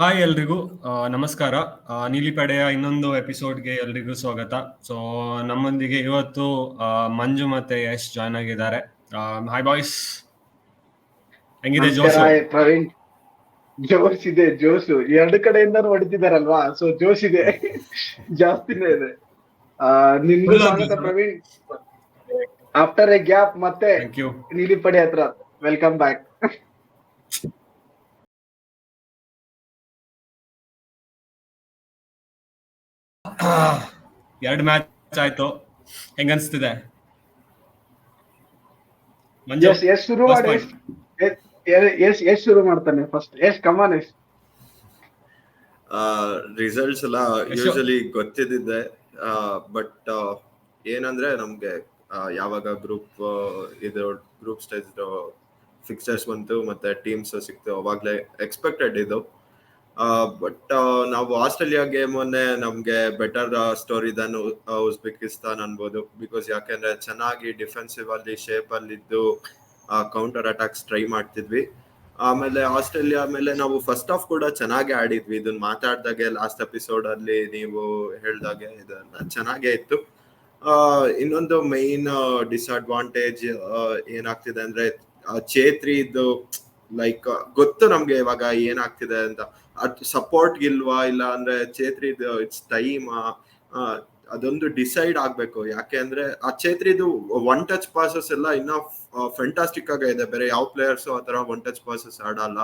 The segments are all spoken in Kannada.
ಹಾಯ್ ಎಲ್ರಿಗೂ ನಮಸ್ಕಾರ. ನೀಲಿಪಡೆಯ ಇನ್ನೊಂದು ಎಪಿಸೋಡ್ಗೆ ಎಲ್ರಿಗೂ ಸ್ವಾಗತ. ಸೊ ನಮ್ಮೊಂದಿಗೆ ಇವತ್ತು ಮಂಜು ಮತ್ತೆ ಯಶ್ ಜಾಯ್ನ್ ಆಗಿದ್ದಾರೆ. ಹಾಯ್ ಬಾಯ್ಸ್, ಹೆಂಗಿದೆ ನಮಸ್ಕಾರ ಜೋಶು? ಪ್ರವೀಣ್. ಜೋಶ್ ಇದೆ, ಜೋಶು ಎರಡು ಕಡೆಯಿಂದ ಹೊಡಿತಿದಾರಲ್ವಾ, ಸೊ ಜೋಶ್ ಇದೆ, ಜಾಸ್ತಿನೇ ಇದೆ. ನಿಮ್ಗೂ ಸ್ವಾಗತ ಪ್ರವೀಣ್. ಆಫ್ಟರ್ ಎ ಗ್ಯಾಪ್ ಮತ್ತೆ ಥ್ಯಾಂಕ್ ಯು. ನೀಲಿಪಡೆ ಹತ್ರ ವೆಲ್ಕಮ್ ಬ್ಯಾಕ್. ಎರಡು ಮ್ಯಾಚ್ ಆಯ್ತು, ಹೆಂಗನ್ಸ್ತಿದೆ ಮಂಜು? ಎಷ್ಟ್ ಶುರು ಮಾಡಿ, ಎಷ್ಟ್ ಶುರು ಮಾಡ್ತಾನೆ ಫಸ್ಟ್? ಎಷ್ಟ್ ಕಮಾನ್ ಎಷ್ಟ್ ರಿಸಲ್ಟ್ಸ್ ಎಲ್ಲ ಯೂಶಲಿ ಗೊತ್ತಿದ್ದಿದ್ದೆ, ಬಟ್ ಏನಂದ್ರೆ ನಮ್ಗೆ ಯಾವಾಗ ಗ್ರೂಪ್ ಸ್ಟೇಜ್ ಫಿಕ್ಸ್ಚರ್ಸ್ ಬಂತು ಮತ್ತೆ ಟೀಮ್ಸ್ ಸಿಕ್ತು ಅವಾಗ್ಲೇ ಎಕ್ಸ್ಪೆಕ್ಟೆಡ್ ಇದು. ಬಟ್ ನಾವು ಆಸ್ಟ್ರೇಲಿಯಾ ಗೇಮ್ ನಮ್ಗೆ ಬೆಟರ್ ಸ್ಟೋರಿ ದನ್ ಉಜ್ಬೇಕಿಸ್ತಾನ್ ಅನ್ಬೋದು. ಬಿಕಾಸ್ ಯಾಕೆಂದ್ರೆ ಚೆನ್ನಾಗಿ ಡಿಫೆನ್ಸಿವ್ ಅಲ್ಲಿ ಶೇಪ್ ಅಲ್ಲಿ ಇದ್ದು ಕೌಂಟರ್ ಅಟ್ಯಾಕ್ಸ್ ಟ್ರೈ ಮಾಡ್ತಿದ್ವಿ. ಆಮೇಲೆ ಆಸ್ಟ್ರೇಲಿಯಾ ಮೇಲೆ ನಾವು ಫಸ್ಟ್ ಹಾಫ್ ಕೂಡ ಚೆನ್ನಾಗಿ ಆಡಿದ್ವಿ. ಇದನ್ನ ಮಾತಾಡ್ದಾಗೆ ಲಾಸ್ಟ್ ಎಪಿಸೋಡ್ ಅಲ್ಲಿ ನೀವು ಹೇಳ್ದಾಗೆ ಇದೆಲ್ಲ ಚೆನ್ನಾಗೇ ಇತ್ತು. ಇನ್ನೊಂದು ಮೈನ್ ಡಿಸ್ಅಡ್ವಾಂಟೇಜ್ ಏನಾಗ್ತಿದೆ ಅಂದ್ರೆ ಚೇತ್ರಿ ಇದು ಲೈಕ್ ಗೊತ್ತು ನಮ್ಗೆ ಇವಾಗ ಏನಾಗ್ತಿದೆ ಅಂತ. ಸಪೋರ್ಟ್ ಇಲ್ವಾ ಇಲ್ಲ ಅಂದ್ರೆ ಚೇತ್ರಿ ಇಟ್ಸ್ ಟೈಮ್ ಅದೊಂದು ಡಿಸೈಡ್ ಆಗ್ಬೇಕು. ಯಾಕೆ ಅಂದ್ರೆ ಆ ಚೇತ್ರಿದು ಒನ್ ಟಚ್ ಪಾಸಸ್ ಎಲ್ಲ ಇನ್ನ ಫ್ಯಾಂಟಾಸ್ಟಿಕ್ ಆಗಿ ಇದೆ. ಬೇರೆ ಯಾವ ಪ್ಲೇಯರ್ಸ್ ಆ ತರ ಒನ್ ಟಚ್ ಪಾಸಸ್ ಆಡಲ್ಲ.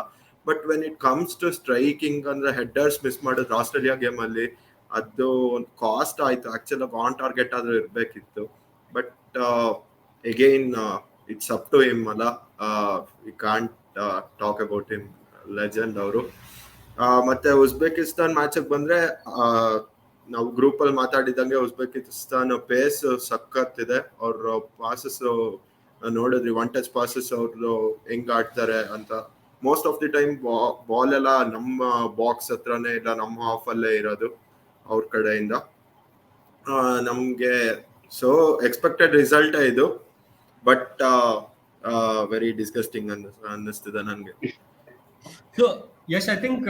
But when it comes to striking ಅಂದ್ರೆ ಹೆಡ್ಡರ್ಸ್ ಮಿಸ್ ಮಾಡಿದ್ರು ಆಸ್ಟ್ರೇಲಿಯಾ ಗೇಮ್ ಅಲ್ಲಿ, ಅದು ಒಂದು ಕಾಸ್ಟ್ ಆಯ್ತು. ಆಕ್ಚುಲಿ ಆನ್ ಟಾರ್ಗೆಟ್ ಆದ್ರೂ ಇರ್ಬೇಕಿತ್ತು. But again it's up to him ಅಲ್ಲ. We can't talk about him, legend ಅವರು. ಮತ್ತೆ ಉಜ್ಬೇಕಿಸ್ತಾನ್ ಮ್ಯಾಚ್ ಬಂದ್ರೆ ನಾವು ಗ್ರೂಪ್ ಅಲ್ಲಿ ಮಾತಾಡಿದಂಗೆ ಉಜ್ಬೇಕಿಸ್ತಾನ್ ಪೇಸ್ ಸಖತ್ತಿದೆ. ಅವ್ರ ಪಾಸಸ್ ನೋಡಿದ್ರಿ, ಒನ್ ಟಚ್ ಪಾಸಸ್ ಅವ್ರು ಹೆಂಗ್ ಆಡ್ತಾರೆ ಅಂತ. Most of the time ball ಎಲ್ಲ ನಮ್ಮ ಬಾಕ್ಸ್ ಹತ್ರನೇ ಇಲ್ಲ, ನಮ್ಮ ಹಾಫ್ ಅಲ್ಲೇ ಇರೋದು ಅವ್ರ ಕಡೆಯಿಂದ. ನಮ್ಗೆ ಸೊ ಎಕ್ಸ್ಪೆಕ್ಟೆಡ್ ರಿಸಲ್ಟ್ ಇದು, ಬಟ್ ವೆರಿ ಡಿಸ್ಗಸ್ಟಿಂಗ್ ಅನ್ನಿಸ್ತಿದೆ ನನ್ಗೆ. So Yash, I think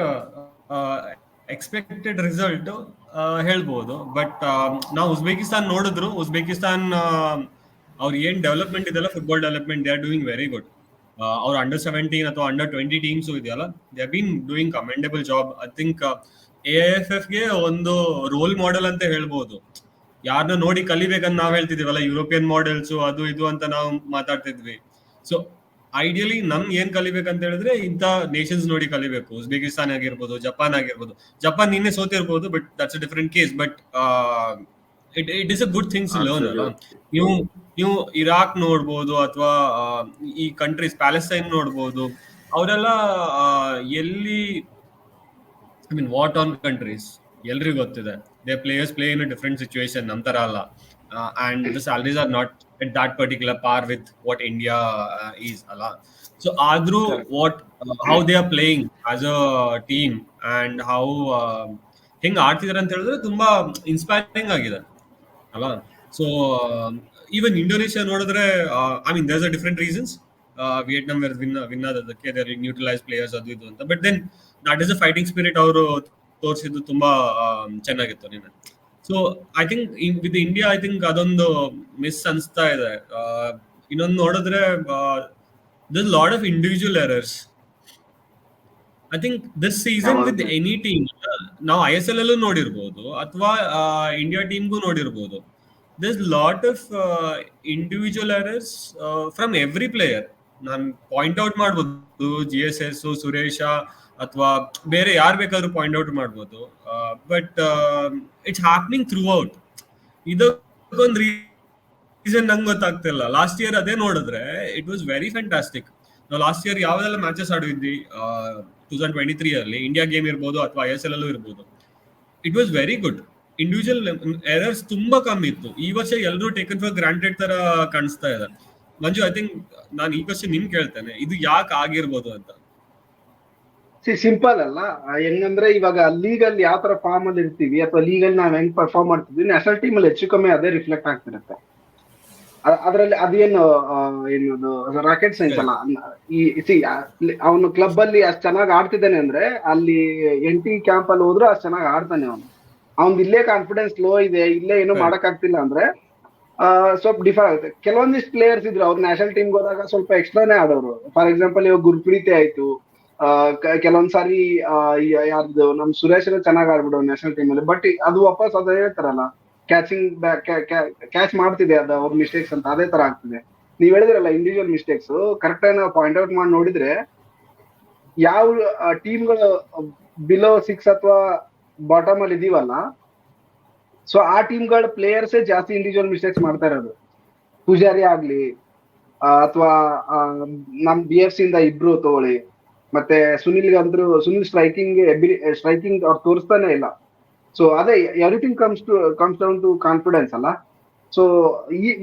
expected result ಹೇಳ್ಬೋದು. ಬಟ್ ನಾವು ಉಜ್ಬೇಕಿಸ್ತಾನ್ ನೋಡಿದ್ರು, ಉಜ್ಬೇಕಿಸ್ತಾನ್ ಅವ್ರು ಏನ್ ಡೆವಲಪ್ಮೆಂಟ್ ಇದೆಲ್ಲ, football development, they are doing very good. ಅವ್ರ ಅಂಡರ್ 17 ಅಥವಾ ಅಂಡರ್ 20 ಟೀಮ್ಸ್ ಇದೆಯಲ್ಲ, they been doing commendable job. I think AIFF ಗೆ ಒಂದು ರೋಲ್ ಮಾಡೆಲ್ ಅಂತ ಹೇಳ್ಬೋದು. ಯಾರನ್ನ ನೋಡಿ ಕಲಿಬೇಕಂತ ನಾವ್ ಹೇಳ್ತಿದೀವಲ್ಲ, ಯುರೋಪಿಯನ್ ಮಾಡೆಲ್ಸ್ ಅದು ಇದು ಅಂತ ನಾವು ಮಾತಾಡ್ತಿದ್ವಿ. ಸೊ ಐಡಿಯಲಿ ನಮ್ಗೆ ಏನ್ ಕಲಿಬೇಕಂತ ಹೇಳಿದ್ರೆ ಇಂಥ ನೇಷನ್ಸ್ ನೋಡಿ ಕಲಿಬೇಕು. ಉಜ್ಬೇಕಿಸ್ತಾನ್ ಆಗಿರ್ಬೋದು, ಜಪಾನ್ ಆಗಿರ್ಬೋದು. ಜಪಾನ್ ನಿನ್ನೆ ಸೋತಿರ್ಬೋದು, but that's a different case. But it is a good things learn ಅಲ್ಲ. ನೀವು ಇರಾಕ್ ನೋಡ್ಬೋದು ಅಥವಾ ಈ ಕಂಟ್ರೀಸ್ ಪ್ಯಾಲೆಸ್ಟೈನ್ ನೋಡ್ಬೋದು. ಅವರೆಲ್ಲ ಎಲ್ಲಿ I mean what on countries ಎಲ್ರಿಗೂ ಗೊತ್ತಿದೆ. They players play in a different situation, ನಮ್ಮ ತರ ಅಲ್ಲ. And the salaries are not at that particular par with what India is ಅಲ್ಲ. So ಆದ್ರೂ how they are playing as a team and how ಹೆಂಗ್ ಆಡ್ತಿದಾರೆ ಅಂತ ಹೇಳಿದ್ರೆ ತುಂಬಾ ಇನ್ಸ್ಪೈರಿಂಗ್ ಆಗಿದೆ ಅಲ್ಲ. ಸೊ ಈವನ್ ಇಂಡೋನೇಷಿಯಾ ನೋಡಿದ್ರೆ, I mean there's a different reasons. Vietnam win ಆದದಕ್ಕೆ ದೇ ನ್ಯೂಟ್ರಲೈಸ್ ಪ್ಲೇಯರ್ಸ್ ಅದು ಇದು ಅಂತ. But then that is a fighting spirit ಅವರು ತೋರಿಸಿದ್ದು ತುಂಬಾ ಚೆನ್ನಾಗಿತ್ತು ನಿನ್ನೆ. So I think with India I think ಅದೊಂದು ಮಿಸ್ ಅನ್ಸ್ತಾ ಇದೆ. ಇನ್ನೊಂದು ನೋಡಿದ್ರೆ this lot of individual errors. I think this season with any team, ನಾವು ISL ಅಲ್ಲೂ ನೋಡಿರ್ಬೋದು ಅಥವಾ ಇಂಡಿಯಾ ಟೀಮ್ಗೂ ನೋಡಿರ್ಬೋದು, this lot of individual errors from every player. ನಾನು ಪಾಯಿಂಟ್ ಔಟ್ ಮಾಡ್ಬೋದು, GSS, ಸುರೇಶ ಅಥವಾ ಬೇರೆ ಯಾರು ಬೇಕಾದ್ರೂ ಪಾಯಿಂಟ್ ಔಟ್ ಮಾಡ್ಬೋದು. But it's happening through out. ಇದಕ್ಕೊಂದು ರೀಸನ್ ನಂಗೆ ಗೊತ್ತಾಗ್ತಿಲ್ಲ. ಲಾಸ್ಟ್ ಇಯರ್ ಅದೇ ನೋಡಿದ್ರೆ ಇಟ್ ವಾಸ್ ವೆರಿ ಫ್ಯಾಂಟಾಸ್ಟಿಕ್. ನಾವು ಲಾಸ್ಟ್ ಇಯರ್ ಯಾವ್ದೆಲ್ಲ ಮ್ಯಾಚಸ್ ಆಡಿದ್ವಿ 2023 ಅಲ್ಲಿ, ಇಂಡಿಯಾ ಗೇಮ್ ಇರ್ಬೋದು ಅಥವಾ ISL ಅಲ್ಲೂ ಇರ್ಬೋದು, it was very good. Individual errors ತುಂಬಾ ಕಮ್ಮಿ ಇತ್ತು. ಈ ವರ್ಷ ಎಲ್ಲರೂ ಟೇಕನ್ ಫಾರ್ ಗ್ರಾಂಟೆಡ್ ತರ ಕಾಣಿಸ್ತಾ ಇದೆ. ಮಂಜು, ಐ ಥಿಂಕ್ ನಾನು ಈ ಕ್ವಶನ್ ನಿಮ್ಗೆ ಕೇಳ್ತೇನೆ, ಇದು ಯಾಕೆ ಆಗಿರ್ಬೋದು ಅಂತ. ಸಿಂಪಲ್ ಅಲ್ಲ. ಹೆಂಗಂದ್ರೆ ಇವಾಗ ಲೀಗ್ ಅಲ್ಲಿ ಯಾವ ತರ ಫಾರ್ಮ್ ಅಲ್ಲಿ ಇರ್ತೀವಿ ಅಥವಾ ಲೀಗ್ ಅಲ್ಲಿ ನಾವ್ ಹೆಂಗ್ ಪರ್ಫಾರ್ಮ್ ಮಾಡ್ತಿದ್ವಿ, ನ್ಯಾಷನಲ್ ಟೀಮ್ ಅಲ್ಲಿ ಹೆಚ್ಚು ಕಮ್ಮಿ ಅದೇ ರಿಫ್ಲೆಕ್ಟ್ ಆಗ್ತಿರುತ್ತೆ. ಅದ್ರಲ್ಲಿ ಅದೇನು ಏನು ರಾಕೆಟ್ ಸೈನ್ಸ್ ಅಲ್ಲ. ಅವನು ಕ್ಲಬ್ ಅಲ್ಲಿ ಅಷ್ಟ್ ಚೆನ್ನಾಗಿ ಆಡ್ತಿದ್ದಾನೆ ಅಂದ್ರೆ ಅಲ್ಲಿ NT ಕ್ಯಾಂಪ್ ಅಲ್ಲಿ ಹೋದ್ರು ಅಷ್ಟ್ ಚೆನ್ನಾಗಿ ಆಡ್ತಾನೆ ಅವನು. ಅವ್ನ್ ಇಲ್ಲೇ ಕಾನ್ಫಿಡೆನ್ಸ್ ಲೋ ಇದೆ, ಇಲ್ಲೇ ಏನು ಮಾಡಕ್ ಆಗ್ತಿಲ್ಲ ಅಂದ್ರೆ ಸ್ವಲ್ಪ ಡಿಫರ್ ಆಗುತ್ತೆ. ಕೆಲವೊಂದಿಷ್ಟು ಪ್ಲೇಯರ್ಸ್ ಇದ್ರು ಅವ್ರು ನ್ಯಾಷನಲ್ ಟೀಮ್ ಹೋದಾಗ ಸ್ವಲ್ಪ ಎಕ್ಸ್ಟ್ರಾನೇ ಆಡೋರು. ಫಾರ್ ಎಕ್ಸಾಂಪಲ್ ಇವಾಗ ಗುರ್ಪ್ರೀತಿ ಆಯ್ತು, ಕೆಲವೊಂದ್ಸಾರಿ ಯಾರ್ದು ನಮ್ ಸುರೇಶ್ ಚೆನ್ನಾಗಿ ಆಡ್ಬಿಡೋ ನ್ಯಾಷನಲ್ ಟೀಮ್ ಅಲ್ಲಿ. ಬಟ್ ಅದು ವಾಪಸ್ ಅದ ಹೇಳ್ತಾರಲ್ಲ, ಕ್ಯಾಚಿಂಗ್ ಕ್ಯಾಚ್ ಮಾಡ್ತಿದೆ ಅದು ಅವ್ರ ಮಿಸ್ಟೇಕ್ಸ್ ಅಂತ, ಅದೇ ತರ ಆಗ್ತಿದೆ. ನೀವ್ ಹೇಳಿದ್ರಲ್ಲ ಇಂಡಿವಿಜುವಲ್ ಮಿಸ್ಟೇಕ್ಸ್, ಕರೆಕ್ಟ್ ಆಗಿ ನಾವು ಪಾಯಿಂಟ್ ಔಟ್ ಮಾಡಿ ನೋಡಿದ್ರೆ ಯಾವ ಟೀಮ್ಗಳು ಬಿಲೋ 6 ಅಥವಾ ಬಾಟಮ್ ಅಲ್ಲಿ ಇದೀವಲ್ಲ, ಸೊ ಆ ಟೀಮ್ಗಳ ಪ್ಲೇಯರ್ಸೇ ಜಾಸ್ತಿ ಇಂಡಿವಿಜುವಲ್ ಮಿಸ್ಟೇಕ್ಸ್ ಮಾಡ್ತಾ ಇರೋದು. ಪೂಜಾರಿ ಆಗ್ಲಿ ಅಥವಾ ನಮ್ BFC ಇಂದ ಇಬ್ರು ತಗೊಳ್ಳಿ, ಮತ್ತೆ ಸುನಿಲ್ ಸ್ಟ್ರೈಕಿಂಗ್ ಅವ್ರು ತೋರಿಸ್ತಾನೆ ಇಲ್ಲ. ಸೊ ಅದೇ everything comes down to confidence ಅಲ್ಲ. ಸೊ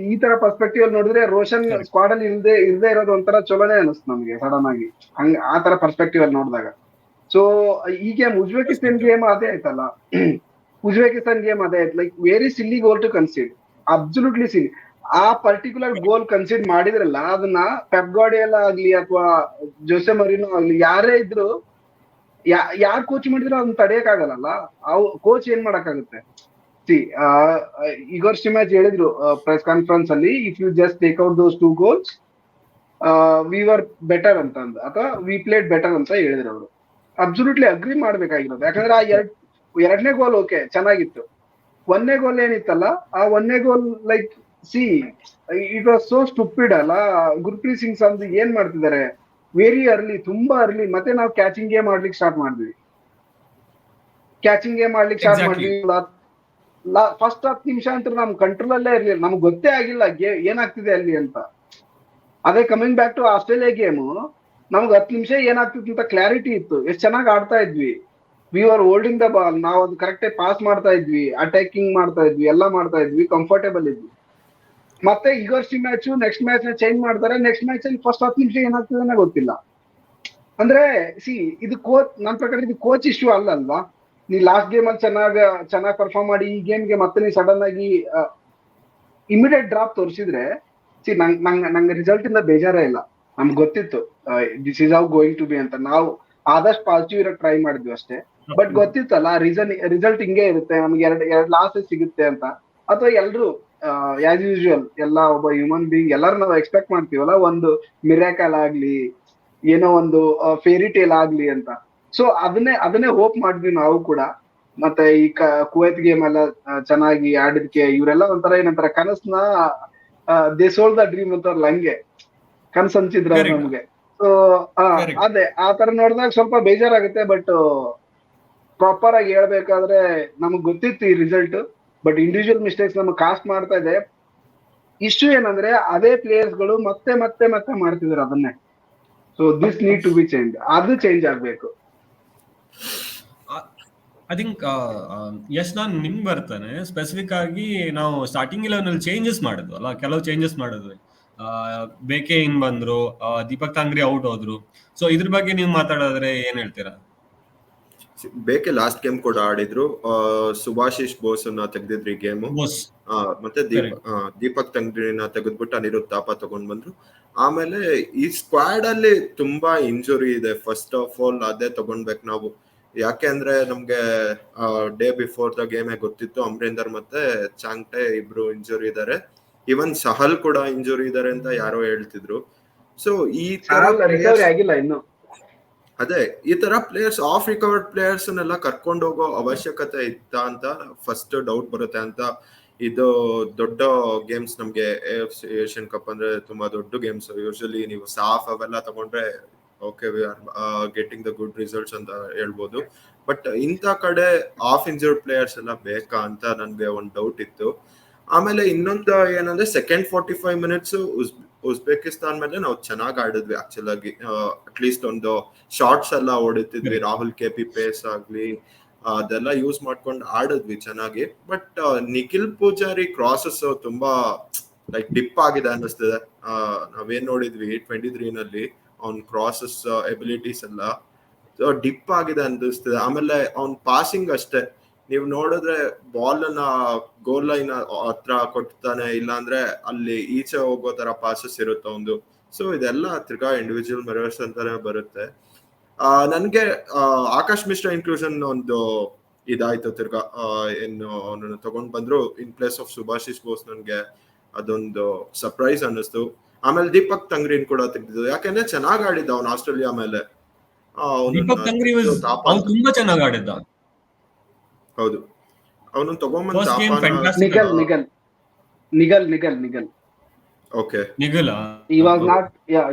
ಈ ತರ ಪರ್ಸ್ಪೆಕ್ಟಿವ್ ಅಲ್ಲಿ ನೋಡಿದ್ರೆ ರೋಷನ್ ಸ್ಕ್ವಾಡ್ ಅಲ್ಲಿ ಇಲ್ಲದೆ ಇರೋದು ಒಂಥರ ಚಲೋನೆ ಅನಿಸ್ತು ನಮ್ಗೆ ಸಡನ್ ಆಗಿ, ಹಂಗ ಆ ತರ ಪರ್ಸ್ಪೆಕ್ಟಿವ್ ಅಲ್ಲಿ ನೋಡಿದಾಗ. ಸೊ ಈ ಗೇಮ್ ಉಜ್ಬೇಕಿಸ್ತಾನ್ ಗೇಮ್ ಅದೇ ಆಯ್ತಲ್ಲ, ಉಜ್ಬೇಕಿಸ್ತಾನ್ ಗೇಮ್ ಅದೇ ಆಯ್ತು. Like very silly goal to concede, absolutely silly. ಆ ಪರ್ಟಿಕ್ಯುಲರ್ ಗೋಲ್ ಕನ್ಸಿಡ್ ಮಾಡಿದ್ರಲ್ಲ, ಅದನ್ನ ಪೆಪ್ ಗಾರ್ಡಿಯೋಲಾ ಆಗ್ಲಿ ಅಥವಾ ಜೋಸೆ ಮರಿನೋ ಆಗ್ಲಿ ಯಾರೇ ಇದ್ರು, ಯಾರ್ ಕೋಚ್ ಮಾಡಿದ್ರು ಅದನ್ನ ತಡೆಯಕ್ ಆಗಲ್ಲ. ಕೋಚ್ ಏನ್ ಮಾಡಕ್ಕಾಗುತ್ತೆ? ಇಗೋರ್ ಸ್ಟಿಮ್ಯಾಚ್ ಹೇಳಿದ್ರು ಪ್ರೆಸ್ ಕಾನ್ಫರೆನ್ಸ್ ಅಲ್ಲಿ, if you just take out those 2 goals we were better ಅಂತ ಅಥವಾ ವಿ ಪ್ಲೇಡ್ ಬೆಟರ್ ಅಂತ ಹೇಳಿದ್ರು ಅವರು. ಅಬ್ಸಲ್ಯೂಟ್ಲಿ ಅಗ್ರಿ ಮಾಡ್ಬೇಕಾಗಿರೋದು. ಯಾಕಂದ್ರೆ ಆ ಎರಡನೇ ಗೋಲ್ ಓಕೆ ಚೆನ್ನಾಗಿತ್ತು, ಒಂದನೇ ಗೋಲ್ ಏನಿತ್ತಲ್ಲ, ಆ ಒಂದನೇ goal like it was so stupid ಅಲ್ಲ. ಗುರ್ಪ್ರೀತ್ ಸಿಂಗ್ ಸಂಧು ಏನ್ ಮಾಡ್ತಿದ್ದಾರೆ, ವೆರಿ ಅರ್ಲಿ, ತುಂಬಾ ಅರ್ಲಿ. ಮತ್ತೆ ನಾವು ಕ್ಯಾಚಿಂಗ್ ಗೇಮ್ ಆಡ್ಲಿಕ್ಕೆ ಸ್ಟಾರ್ಟ್ ಮಾಡಿದ್ವಿ. ಫಸ್ಟ್ 10 ನಿಮಿಷ ಅಂತ ನಮ್ ಕಂಟ್ರೋಲ್ ಅಲ್ಲೇ ಇರ್ಲಿಲ್ಲ, ನಮ್ಗೆ ಗೊತ್ತೇ ಆಗಿಲ್ಲ ಏನಾಗ್ತಿದೆ ಅಲ್ಲಿ ಅಂತ. ಅದೇ coming back to Australia game, ನಮ್ಗೆ 10 ನಿಮಿಷ ಏನಾಗ್ತಿತ್ತು ಅಂತ ಕ್ಲಾರಿಟಿ ಇತ್ತು, ಎಷ್ಟು ಚೆನ್ನಾಗಿ ಆಡ್ತಾ ಇದ್ವಿ. We are holding the ball, ನಾವು ಅದು ಕರೆಕ್ಟಾಗಿ ಪಾಸ್ ಮಾಡ್ತಾ ಇದ್ವಿ, ಅಟ್ಯಾಕಿಂಗ್ ಮಾಡ್ತಾ ಇದ್ವಿ, ಎಲ್ಲ ಮಾಡ್ತಾ ಇದ್ವಿ, ಕಂಫರ್ಟೇಬಲ್ ಇದ್ವಿ. ಮತ್ತೆ ಈಗರ್ಸಿ ಮ್ಯಾಚ್ ನೆಕ್ಸ್ಟ್ ಮ್ಯಾಚ್ ನ ಚೇಂಜ್ ಮಾಡ್ತಾರೆ. ನೆಕ್ಸ್ಟ್ ಮ್ಯಾಚ್ ಅಲ್ಲಿ ಫಸ್ಟ್ 10 ನಿಮಿಷ ಏನಾಗ್ತದೆ ಗೊತ್ತಿಲ್ಲ. ಅಂದ್ರೆ ಇದು ನನ್ನ ಪ್ರಕಾರ ಇದು ಕೋಚ್ ಇಶ್ಯೂ ಅಲ್ವಾ. ನೀ ಲಾಸ್ಟ್ ಗೇಮ್ ಅಲ್ಲಿ ಚೆನ್ನಾಗಿ ಪರ್ಫಾರ್ಮ್ ಮಾಡಿ ಈ ಗೇಮ್ಗೆ ಮತ್ತೆ ನೀ ಸಡನ್ ಆಗಿ ಇಮಿಡಿಯೇಟ್ ಡ್ರಾಪ್ ತೋರಿಸಿದ್ರೆ, ನಂಗೆ ರಿಸಲ್ಟ್ ಇಂದ ಬೇಜಾರೇ ಇಲ್ಲ. ನಮ್ಗೆ ಗೊತ್ತಿತ್ತು this is how going to be ಅಂತ. ನಾವು ಆದಷ್ಟು ಪಾಸಿಟಿವ್ ಇರೋಕ್ ಟ್ರೈ ಮಾಡಿದ್ವಿ ಅಷ್ಟೇ. ಬಟ್ ಗೊತ್ತಿತ್ತಲ್ಲ ರಿಸಲ್ಟ್ ಹಿಂಗೆ ಇರುತ್ತೆ, ನಮ್ಗೆ ಎರಡ್ ಲಾಸ್ ಸಿಗುತ್ತೆ ಅಂತ. ಅಥವಾ ಎಲ್ರು ಆಸ್ ಯೂಶುವಲ್ ಎಲ್ಲ ಒಬ್ಬ ಹ್ಯೂಮನ್ ಬೀಯಿಂಗ್ ಎಲ್ಲರೂ ನಾವು ಎಕ್ಸ್ಪೆಕ್ಟ್ ಮಾಡ್ತೀವಲ್ಲ, ಒಂದು ಮಿರಾಕಲ್ ಆಗ್ಲಿ, ಏನೋ ಒಂದು ಫೇರಿ ಟೇಲ್ ಆಗ್ಲಿ ಅಂತ. ಸೊ ಅದನ್ನೇ ಹೋಪ್ ಮಾಡಿದ್ವಿ ನಾವು ಕೂಡ. ಮತ್ತೆ ಈ ಕುವೈತ್ ಗೇಮ್ ಎಲ್ಲ ಚೆನ್ನಾಗಿ ಆಡಿದ್ಕೆ ಇವರೆಲ್ಲ ಒಂಥರ ಏನಂತಾರೆ, ಕನಸ್ನ ದೇ ಸೋಲ್ಡ್ ದ ಡ್ರೀಮ್ ಅಂತಾರಲ್ಲ, ಹಂಗೆ ಕನಸು ಹಂಚಿದ್ರ ನಮ್ಗೆ. ಸೊ ಅದೇ ಆ ತರ ನೋಡಿದಾಗ ಸ್ವಲ್ಪ ಬೇಜಾರಾಗುತ್ತೆ. ಬಟ್ ಪ್ರಾಪರ್ ಆಗಿ ಹೇಳ್ಬೇಕಾದ್ರೆ ನಮಗ್ ಗೊತ್ತಿತ್ತು ಈ ರಿಸಲ್ಟ್, ಬಟ್ ಇಂಡಿವಿಜುವಲ್ ಮಿಸ್ಟೇಕ್ಸ್ ನಮಗ್ ಕಾಸ್ಟ್ ಮಾಡ್ತಾ ಇದೆ. ಇಶ್ಯೂ ಏನಂದ್ರೆ ಅದೇ ಪ್ಲೇಯರ್ಸ್ ಗಳು ಮತ್ತೆ ಮತ್ತೆ ಮತ್ತೆ ಮಾಡ್ತಿದಾರೆ ಅದನ್ನೇ. So this need to be change, ಅದು ಚೇಂಜ್ ಆಗ್ಬೇಕು. ಐ ಥಿಂಕ್ ನಾನು ನಿಮ್ಗೆ ಬರ್ತಾನೆ ಸ್ಪೆಸಿಫಿಕ್ ಆಗಿ ನಾವು ಸ್ಟಾರ್ಟಿಂಗ್ 11 ಅಲ್ಲಿ ಚೇಂಜಸ್ ಮಾಡಿದ್ವು ಅಲ್ಲ, ಕೆಲವು ಚೇಂಜಸ್ ಮಾಡಿದ್ವಿ. ಬೇಕೆ ಇನ್ ಬಂದ್ರು, ದೀಪಕ್ ತಾಂಗ್ರಿ ಔಟ್ ಹೋದ್ರು. ಸೊ ಇದ್ರ ಬಗ್ಗೆ ನೀವು ಮಾತಾಡೋದ್ರೆ ಏನ್ ಹೇಳ್ತೀರಾ? ಬೇಕೆ ಲಾಸ್ಟ್ ಗೇಮ್ ಕೂಡ ಆಡಿದ್ರು, ಸುಭಾಶಿಶ್ ಬೋಸ್ನ ತೆಗ್ದಿದ್ರಿ ಗೇಮು, ಮತ್ತೆ ದೀಪಕ್ ತಂಗ್ರಿನ ತೆಗೆದ್ಬಿಟ್ಟು ಅನಿರುದ್ಧ್ ತಾಪ ತಗೊಂಡ್ ಬಂದ್ರು. ಆಮೇಲೆ ಈ ಸ್ಕ್ವಾಡ್ ಅಲ್ಲಿ ತುಂಬಾ ಇಂಜುರಿ ಇದೆ. ಫಸ್ಟ್ ಆಫ್ ಆಲ್ ಅದೇ ತಗೊಂಡ್ಬೇಕು ನಾವು. ಯಾಕೆ ಅಂದ್ರೆ ನಮ್ಗೆ ಡೇ ಬಿಫೋರ್ ದ ಗೇಮ್ ಗೊತ್ತಿತ್ತು ಅಮರೀಂದರ್ ಮತ್ತೆ ಚಾಂಗ್ಟೆ ಇಬ್ರು ಇಂಜುರಿ ಇದಾರೆ. ಇವನ್ ಸಹಲ್ ಕೂಡ ಇಂಜುರಿ ಇದಾರೆ ಅಂತ ಯಾರೋ ಹೇಳ್ತಿದ್ರು. ಸೊ ಈ ತರ ಆಗಿಲ್ಲ ಇನ್ನು. ಅದೇ ಈ ತರ ಪ್ಲೇಯರ್ಸ್, ಆಫ್ ರಿಕವರ್ಡ್ ಪ್ಲೇಯರ್ಸ್ ನೆಲ್ಲ ಕರ್ಕೊಂಡು ಹೋಗೋ ಅವಶ್ಯಕತೆ ಇತ್ತ ಅಂತ ಫಸ್ಟ್ ಡೌಟ್ ಬರುತ್ತೆ ಅಂತ. ಇದು ದೊಡ್ಡ ಗೇಮ್ಸ್, ನಮ್ಗೆ AFC ಏಷ್ಯನ್ ಕಪ್ ಅಂದ್ರೆ ತುಂಬಾ ದೊಡ್ಡ ಗೇಮ್ಸ್. ಯೂಶಲಿ ನೀವು ಸಾಫ್ ಅವೆಲ್ಲ ತಗೊಂಡ್ರೆ okay, we are getting the good results ಅಂತ ಹೇಳ್ಬೋದು. ಬಟ್ ಇಂಥ ಕಡೆ ಆಫ್ ಇಂಜರ್ಡ್ ಪ್ಲೇಯರ್ಸ್ ಎಲ್ಲ ಬೇಕಾ ಅಂತ ನನ್ಗೆ ಒಂದು ಡೌಟ್ ಇತ್ತು. ಆಮೇಲೆ ಇನ್ನೊಂದು ಏನಂದ್ರೆ ಸೆಕೆಂಡ್ 45 ಮಿನಿಟ್ಸ್ ಉಜ್ಬೇಕಿಸ್ತಾನ್ ಮೇಲೆ ನಾವು ಚೆನ್ನಾಗಿ ಆಡಿದ್ವಿ ಆಕ್ಚುಲ್ ಆಗಿ. ಅಟ್ಲೀಸ್ಟ್ ಒಂದು ಶಾರ್ಟ್ಸ್ ಎಲ್ಲ ಹೊಡಿತಿದ್ವಿ, ರಾಹುಲ್ KP ಪೇಸ್ ಆಗ್ಲಿ ಅದೆಲ್ಲ ಯೂಸ್ ಮಾಡ್ಕೊಂಡು ಆಡಿದ್ವಿ ಚೆನ್ನಾಗಿ. ಬಟ್ ನಿಖಿಲ್ ಪೂಜಾರಿ ಕ್ರಾಸಸ್ ತುಂಬಾ ಲೈಕ್ ಡಿಪ್ ಆಗಿದೆ ಅನ್ನಿಸ್ತಿದೆ. ನಾವೇನ್ ನೋಡಿದ್ವಿ 23 ನಲ್ಲಿ ಅವ್ನ್ ಕ್ರಾಸಸ್ ಎಬಿಲಿಟೀಸ್ ಎಲ್ಲ ಡಿಪ್ ಆಗಿದೆ ಅನ್ನಿಸ್ತಿದೆ. ಆಮೇಲೆ ಅವ್ನ್ ಪಾಸಿಂಗ್ ಅಷ್ಟೇ, ನೀವು ನೋಡಿದ್ರೆ ಬಾಲ್ ಅನ್ನ ಗೋಲ್ ಲೈನ್ ಹತ್ರ ಕೊಡ್ತಾನೆ, ಇಲ್ಲಾಂದ್ರೆ ಅಲ್ಲಿ ಈಚೆ ಹೋಗೋ ತರ ಪಾಸಸ್ ಇರುತ್ತೆ ಒಂದು. ಸೊ ಇದೆಲ್ಲ ತಿರ್ಗಾ ಇಂಡಿವಿಜುವಲ್ ಮೆರಿಟ್ಸ್ ಅಂತಾನೆ ಬರುತ್ತೆ. ನನ್ಗೆ ಆಕಾಶ್ ಮಿಶ್ರಾ ಇನ್ಕ್ಲೂಷನ್ ಒಂದು ಇದಾಯ್ತು ತಿರ್ಗಾ. ಏನು ಅವನನ್ನು ತಗೊಂಡ್ ಬಂದ್ರು ಇನ್ ಪ್ಲೇಸ್ ಆಫ್ ಸುಭಾಶಿಸ್ ಬೋಸ್, ನನ್ಗೆ ಅದೊಂದು ಸರ್ಪ್ರೈಸ್ ಅನ್ನಿಸ್ತು. ಆಮೇಲೆ ದೀಪಕ್ ತಂಗ್ರಿನ್ ಕೂಡ ತೆಗ್ದಿದ್ದು, ಯಾಕಂದ್ರೆ ಚೆನ್ನಾಗ್ ಆಡಿದ್ದ ಅವ್ನು ಆಸ್ಟ್ರೇಲಿಯಾ ಮೇಲೆ. ದೀಪಕ್ ತಂಗ್ರಿ ಅವ್ನು ತುಂಬಾ ಚೆನ್ನಾಗಿ ಆಡಿದ್ದ. ಹೌದು, ಅವನು ತಗೊಂಬಂದ್ First game fantastic. Niggle okay niggle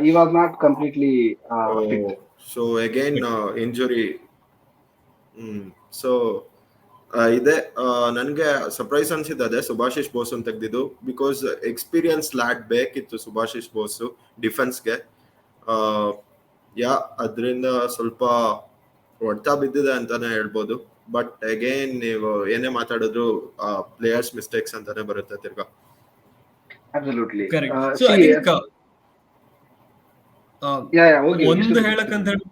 he was not completely fit. So again injury. So ಇದೆ ನನ್ಗೆ ಸರ್ಪ್ರೈಸ್ ಅನ್ಸಿದ್ದು ಅದೇ ಸುಭಾಶಿಸ್ ಬೋಸ್ ಅಂತ ತೆಗ್ದಿದ್ದು. ಬಿಕಾಸ್ ಎಕ್ಸ್ಪೀರಿಯನ್ಸ್ ಲ್ಯಾಡ್ ಬೇಕಿತ್ತು ಸುಭಾಶಿಸ್ ಬೋಸ್ ಡಿಫೆನ್ಸ್ಗೆ. ಅದರಿಂದ ಸ್ವಲ್ಪ ಹೊಡ್ತಾ ಬಿದ್ದಿದೆ ಅಂತಾನೆ ಹೇಳ್ಬೋದು. ಬಟ್ ಅಗೈನ್ ನೀವು ಏನೇ ಮಾತಾಡಿದ್ರು ಪ್ಲೇಯರ್ಸ್ ಮಿಸ್ಟೇಕ್ಸ್ ಅಂತಾನೆ ಬರುತ್ತೆ ತಿರ್ಗಾ. Absolutely. Correct. So I think ಒಂದು ಹೇಳಕ್ಕಂತ ಹೇಳಿ,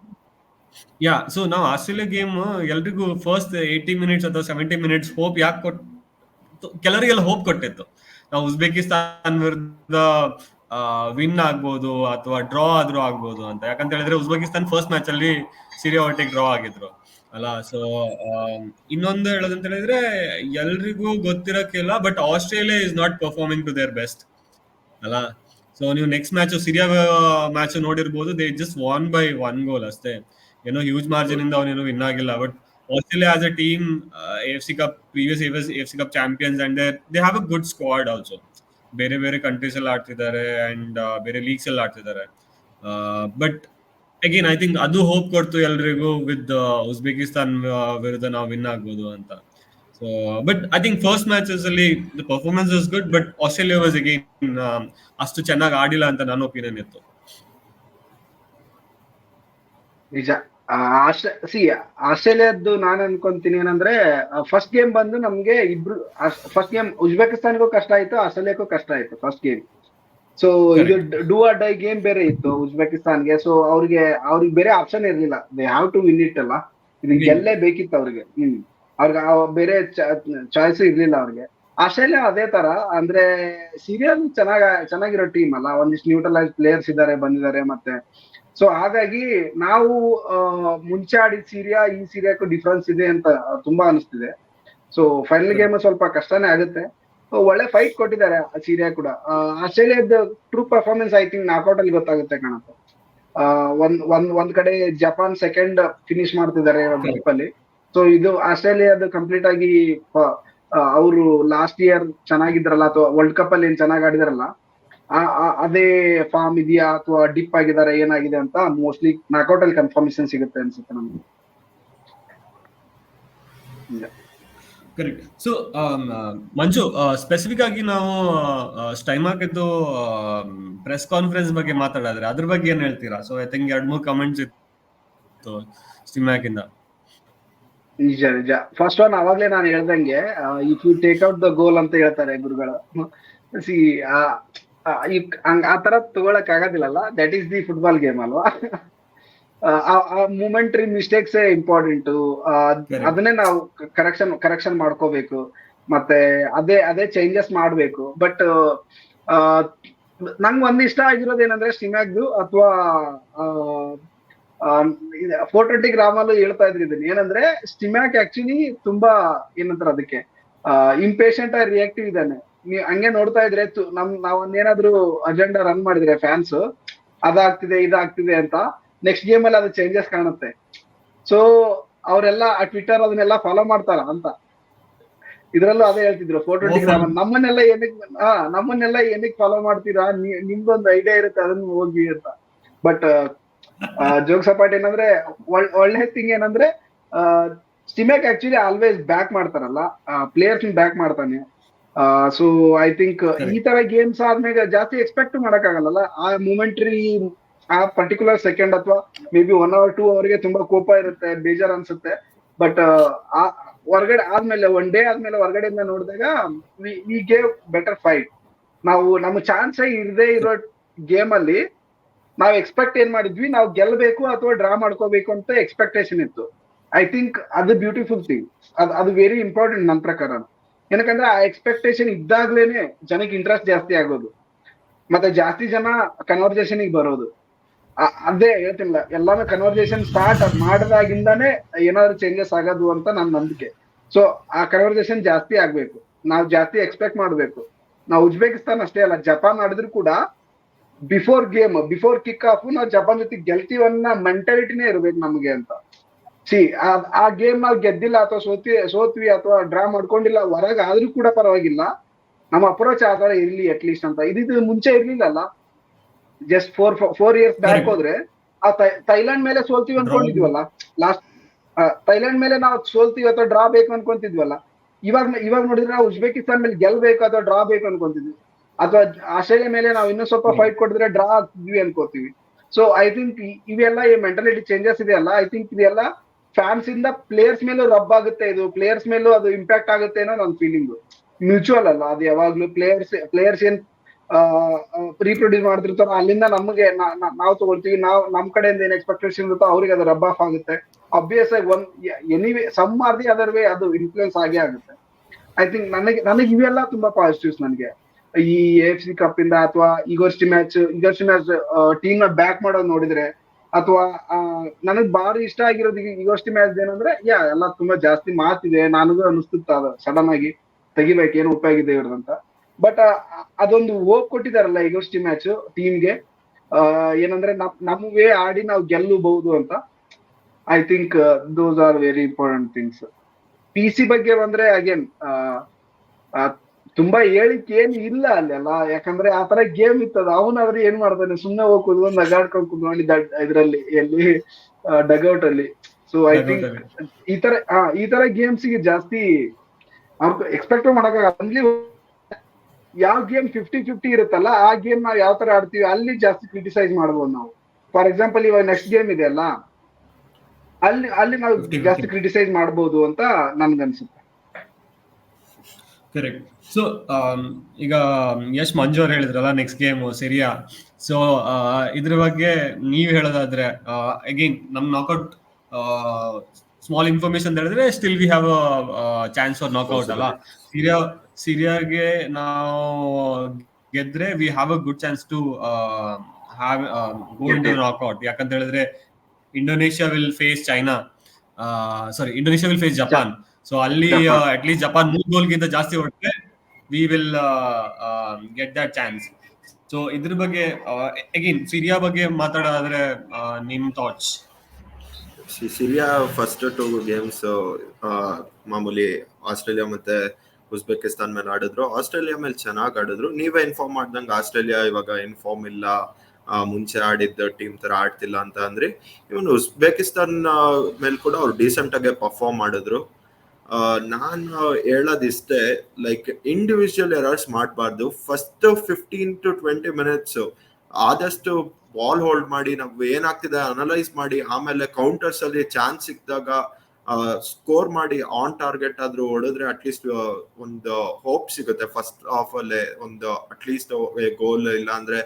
ಸೊ ನಾವು ಆಸ್ಟ್ರೇಲಿಯಾ ಗೇಮ್ ಎಲ್ರಿಗೂ ಫಸ್ಟ್ 80 ಮಿನಿಟ್ಸ್ ಅಥವಾ 70 ಮಿನಿಟ್ಸ್ ಹೋಪ್ ಯಾಕೆ ಕೆಲವರಿಗೆಲ್ಲ ಹೋಪ್ ಕೊಟ್ಟಿತ್ತು. ನಾವು ಉಜ್ಬೇಕಿಸ್ತಾನ್ ವಿರುದ್ಧ ವಿನ್ ಆಗ್ಬೋದು ಅಥವಾ ಡ್ರಾ ಆದ್ರೂ ಆಗ್ಬೋದು ಅಂತ. ಯಾಕಂತ ಹೇಳಿದ್ರೆ ಉಜ್ಬೇಕಿಸ್ತಾನ್ ಫಸ್ಟ್ ಮ್ಯಾಚ್ ಅಲ್ಲಿ ಸಿರಿಯಾ ಒಟ್ಟಿಗೆ ಡ್ರಾ ಆಗಿದ್ರು ಅಲ್ಲ. ಸೊ ಇನ್ನೊಂದು ಹೇಳೋದಂತ ಹೇಳಿದ್ರೆ ಎಲ್ರಿಗೂ ಗೊತ್ತಿರಕ್ಕಿಲ್ಲ, but Australia is not performing to their best ಅಲ್ಲ. ಸೊ ನೀವು ನೆಕ್ಸ್ಟ್ ಮ್ಯಾಚ್ ಸಿರಿಯಾ ಮ್ಯಾಚ್ ನೋಡಿರ್ಬೋದು, they just won by 1 goal ಅಷ್ಟೇ. ಏನೋ ಹ್ಯೂಜ್ ಮಾರ್ಜಿನ್ ಇಂದ ಅವನೇನೋ ವಿನ್ ಆಗಿಲ್ಲ. But Australia as a team AFC cup previous AFC cup champions and they have a good squad also. ಬೇರೆ ಬೇರೆ ಕಂಟ್ರೀಸ್ ಅಲ್ಲಿ ಆಡ್ತಿದ್ದಾರೆ ಅಂಡ್ ಬೇರೆ ಲೀಗ್ಸ್ ಅಲ್ಲಿ ಆಡ್ತಿದ್ದಾರೆ. ಬಟ್ ಅಗೇನ್ ಐ ಥಿಂಕ್ ಅದು ಹೋಪ್ ಕೊಡ್ತು ಎಲ್ರಿಗೂ ವಿತ್ ಉಜ್ಬೇಕಿಸ್ತಾನ್ ವಿರುದ್ಧ ನಾವು ವಿನ್ ಆಗ್ಬೋದು ಅಂತ. So but I think first matches ಅಲ್ಲಿ the performance was good, but Australia was again ಅಷ್ಟು ಚೆನ್ನಾಗಿ ಆಡಿಲ್ಲ ಅಂತ ನನ್ನ ಒಪಿನಿಯನ್ ಇತ್ತು. ನಿಜ. ಆಸ್ಟ್ರೇಲಿಯಾದ್ದು ನಾನು ಅನ್ಕೊಂತೀನಿ ಏನಂದ್ರೆ, ಫಸ್ಟ್ ಗೇಮ್ ಬಂದು ನಮ್ಗೆ ಫಸ್ಟ್ ಗೇಮ್ ಉಜ್ಬೇಕಿಸ್ತಾನ್ಗೂ ಕಷ್ಟ ಆಯ್ತು, ಆಸ್ಟ್ರೇಲಿಯಾಕ್ಕೂ ಕಷ್ಟ ಆಯ್ತು ಫಸ್ಟ್ ಗೇಮ್. ಸೊ ಇದು ಡೂ ಆರ್ ಡೈ ಗೇಮ್ ಬೇರೆ ಇತ್ತು ಉಜ್ಬೇಕಿಸ್ತಾನ್ಗೆ. ಸೊ ಅವ್ರಿಗೆ ಬೇರೆ ಆಪ್ಷನ್ ಇರ್ಲಿಲ್ಲ, they have to win it ಅಲ್ಲ, ಇದು ಗೆಲ್ಲೇ ಬೇಕಿತ್ತು ಅವ್ರಿಗೆ. ಅವ್ರಿಗೆ ಬೇರೆ ಚಾಯ್ಸ್ ಇರ್ಲಿಲ್ಲ ಅವ್ರಿಗೆ. ಆಸ್ಟ್ರೇಲಿಯಾ ಅದೇ ತರ ಅಂದ್ರೆ ಸಿರಿಯಾ ಚೆನ್ನಾಗಿರೋ ಟೀಮ್ ಅಲ್ಲ, ಒಂದಿಷ್ಟು ನ್ಯೂಟ್ರಲೈಸ್ ಪ್ಲೇಯರ್ಸ್ ಇದ್ದಾರೆ ಬಂದಿದ್ದಾರೆ ಮತ್ತೆ. ಸೊ ಹಾಗಾಗಿ ನಾವು ಮುಂಚೆ ಆಡಿದ ಈ ಸಿರಿಯಾಕ್ಕೂ ಡಿಫ್ರೆನ್ಸ್ ಇದೆ ಅಂತ ತುಂಬಾ ಅನಿಸ್ತಿದೆ. ಸೊ ಫೈನಲ್ ಗೇಮ್ ಸ್ವಲ್ಪ ಕಷ್ಟನೇ ಆಗುತ್ತೆ. ಒಳ್ಳೆ ಫೈಟ್ ಕೊಟ್ಟಿದ್ದಾರೆ ಸಿರಿಯಾ ಕೂಡ. ಆಸ್ಟ್ರೇಲಿಯಾದ true performance I think knockout ಅಲ್ಲಿ ಗೊತ್ತಾಗುತ್ತೆ ಕಾಣುತ್ತೆ. ಒಂದ್ ಕಡೆ ಜಪಾನ್ ಸೆಕೆಂಡ್ ಫಿನಿಶ್ ಮಾಡ್ತಿದ್ದಾರೆ ಗ್ರೂಪ್ ಅಲ್ಲಿ. ಸೊ ಇದು ಆಸ್ಟ್ರೇಲಿಯಾದ ಕಂಪ್ಲೀಟ್ ಆಗಿ ಅವರು ಲಾಸ್ಟ್ ಇಯರ್ ಚೆನ್ನಾಗಿದ್ರಲ್ಲ ಅಥವಾ ವರ್ಲ್ಡ್ ಕಪ್ ಅಲ್ಲಿ ಏನ್ ಚೆನ್ನಾಗಿ ಆಡಿದಾರಲ್ಲ ಅದೇ ಫಾರ್ಮ್ ಇದೆಯಾ ಅಥವಾ ಡಿಪ್ ಆಗಿದ್ದಾರೆ ಏನಾಗಿದೆ ಅಂತ ಮೋಸ್ಟ್ಲಿ ನಾಕ್ಔಟ್ ಅಲ್ಲಿ ಕನ್ಫರ್ಮೇಶನ್ ಸಿಗುತ್ತೆ ಅನ್ಸುತ್ತೆ ನಮ್ಗೆ. ಕರೆಕ್ಟ್. ಸೊ ಮಂಜು, ಸ್ಪೆಸಿಫಿಕ್ ಆಗಿ ನಾವು ಸ್ಟೈಮಾಕ್ ಇದ್ದು ಪ್ರೆಸ್ ಕಾನ್ಫರೆನ್ಸ್ ಬಗ್ಗೆ ಮಾತಾಡಿದ್ರೆ ಅದ್ರ ಬಗ್ಗೆ ಏನ್ ಹೇಳ್ತೀರಾ? ಸೊ ಐ ಥಿಂಕ್ 2-3 ಕಮೆಂಟ್ಸ್ ಇತ್ತು ಸ್ಟೈಮಾಕ್ ಇಂದ. ನಿಜ. ಫಸ್ಟ್ ಒನ್ ಅವಾಗ್ಲೇ ನಾನು ಹೇಳ್ದಂಗೆ, if you take out the goal ಅಂತ ಹೇಳ್ತಾರೆ ಗುರುಗಳು. ಸಿ ಆ ತರ ತಗೊಳಕ್ ಆಗೋದಿಲ್ಲಲ್ಲ, that is the football game ಅಲ್ವಾ. ಮೂಮೆಂಟ್ರಿ ಮಿಸ್ಟೇಕ್ಸ್ ಇಂಪಾರ್ಟೆಂಟ್, ಅದನ್ನೇ ನಾವು ಕರೆಕ್ಷನ್ ಮಾಡ್ಕೋಬೇಕು, ಮತ್ತೆ ಅದೇ ಚೇಂಜಸ್ ಮಾಡ್ಬೇಕು. ಬಟ್ ನಂಗೆ ಒಂದ್ ಇಷ್ಟ ಆಗಿರೋದೇನಂದ್ರೆ ಸ್ಟಿಮ್ಯಾಕ್ದು ಅಥವಾ 420 ಗ್ರಾಮಲ್ಲೂ ಹೇಳ್ತಾ ಇದ್ರಿ ಇದನ್ನ, ಏನಂದ್ರೆ ಸ್ಟಿಮ್ಯಾಕ್ ಆಕ್ಚುಲಿ ತುಂಬಾ ಏನಂತಾರೆ ಅದಕ್ಕೆ ಇಂಪೇಷಂಟ್ ಆಗಿ ರಿಯಾಕ್ಟಿವ್ ಇದ್ದಾನೆ. ನೀವ್ ಹಂಗೆ ನೋಡ್ತಾ ಇದ್ರೆ ನಾವೊಂದೇನಾದ್ರೂ ಅಜೆಂಡಾ ರನ್ ಮಾಡಿದ್ರೆ ಫ್ಯಾನ್ಸ್ ಅದಾಗ್ತಿದೆ ಇದಾಗ್ತಿದೆ ಅಂತ, ನೆಕ್ಸ್ಟ್ ಗೇಮ್ ಅಲ್ಲಿ ಅದು ಚೇಂಜಸ್ ಕಾಣುತ್ತೆ. ಸೊ ಅವರೆಲ್ಲ ಆ ಟ್ವಿಟರ್ ಅದನ್ನೆಲ್ಲ ಫಾಲೋ ಮಾಡ್ತಾರ ಅಂತ ಇದ್ರಲ್ಲೂ ಅದೇ ಹೇಳ್ತಿದ್ರು 420 ಗ್ರಾಮ. ನಮ್ಮನ್ನೆಲ್ಲ ಏನಕ್ಕೆ ಫಾಲೋ ಮಾಡ್ತೀರಾ, ನಿಮ್ದೊಂದು ಐಡಿಯಾ ಇರುತ್ತೆ ಅದನ್ನ ಹೋಗಿ ಅಂತ. ಬಟ್ ಜೋಕ್ ಸಪಾಟ್ ಏನಂದ್ರೆ ಒಳ್ಳೆ ಥಿಂಗ್ ಏನಂದ್ರೆ ಸ್ಟಿಮ್ಯಾಕ್ ಆಕ್ಚುಲಿ ಆಲ್ವೇಸ್ ಬ್ಯಾಕ್ ಮಾಡ್ತಾರಲ್ಲ, ಪ್ಲೇಯರ್ಸ್ ಬ್ಯಾಕ್ ಮಾಡ್ತಾನೆ. ಸೊ ಐ ಥಿಂಕ್ ಈ ತರ ಗೇಮ್ಸ್ ಆದ್ಮೇಲೆ ಜಾಸ್ತಿ ಎಕ್ಸ್ಪೆಕ್ಟ್ ಮಾಡಕ್ ಆಗಲ್ಲ. ಆ ಮೂಮೆಂಟ್ರಿ ಆ ಪರ್ಟಿಕ್ಯುಲರ್ ಸೆಕೆಂಡ್ ಅಥವಾ ಮೇ ಬಿ 1 or 2 ಅವರ್ಗೆ ತುಂಬಾ ಕೋಪ ಇರುತ್ತೆ, ಬೇಜಾರ್ ಅನ್ಸುತ್ತೆ. ಬಟ್ ಹೊರಗಡೆ ಆದ್ಮೇಲೆ 1 day ಆದ್ಮೇಲೆ ಹೊರಗಡೆಯಿಂದ ನೋಡಿದಾಗ ವಿ ಗೇವ್ ಬೆಟರ್ ಫೈಟ್. ನಾವು ನಮ್ಮ ಚಾನ್ಸ್ ಇರದೇ ಇರೋ ಗೇಮ್ ಅಲ್ಲಿ ನಾವ್ ಎಕ್ಸ್ಪೆಕ್ಟ್ ಏನ್ ಮಾಡಿದ್ವಿ, ನಾವು ಗೆಲ್ಬೇಕು ಅಥವಾ ಡ್ರಾ ಮಾಡ್ಕೋಬೇಕು ಅಂತ ಎಕ್ಸ್ಪೆಕ್ಟೇಷನ್ ಇತ್ತು. ಐ ಥಿಂಕ್ ಅದು ಬ್ಯೂಟಿಫುಲ್ ಥಿಂಗ್. ಅದು ವೆರಿ ಇಂಪಾರ್ಟೆಂಟ್ ನನ್ನ ಪ್ರಕಾರ. ಏನಕ್ಕಂದ್ರೆ ಆ ಎಕ್ಸ್ಪೆಕ್ಟೇಷನ್ ಇದ್ದಾಗ್ಲೇನೆ ಜನಕ್ಕೆ ಇಂಟ್ರೆಸ್ಟ್ ಜಾಸ್ತಿ ಆಗೋದು, ಮತ್ತೆ ಜಾಸ್ತಿ ಜನ ಕನ್ವರ್ಸೇಷನ್ ಬರೋದು. ಅದೇ ಹೇಳ್ತಿಲ್ಲ, ಎಲ್ಲಾನು ಕನ್ವರ್ಸೇಷನ್ ಸ್ಟಾರ್ಟ್ ಮಾಡಿದಾಗಿಂದಾನೇ ಏನಾದ್ರು ಚೇಂಜಸ್ ಆಗೋದು ಅಂತ ನನ್ನ ನಂಬಿಕೆ. ಸೊ ಆ ಕನ್ವರ್ಸೇಷನ್ ಜಾಸ್ತಿ ಆಗ್ಬೇಕು, ನಾವು ಜಾಸ್ತಿ ಎಕ್ಸ್ಪೆಕ್ಟ್ ಮಾಡ್ಬೇಕು. ನಾವು ಉಜ್ಬೇಕಿಸ್ತಾನ್ ಅಷ್ಟೇ ಅಲ್ಲ, ಜಪಾನ್ ಆಡಿದ್ರು ಕೂಡ ಬಿಫೋರ್ ಬಿಫೋರ್ ಕಿಕ್ ಆಫ್ ನಾವು ಜಪಾನ್ ಜೊತೆ ಗೆಲ್ತೀವನ್ನ ಮೆಂಟಾಲಿಟಿನೇ ಇರ್ಬೇಕು ನಮ್ಗೆ ಅಂತ. ಆ ಗೇಮ್ ನಾವು ಗೆದ್ದಿಲ್ಲ ಅಥವಾ ಸೋತ್ವಿ ಅಥವಾ ಡ್ರಾ ಮಾಡ್ಕೊಂಡಿಲ್ಲ ಹೊರಗೆ ಆದ್ರೂ ಕೂಡ ಪರವಾಗಿಲ್ಲ, ನಮ್ಮ ಅಪ್ರೋಚ್ ಆ ತರ ಇರ್ಲಿ ಅಟ್ಲೀಸ್ಟ್ ಅಂತ. ಇದು ಮುಂಚೆ ಇರ್ಲಿಲ್ಲಲ್ಲ. ಜಸ್ಟ್ 4 years ಬ್ಯಾಕ್ ಹೋದ್ರೆ ಆ ಥೈಲ್ಯಾಂಡ್ ಮೇಲೆ ಸೋಲ್ತೀವಿ ಅನ್ಕೊಂಡಿದ್ವಲ್ಲ ಲಾಸ್ಟ್. ಥೈಲ್ಯಾಂಡ್ ಮೇಲೆ ನಾವು ಸೋಲ್ತೀವಿ ಅಥವಾ ಡ್ರಾ ಬೇಕು ಅನ್ಕೊಂತಿದ್ವಲ್ಲ. ಇವಾಗ ನೋಡಿದ್ರೆ ನಾವು ಉಜ್ಬೇಕಿಸ್ತಾನ್ ಮೇಲೆ ಗೆಲ್ಬೇಕು ಅಥವಾ ಡ್ರಾ ಬೇಕು ಅನ್ಕೊಂತಿದ್ವಿ, ಅಥವಾ ಆಸ್ಟ್ರೇಲಿಯಾ ಮೇಲೆ ನಾವು ಇನ್ನೂ ಸ್ವಲ್ಪ ಫೈಟ್ ಕೊಟ್ಟಿದ್ರೆ ಡ್ರಾ ಆಗ್ತಿದ್ವಿ ಅನ್ಕೋತೀವಿ. ಸೊ ಐ ಥಿಂಕ್ ಇವೆಲ್ಲ ಈ ಮೆಂಟಾಲಿಟಿ ಚೇಂಜಸ್ ಇದೆಯಲ್ಲ, ಐ ಥಿಂಕ್ ಇದೆಲ್ಲ ಫ್ಯಾನ್ಸ್ ಇಂದ ಪ್ಲೇಯರ್ಸ್ ಮೇಲೂ ರಬ್ ಆಗುತ್ತೆ, ಇದು ಪ್ಲೇಯರ್ಸ್ ಮೇಲೂ ಅದು ಇಂಪ್ಯಾಕ್ಟ್ ಆಗುತ್ತೆ ಅನ್ನೋ ನನ್ನ ಫೀಲಿಂಗ್. ಮ್ಯೂಚುವಲ್ ಅಲ್ಲ ಅದು ಯಾವಾಗ್ಲೂ. ಪ್ಲೇಯರ್ಸ್ ಏನ್ ರೀಪ್ರೊಡ್ಯೂಸ್ ಮಾಡ್ತಿರ್ತಾರೋ ಅಲ್ಲಿಂದ ನಮಗೆ ನಾವು ತಗೊಳ್ತೀವಿ, ನಮ್ ಕಡೆಯಿಂದ ಏನ್ ಎಕ್ಸ್ಪೆಕ್ಟೇಷನ್ ಇರುತ್ತೋ ಅವ್ರಿಗೆ ಅದು ರಬ್ ಆಫ್ ಆಗುತ್ತೆ. ಅಬ್ವಿಯಸ್ ಆಗಿ anyway some or the other way ಅದು ಇನ್ಫ್ಲೂಯೆನ್ಸ್ ಆಗೇ ಆಗುತ್ತೆ. ಐ ಥಿಂಕ್ ನನಗೆ ಇವೆಲ್ಲ ತುಂಬಾ ಪಾಸಿಟಿವ್ಸ್ ನನಗೆ ಈ AFC ಕಪ್ ಇಂದ, ಅಥವಾ ಈಗೋರ್ಸ್ಟಿ ಮ್ಯಾಚ್ ಟೀಮ್ ನ ಬ್ಯಾಕ್ ಮಾಡೋದು ನೋಡಿದ್ರೆ, ಅಥವಾ ನನಗ್ ಬಾರಿ ಇಷ್ಟ ಆಗಿರೋದು ಈಗೋರ್ಸ್ಟಿ ಮ್ಯಾಚ್ ಏನಂದ್ರೆ ಎಲ್ಲ ತುಂಬಾ ಜಾಸ್ತಿ ಮಾತಿದೆ. ನನಗೂ ಅನಿಸ್ತಿತ್ತು ಅದು ಸಡನ್ ಆಗಿ ತೆಗಿಬೇಕು, ಏನು ಉಪಯೋಗ ಇದೆ ಇವ್ರದಂತ. ಬಟ್ ಅದೊಂದು ಹೋಪ್ ಕೊಟ್ಟಿದಾರಲ್ಲ ಈಗೋರ್ಸ್ಟಿ ಮ್ಯಾಚ್ ಟೀಮ್ಗೆ, ಏನಂದ್ರೆ ನಮ್ಗೆ ಆಡಿ ನಾವು ಗೆಲ್ಲಬಹುದು ಅಂತ. I think those are very important things. PC ಬಗ್ಗೆ ಬಂದ್ರೆ ಅಗೇನ್ ತುಂಬಾ ಹೇಳಿಕ್ ಏನ್ ಇಲ್ಲ ಅಲ್ಲೆಲ್ಲ, ಯಾಕಂದ್ರೆ ಆತರ ಗೇಮ್ ಇತ್ತದ. ಅವನಾದ್ರೆ ಏನ್ ಮಾಡ್ತಾನೆ, ಸುಮ್ನೆ ಹೋಗಿ ಕುದ್ಕೊಂಡು ನಗಾಡ್ಕೊಂಡು ಕುತ್ಕೊಂಡಿದ್ದ ಇದ್ರಲ್ಲಿ ಎಲ್ಲಿ ಡಗ್ಔಟ್ ಅಲ್ಲಿ. ಸೊ ಐ ಥಿಂಕ್ ಈ ತರ ಗೇಮ್ಸ್ ಗೆ ಜಾಸ್ತಿ ಎಕ್ಸ್ಪೆಕ್ಟ್ ಮಾಡಕ್ ಯಾವ ಗೇಮ್ 50-50 ಇರುತ್ತಲ್ಲ, ಆ ಗೇಮ್ ನಾವು ಯಾವ ತರ ಆಡ್ತೀವಿ ಅಲ್ಲಿ ಜಾಸ್ತಿ ಕ್ರಿಟಿಸೈಸ್ ಮಾಡ್ಬೋದು ನಾವು. ಫಾರ್ ಎಕ್ಸಾಂಪಲ್ ಇವಾಗ ನೆಕ್ಸ್ಟ್ ಗೇಮ್ ಇದೆ ಅಲ್ಲ, ಅಲ್ಲಿ ನಾವು ಜಾಸ್ತಿ ಕ್ರಿಟಿಸೈಸ್ ಮಾಡ್ಬೋದು ಅಂತ ನನ್ಗನ್ಸುತ್ತೆ. ಕರೆಕ್ಟ್. ಸೊ ಈಗ ಯಶ್ ಮಂಜು ಅವ್ರು ಹೇಳಿದ್ರಲ್ಲ ನೆಕ್ಸ್ಟ್ ಗೇಮ್ ಸಿರಿಯಾ. ಸೊ ಇದ್ರ ಬಗ್ಗೆ ನೀವ್ ಹೇಳೋದಾದ್ರೆ, ಅಗೇನ್ ನಮ್ ನಾಕ್ಔಟ್ ಸ್ಮಾಲ್ ಇನ್ಫಾರ್ಮೇಶನ್ ಹೇಳಿದ್ರೆ still we have chance for knockout ಅಲ್ಲ. ಸಿರಿಯಾಗೆ ನಾವು ಗೆದ್ರೆ we have a good chance to have go into knockout. ಯಾಕಂತ ಹೇಳಿದ್ರೆ Indonesia will face China, Indonesia will face Japan. So ಅಲ್ಲಿ ಅಟ್ಲೀಸ್ಟ್ ಜಪಾನ್ 3 ಗೋಲ್ಗಿಂತ ಜಾಸ್ತಿ ಹೊರಟ್ರೆ we will get that chance. So ಇದ್ರ ಬಗ್ಗೆ ಅಗೇನ್ ಸಿರಿಯಾ ಬಗ್ಗೆ ಮಾತಾಡೋದಾದ್ರೆ ನಿಮ್ ಥಾಟ್ಸ್? ಸಿರಿಯಾ ಫಸ್ಟ್ 2 ಗೇಮ್ಸ್ ಮಾಮೂಲಿ ಆಸ್ಟ್ರೇಲಿಯಾ ಮತ್ತೆ ಉಜ್ಬೇಕಿಸ್ತಾನ್ ಮೇಲೆ ಆಡಿದ್ರು. ಆಸ್ಟ್ರೇಲಿಯಾ ಮೇಲೆ ಚೆನ್ನಾಗಿ ಆಡಿದ್ರು. ನೀವೇ ಇನ್ಫಾರ್ಮ್ ಮಾಡ್ದಂಗೆ ಆಸ್ಟ್ರೇಲಿಯಾ ಇವಾಗ ಇನ್ಫಾರ್ಮ್ ಇಲ್ಲ, ಮುಂಚೆ ಆಡಿದ್ದ ಟೀಮ್ ತರ ಆಡ್ತಿಲ್ಲ ಅಂತ ಅಂದ್ರೆ, ಇವನು ಉಜ್ಬೇಕಿಸ್ತಾನ್ ಮೇಲೆ ಕೂಡ ಅವ್ರು ಡೀಸೆಂಟ್ ಆಗಿ ಪರ್ಫಾರ್ಮ್ ಮಾಡಿದ್ರು. ನಾನು ಹೇಳೋದಿಷ್ಟೇ, ಲೈಕ್ ಇಂಡಿವಿಜುವಲ್ ಎರರ್ಸ್ ಮಾಡಬಾರ್ದು. ಫಸ್ಟ್ 15 to 20 minutes ಆದಷ್ಟು ಬಾಲ್ ಹೋಲ್ಡ್ ಮಾಡಿ ನಾವು ಏನಾಗ್ತಿದೆ ಅನಲೈಸ್ ಮಾಡಿ, ಆಮೇಲೆ ಕೌಂಟರ್ಸ್ ಅಲ್ಲಿ ಚಾನ್ಸ್ ಸಿಕ್ಕಿದಾಗ ಸ್ಕೋರ್ ಮಾಡಿ ಆನ್ ಟಾರ್ಗೆಟ್ ಆದ್ರೂ ಹೊಡೆದ್ರೆ ಅಟ್ಲೀಸ್ಟ್ ಒಂದು ಹೋಪ್ ಸಿಗುತ್ತೆ. ಫಸ್ಟ್ ಹಾಫ್ ಅಲ್ಲೇ ಒಂದು ಅಟ್ಲೀಸ್ಟ್ ಗೋಲ್, ಇಲ್ಲ ಅಂದ್ರೆ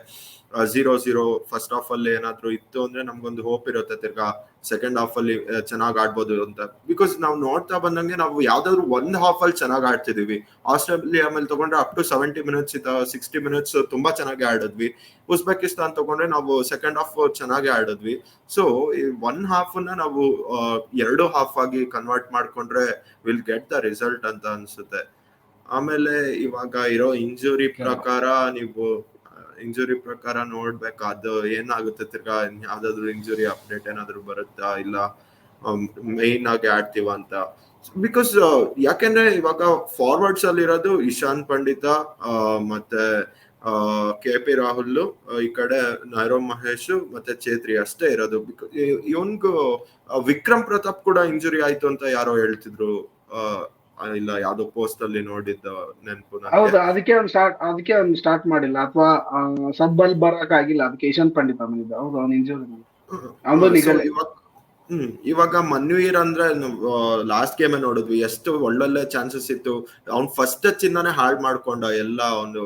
0-0 ಫಸ್ಟ್ ಹಾಫ್ ಅಲ್ಲಿ ಏನಾದ್ರು ಇತ್ತು ಅಂದ್ರೆ ನಮ್ಗೊಂದು ಹೋಪ್ ಇರುತ್ತೆ ತಿರ್ಗಾ ಸೆಕೆಂಡ್ ಹಾಫ್ ಅಲ್ಲಿ ಚೆನ್ನಾಗಿ ಆಡ್ಬೋದು ಅಂತ. ಬಿಕಾಸ್ ನಾವು ನೋಡ್ತಾ ಬಂದಂಗೆ ನಾವು ಯಾವ್ದಾದ್ರು ಒಂದ್ ಹಾಫ್ ಅಲ್ಲಿ ಚೆನ್ನಾಗಿ ಆಡ್ತಿದೀವಿ. ಆಸ್ಟ್ರೇಲಿಯಾ ಮೇಲೆ ತಗೊಂಡ್ರೆ ಅಪ್ ಟು 70 minutes 60 minutes ತುಂಬಾ ಚೆನ್ನಾಗಿ ಆಡಿದ್ವಿ. ಉಜ್ಬೇಕಿಸ್ತಾನ್ ತಗೊಂಡ್ರೆ ನಾವು ಸೆಕೆಂಡ್ ಹಾಫ್ ಚೆನ್ನಾಗಿ ಆಡಿದ್ವಿ. ಸೊ ಈ 1 half ನ ನಾವು 2 half ಆಗಿ ಕನ್ವರ್ಟ್ ಮಾಡ್ಕೊಂಡ್ರೆ ವಿಲ್ ಗೆಟ್ ದ ರಿಸಲ್ಟ್ ಅಂತ ಅನ್ಸುತ್ತೆ. ಆಮೇಲೆ ಇವಾಗ ಇರೋ ಇಂಜುರಿ ಪ್ರಕಾರ ನೋಡ್ಬೇಕು ಅದು ಏನಾಗುತ್ತೆ, ತಿರ್ಗಾ ಯಾವ್ದಾದ್ರು ಇಂಜುರಿ ಅಪ್ಡೇಟ್ ಏನಾದ್ರು ಬರುತ್ತಾ, ಇಲ್ಲ ಮೈನ್ ಆಗಿ ಆಡ್ತೀವ ಅಂತ. ಬಿಕಾಸ್ ಯಾಕೆಂದ್ರೆ ಇವಾಗ ಫಾರ್ವರ್ಡ್ಸ್ ಅಲ್ಲಿ ಇರೋದು ಇಶಾನ್ ಪಂಡಿತ ಮತ್ತೆ KP ರಾಹುಲ್, ಈ ಕಡೆ ನೈರೋಮ್ ಮಹೇಶ್ ಮತ್ತೆ ಚೇತ್ರಿ ಅಷ್ಟೇ ಇರೋದು. ಇವನ್ಗೂ ವಿಕ್ರಮ್ ಪ್ರತಾಪ್ ಕೂಡ ಇಂಜುರಿ ಆಯ್ತು ಅಂತ ಯಾರೋ ಹೇಳ್ತಿದ್ರು, ಇಲ್ಲ ಯಾವ್ದೋ ಪೋಸ್ಟ್ ಅಲ್ಲಿ ನೋಡಿದ್ದ ನೆನಪು. ಹೌದು, ಅದಕ್ಕೆ ಒಂದು ಸ್ಟಾರ್ಟ್ ಮಾಡಿಲ್ಲ, ಅಥವಾ ಸಬ್ ಅಲ್ಲಿ ಬರಕ್ ಆಗಿಲ್ಲ, ಅದಕ್ಕೆ ಇಶಾನ್ ಪಂಡಿತ್ ಬಂದಿದ್ದ. ಹೌದು, ಅವ್ನ ಇಂಜುರಿ. ಇವಾಗ ಮನ್ವೀರ್ ಅಂದ್ರೆ ಲಾಸ್ಟ್ ಗೇಮ್ ನೋಡಿದ್ವಿ, ಎಷ್ಟು ಒಳ್ಳೊಳ್ಳೆ ಚಾನ್ಸಸ್ ಇತ್ತು. ಅವ್ನ್ ಫಸ್ಟ್ ಟಚ್ ಇಂದಾನೆ ಹಾಳ್ ಮಾಡ್ಕೊಂಡ ಎಲ್ಲ. ಒಂದು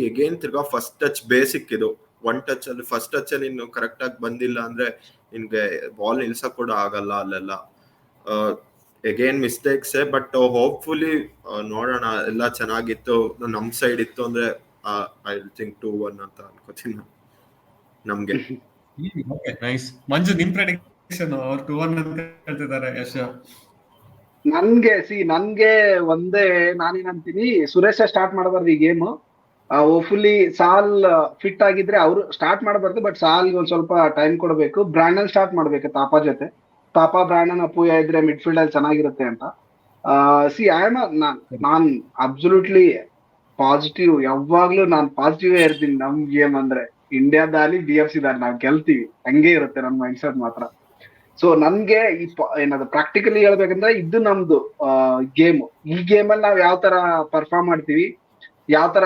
ಅಗೇನ್ ತಿರ್ಗಾ ಫಸ್ಟ್ ಟಚ್ ಬೇಸಿಕ್ ಇದು. 1 touch ಅಲ್ಲಿ ಫಸ್ಟ್ ಟಚ್ ಅಲ್ಲಿ ಇನ್ನು ಕರೆಕ್ಟ್ ಆಗಿ ಬಂದಿಲ್ಲ ಅಂದ್ರೆ ನಿನ್ಗೆ ಬಾಲ್ ನಿಲ್ಸಕ್ ಕೂಡ ಆಗಲ್ಲ ಅಲ್ಲೆಲ್ಲ. ಅಗೇನ್ ಮಿಸ್ಟೇಕ್ಸೇ, ಬಟ್ ಹೋಪ್ಫುಲಿ ನೋಡೋಣ. ಎಲ್ಲ ಚೆನ್ನಾಗಿತ್ತು, ನಮ್ ಸೈಡ್ ಇತ್ತು ಅಂದ್ರೆ ಐ ಥಿಂಕ್ 2-1 ಅಂತ ಅನ್ಕೋತೀನಿ ನಮ್ಗೆ. ನೈಸ್. ಮಂಜು, ನಿಮ್ ಪ್ರೆಡಿಕ್ಷನ್? ಅವ್ರು 2-1 ಅಂತ ಹೇಳ್ತಿದ್ದಾರೆ. ಯಶ್? ನನ್ಗೆ ಒಂದೇ, ನಾನೇನಂತೀನಿ, ಸುರೇಶ ಸ್ಟಾರ್ಟ್ ಮಾಡಬಾರ್ದು ಈ ಗೇಮ್. ಹೋಪ್ಫುಲಿ ಸಾಲ್ ಫಿಟ್ ಆಗಿದ್ರೆ ಅವರು ಸ್ಟಾರ್ಟ್ ಮಾಡಬಾರ್ದು, ಬಟ್ ಸಾಲ್ಗೆ ಒಂದ್ ಸ್ವಲ್ಪ ಟೈಮ್ ಕೊಡಬೇಕು. ಬ್ರಾಂಡನ್ ಸ್ಟಾರ್ಟ್ ಮಾಡ್ಬೇಕು ತಾಪ ಜೊತೆ. ತಾಪ, ಬ್ರಾಂಡನ್, ಅಪೂಯ ಇದ್ರೆ ಮಿಡ್ಫೀಲ್ಡ್ ಅಲ್ಲಿ ಚೆನ್ನಾಗಿರುತ್ತೆ ಅಂತ. ನಾನ್ ಅಬ್ಸಲ್ಯೂಟ್ಲಿ ಪಾಸಿಟಿವ್, ಯಾವಾಗ್ಲೂ ನಾನ್ ಪಾಸಿಟಿವ್ ಇರ್ತೀನಿ. ನಮ್ ಗೇಮ್ ಅಂದ್ರೆ ಇಂಡಿಯಾದಲ್ಲಿ BFC ದಾರಿ ನಾವ್ ಗೆಲ್ತೀವಿ, ಹಂಗೆ ಇರುತ್ತೆ ನನ್ ಮೈಂಡ್ ಸೆಟ್ ಮಾತ್ರ. ಸೊ ನನ್ಗೆ ಏನಾದ್ರು ಪ್ರಾಕ್ಟಿಕಲಿ ಹೇಳ್ಬೇಕಂದ್ರೆ ಇದು ನಮ್ದು ಗೇಮ್. ಈ ಗೇಮ್ ಅಲ್ಲಿ ನಾವ್ ಯಾವ ತರ ಪರ್ಫಾರ್ಮ್ ಮಾಡ್ತೀವಿ, ಯಾವ ತರ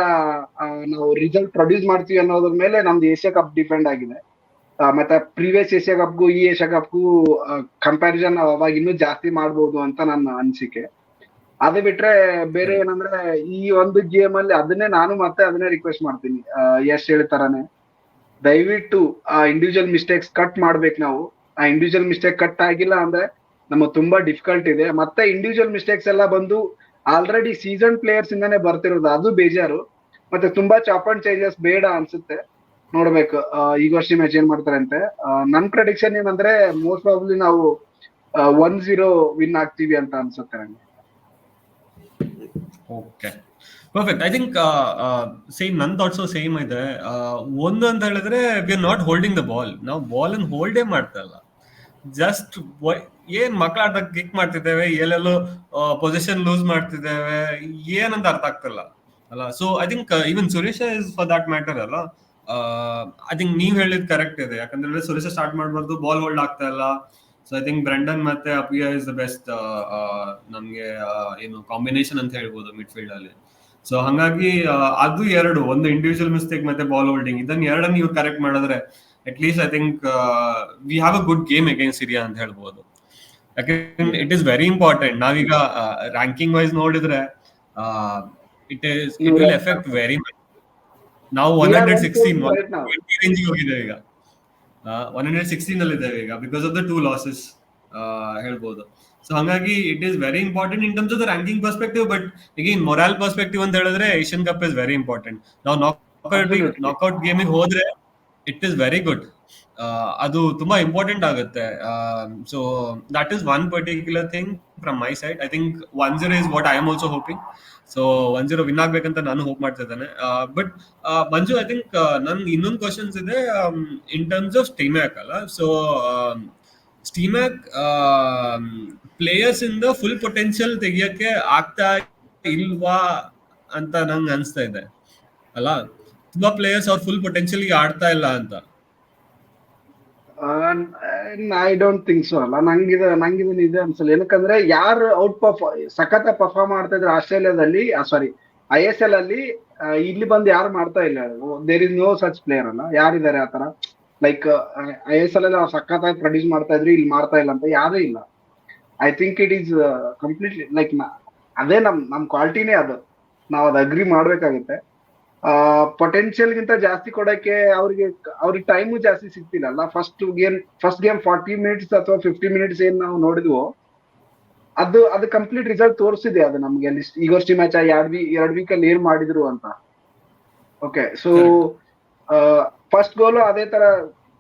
ನಾವು ರಿಸಲ್ಟ್ ಪ್ರೊಡ್ಯೂಸ್ ಮಾಡ್ತೀವಿ ಅನ್ನೋದ್ರ ಮೇಲೆ ನಮ್ದು ಏಷ್ಯಾ ಕಪ್ ಡಿಪೆಂಡ್ ಆಗಿದೆ. ಮತ್ತೆ ಪ್ರೀವಿಯಸ್ ಏಷ್ಯಾ ಕಪ್ಗೂ ಈ ಏಷ್ಯಾ ಕಪ್ಗೂ ಕಂಪ್ಯಾರಿಸನ್ ನಾವು ಅವಾಗ ಇನ್ನೂ ಜಾಸ್ತಿ ಮಾಡ್ಬೋದು ಅಂತ ನನ್ನ ಅನಿಸಿಕೆ. ಅದು ಬಿಟ್ರೆ ಬೇರೆ ಏನಂದ್ರೆ ಈ ಒಂದು ಗೇಮ್ ಅಲ್ಲಿ ಅದನ್ನೇ ರಿಕ್ವೆಸ್ಟ್ ಮಾಡ್ತೀನಿ. ಯಶ್ ಹೇಳ್ತಾರಾನೆ, ದಯವಿಟ್ಟು ಆ ಇಂಡಿವಿಜುವಲ್ ಮಿಸ್ಟೇಕ್ಸ್ ಕಟ್ ಮಾಡ್ಬೇಕು ನಾವು. ಆ ಇಂಡಿವಿಜುವಲ್ ಮಿಸ್ಟೇಕ್ ಕಟ್ ಆಗಿಲ್ಲ ಅಂದ್ರೆ ನಮಗೆ ತುಂಬಾ ಡಿಫಿಕಲ್ಟ್ ಇದೆ. ಮತ್ತೆ ಇಂಡಿವಿಜುವಲ್ ಮಿಸ್ಟೇಕ್ಸ್ ಎಲ್ಲ ಬಂದು ಆಲ್ರೆಡಿ ಸೀಸನ್ ಪ್ಲೇಯರ್ಸ್ ಇಂದಾನೆ ಬರ್ತಿರೋದು, ಅದು ಬೇಜಾರು. ಮತ್ತೆ ತುಂಬಾ ಚಾಪ್ ಅಂಡ್ ಚೇಂಜಸ್ ಬೇಡ ಅನ್ಸುತ್ತೆ. ನೋಡ್ಬೇಕು ಈಗ ವರ್ಷ ಮ್ಯಾಚ್ ಏನ್ ಮಾಡ್ತಾರೆ ಅಂತೆ. ನನ್ ಪ್ರೆಡಿಕ್ಷನ್ ಏನಂದ್ರೆ ಮೋಸ್ಟ್ ಪ್ರಾಬಬ್ಲಿ ನಾವು 1-0 ವಿನ್ ಆಗ್ತೀವಿ ಅಂತ ಅನ್ಸುತ್ತೆ ನಂಗೆ. Okay, perfect. I think same, ನನ್ ಥಾಟ್ಸು ಸೇಮ್ ಇದೆ. ಒಂದು ಅಂತ ಹೇಳಿದ್ರೆ, we are not holding the ball. ನಾವು ಬಾಲ್ ಅನ್ನು ಹೋಲ್ಡೇ ಮಾಡ್ತಾ ಇಲ್ಲ. ಜಸ್ಟ್ ಏನ್ ಮಕ್ಕಳಾಟ ಕಿಕ್ ಮಾಡ್ತಿದ್ದೇವೆ, ಎಲ್ಲೆಲ್ಲೋ ಪೊಸಿಷನ್ ಲೂಸ್ ಮಾಡ್ತಿದ್ದೇವೆ, ಏನಂತ ಅರ್ಥ ಆಗ್ತಿಲ್ಲ ಅಲ್ಲ. So I think even Suresh is for that matter ಅಲ್ಲ. ಐ ಥಿಂಕ್ ನೀವ್ ಹೇಳಿದ್ ಕರೆಕ್ಟ್ ಇದೆ. ಯಾಕಂದ್ರೆ ಸುರೇಶ ಸ್ಟಾರ್ಟ್ ಮಾಡ್ಬಾರ್ದು, ಬಾಲ್ ಹೋಲ್ಡ್ ಆಗ್ತಾ ಇಲ್ಲ. ಸೊ ಐ ಥಿಂಕ್ ಬ್ರೆಂಡನ್ ಮತ್ತೆ ಅಪಿಯಾ ಇಸ್ ದ ಬೆಸ್ಟ್ ನಮ್ಗೆ ಏನು ಕಾಂಬಿನೇಷನ್ ಅಂತ ಹೇಳ್ಬೋದು ಮಿಡ್ಫೀಲ್ಡ್ ಅಲ್ಲಿ. ಸೊ ಹಂಗಾಗಿ ಅದು ಒಂದು ಇಂಡಿವಿಜುವಲ್ ಮಿಸ್ಟೇಕ್ ಮತ್ತೆ ಬಾಲ್ ಹೋಲ್ಡಿಂಗ್, ಇದನ್ನ ಎರಡನ್ನು ಇವ್ರು ಕರೆಕ್ಟ್ ಮಾಡಿದ್ರೆ at least I think we have a good game against Syria ಅಂತ ಹೇಳ್ಬೋದು. ಯಾಕಂದ್ರೆ ಇಟ್ ಇಸ್ ವೆರಿ ಇಂಪಾರ್ಟೆಂಟ್. ನಾವೀಗ ರ್ಯಾಂಕಿಂಗ್ ವೈಸ್ ನೋಡಿದ್ರೆ it will effect very much. ನಾವು 116 ರೇಂಜ್ ಹೋಗಿದ್ದೇವೆ ಈಗ, 116 ಅಲ್ಲಿ ಇದ್ದೇವೆ ಈಗ, ಬಿಕಾಸ್ ಆಫ್ ದ 2 losses ಹೇಳ್ಬೋದು. ಸೊ ಹಂಗಾಗಿ it is very important in terms of the ranking perspective. But again morale perspective ಅಂತ ಹೇಳಿದ್ರೆ Asian cup is very important. ನಾವು ನಾಕ್ಔಟ್ ಗೇಮಿಗೆ ಹೋದ್ರೆ ಇಟ್ ಈಸ್ ವೆರಿ ಗುಡ್. ಅದು ತುಂಬಾ ಇಂಪಾರ್ಟೆಂಟ್ ಆಗುತ್ತೆ. So that is one particular thing from my side. I think 1-0 is what I am also hoping. So 1-0 win ಆಗ್ಬೇಕಂತ ನಾನು ಹೋಪ್ ಮಾಡ್ತಾ ಇದ್ದೇನೆ. ಬಟ್ ಮಂಜು, ಐ ಥಿಂಕ್ ನನ್ಗೆ ಇನ್ನೊಂದು ಕ್ವಶನ್ಸ್ ಇದೆ ಇನ್ ಟರ್ಮ್ಸ್ ಆಫ್ ಸ್ಟೀಮ್ಯಾಕ್ ಅಲ್ಲ. ಸೊ ಸ್ಟೀಮ್ಯಾಕ್ ಪ್ಲೇಯರ್ಸ್ ಇಂದ ಫುಲ್ ಪೊಟೆನ್ಶಿಯಲ್ ತೆಗಿಯಕ್ಕೆ ಆಗ್ತಾ ಇಲ್ವಾ ಅಂತ ನಂಗೆ ಅನ್ಸ್ತಾ ಇದೆ ಅಲ್ಲ. ತುಂಬಾ ಪ್ಲೇಯರ್ಸ್ ಅವ್ರ ಫುಲ್ ಪೊಟೆನ್ಶಿಯಲ್ ಆಡ್ತಾ ಇಲ್ಲ ಅಂತ. ಐ ಡೋಂಟ್ ಥಿಂಕ್ ಸೊ ಅಲ್ಲ. ನಂಗಿದನ್ ಇದೆ ಅನ್ಸಲ್ಲ. ಏನಕ್ಕಂದ್ರೆ ಯಾರು ಸಖತ್ ಪರ್ಫಾರ್ಮ್ ಮಾಡ್ತಾ ಇದ್ರೆ ಆಸ್ಟ್ರೇಲಿಯಾದಲ್ಲಿ, ISL ಅಲ್ಲಿ, ಇಲ್ಲಿ ಬಂದು ಯಾರು ಮಾಡ್ತಾ ಇಲ್ಲ. There is no such player ಅಲ್ಲ. ಯಾರಿದ್ದಾರೆ ಆತರ ಲೈಕ್ ISL ಅಲ್ಲಿ ಅವ್ರು ಸಖತ್ತಾಗಿ ಪ್ರೊಡ್ಯೂಸ್ ಮಾಡ್ತಾ ಇದ್ರು, ಇಲ್ಲಿ ಮಾಡ್ತಾ ಇಲ್ಲ ಅಂತ ಯಾರೂ ಇಲ್ಲ. I think it is completely like ಅದೇ ನಮ್ ಕ್ವಾಲಿಟಿನೇ ಅದು. ನಾವು ಅದು ಅಗ್ರಿ ಮಾಡ್ಬೇಕಾಗುತ್ತೆ. ಪೊಟೆನ್ಶಿಯಲ್ ಗಿಂತ ಜಾಸ್ತಿ ಕೊಡಕ್ಕೆ ಅವ್ರಿಗೆ ಟೈಮು ಜಾಸ್ತಿ ಸಿಗ್ತಿಲ್ಲ ಅಲ್ಲ. ಫಸ್ಟ್ ಗೇಮ್ 40 ಮಿನಿಟ್ಸ್ ಅಥವಾ 50 ಮಿನಿಟ್ಸ್ ಏನ್ ನಾವು ನೋಡಿದ್ವೋ ಅದು ಕಂಪ್ಲೀಟ್ ರಿಸಲ್ಟ್ ತೋರಿಸಿದೆ. ಅದು ನಮ್ಗೆ ಅಲ್ಲಿ ಈಗೋಷ್ಟಿ ಮ್ಯಾಚ್ 2 ವೀಕ್ ಅಲ್ಲಿ ಏನ್ ಮಾಡಿದ್ರು ಅಂತ. ಓಕೆ, ಸೊ ಫಸ್ಟ್ ಗೋಲು ಅದೇ ತರ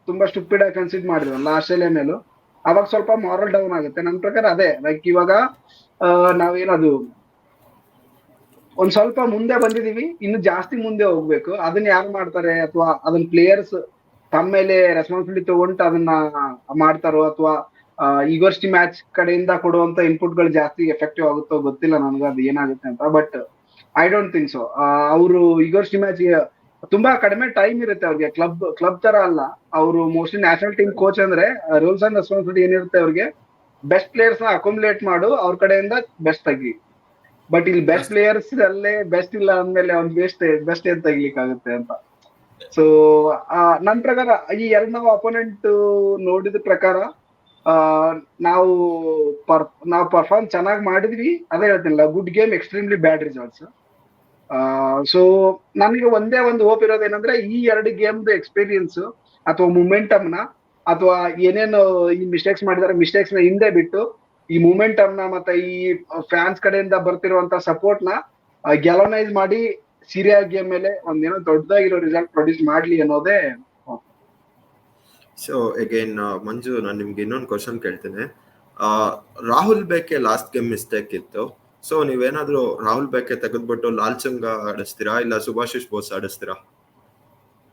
ತುಂಬಾ ಸ್ಟುಪಿಡ್ ಆಗಿ ಕನ್ಸಿಡರ್ ಮಾಡಿದ್ರಲ್ಲ ಆಸ್ಟ್ರೇಲಿಯಾ ಮೇಲೂ. ಅವಾಗ ಸ್ವಲ್ಪ ಮಾರಲ್ ಡೌನ್ ಆಗುತ್ತೆ ನನ್ನ ಪ್ರಕಾರ. ಅದೇ ಲೈಕ್ ಇವಾಗ ನಾವೇನದು ಒಂದ್ ಸ್ವಲ್ಪ ಮುಂದೆ ಬಂದಿದೀವಿ, ಇನ್ನು ಜಾಸ್ತಿ ಮುಂದೆ ಹೋಗ್ಬೇಕು. ಅದನ್ನ ಯಾರು ಮಾಡ್ತಾರೆ, ಅಥವಾ ಅದನ್ನ ಪ್ಲೇಯರ್ಸ್ ತಮ್ಮ ಮೇಲೆ ರೆಸ್ಪಾನ್ಸಿಬಿಲಿಟಿ ತಗೊಂಡು ಅದನ್ನ ಮಾಡ್ತಾರೋ, ಅಥವಾ ಈಗೋಷ್ಟಿ ಮ್ಯಾಚ್ ಕಡೆಯಿಂದ ಕೊಡುವಂತ ಇನ್ಪುಟ್ ಗಳು ಜಾಸ್ತಿ ಎಫೆಕ್ಟಿವ್ ಆಗುತ್ತೋ ಗೊತ್ತಿಲ್ಲ ನನಗೆ ಅದು ಏನಾಗುತ್ತೆ ಅಂತ. But I don't think so. ಅವರು ಈಗೋಷ್ಟಿ ಮ್ಯಾಚ್ ತುಂಬಾ ಕಡಿಮೆ ಟೈಮ್ ಇರುತ್ತೆ ಅವ್ರಿಗೆ. ಕ್ಲಬ್ ತರ ಅಲ್ಲ. ಅವರು ಮೋಸ್ಟ್ಲಿ ನ್ಯಾಷನಲ್ ಟೀಮ್ ಕೋಚ್ ಅಂದ್ರೆ ರೂಲ್ಸ್ ಅಂಡ್ ರೆಸ್ಪಾನ್ಸಿಬಿಲಿಟಿ ಏನಿರುತ್ತೆ ಅವ್ರಿಗೆ, ಬೆಸ್ಟ್ ಪ್ಲೇಯರ್ಸ್ ನ ಅಕೊಮುಲೇಟ್ ಮಾಡು, ಅವ್ರ ಕಡೆಯಿಂದ ಬೆಸ್ಟ್ ತೆಗಿ. ಬಟ್ ಇಲ್ಲಿ ಬೆಸ್ಟ್ ಪ್ಲೇಯರ್ಸ್ ಅಲ್ಲೇ ಬೆಸ್ಟ್ ಇಲ್ಲ ಅಂದ್ಮೇಲೆ ಅವ್ನ್ ಬೆಸ್ಟ್ ಏನ್ ತೆಗಿಲಿಕ್ಕೆ ಆಗುತ್ತೆ ಅಂತ. ಸೊ ನನ್ ಪ್ರಕಾರ ಈ ನಾವು ಅಪೋನೆಂಟ್ ನೋಡಿದ ಪ್ರಕಾರ ನಾವು ಪರ್ಫಾರ್ಮ್ ಚೆನ್ನಾಗಿ ಮಾಡಿದ್ವಿ. ಅದೇ ಹೇಳ್ತೀನಲ್ಲ, ಗುಡ್ ಗೇಮ್, ಎಕ್ಸ್ಟ್ರೀಮ್ಲಿ ಬ್ಯಾಡ್ ರಿಸಲ್ಟ್ಸ್. ಸೊ ನನಗೆ ಒಂದೇ ಒಂದು ಹೋಪ್ ಇರೋದೇನಂದ್ರೆ ಈ 2 ಗೇಮ್ ಎಕ್ಸ್ಪೀರಿಯನ್ಸ್ ಅಥವಾ ಮೊಮೆಂಟಮ್ ನ, ಅಥವಾ ಏನೇನು ಈ ಮಿಸ್ಟೇಕ್ಸ್ ಮಾಡಿದಾರೆ ಮಿಸ್ಟೇಕ್ಸ್ ನ ಹಿಂದೆ ಬಿಟ್ಟು ಈ ಮೂಮೆಂಟಮ್ ನ ಮತ್ತೆ ಈ ಫ್ಯಾನ್ಸ್ ಕಡೆಯಿಂದ ಬರ್ತಿರುವಂತ ಸಪೋರ್ಟ್ ನ ಗ್ಯಾಲನೈಸ್ ಮಾಡಿ ಸಿರಿಯಾ ಗೇಮ್ ಮೇಲೆ ಒಂದೇನೋ ದೊಡ್ಡದಾಗಿರೋ ರಿಸಲ್ಟ್ ಪ್ರೊಡ್ಯೂಸ್ ಮಾಡ್ಲಿ ಅನ್ನೋದೇ. ಸೊ ಅಗೈನ್ ಮಂಜು, ನಾನು ನಿಮ್ಗೆ ಇನ್ನೊಂದು ಕ್ವಶನ್ ಕೇಳ್ತೇನೆ. ರಾಹುಲ್ ಬೇಕೆ ಲಾಸ್ಟ್ ಗೇಮ್ ಮಿಸ್ಟೇಕ್ ಇತ್ತು. ಸೊ ನೀವೇನಾದ್ರೂ ರಾಹುಲ್ ಬೇಕೆ ತೆಗೆದ್ಬಿಟ್ಟು ಲಾಲ್ಚಂಗ ಆಡಿಸ್ತೀರಾ ಇಲ್ಲ ಸುಭಾಶಿಸ್ ಬೋಸ್ ಆಡಿಸ್ತೀರಾ?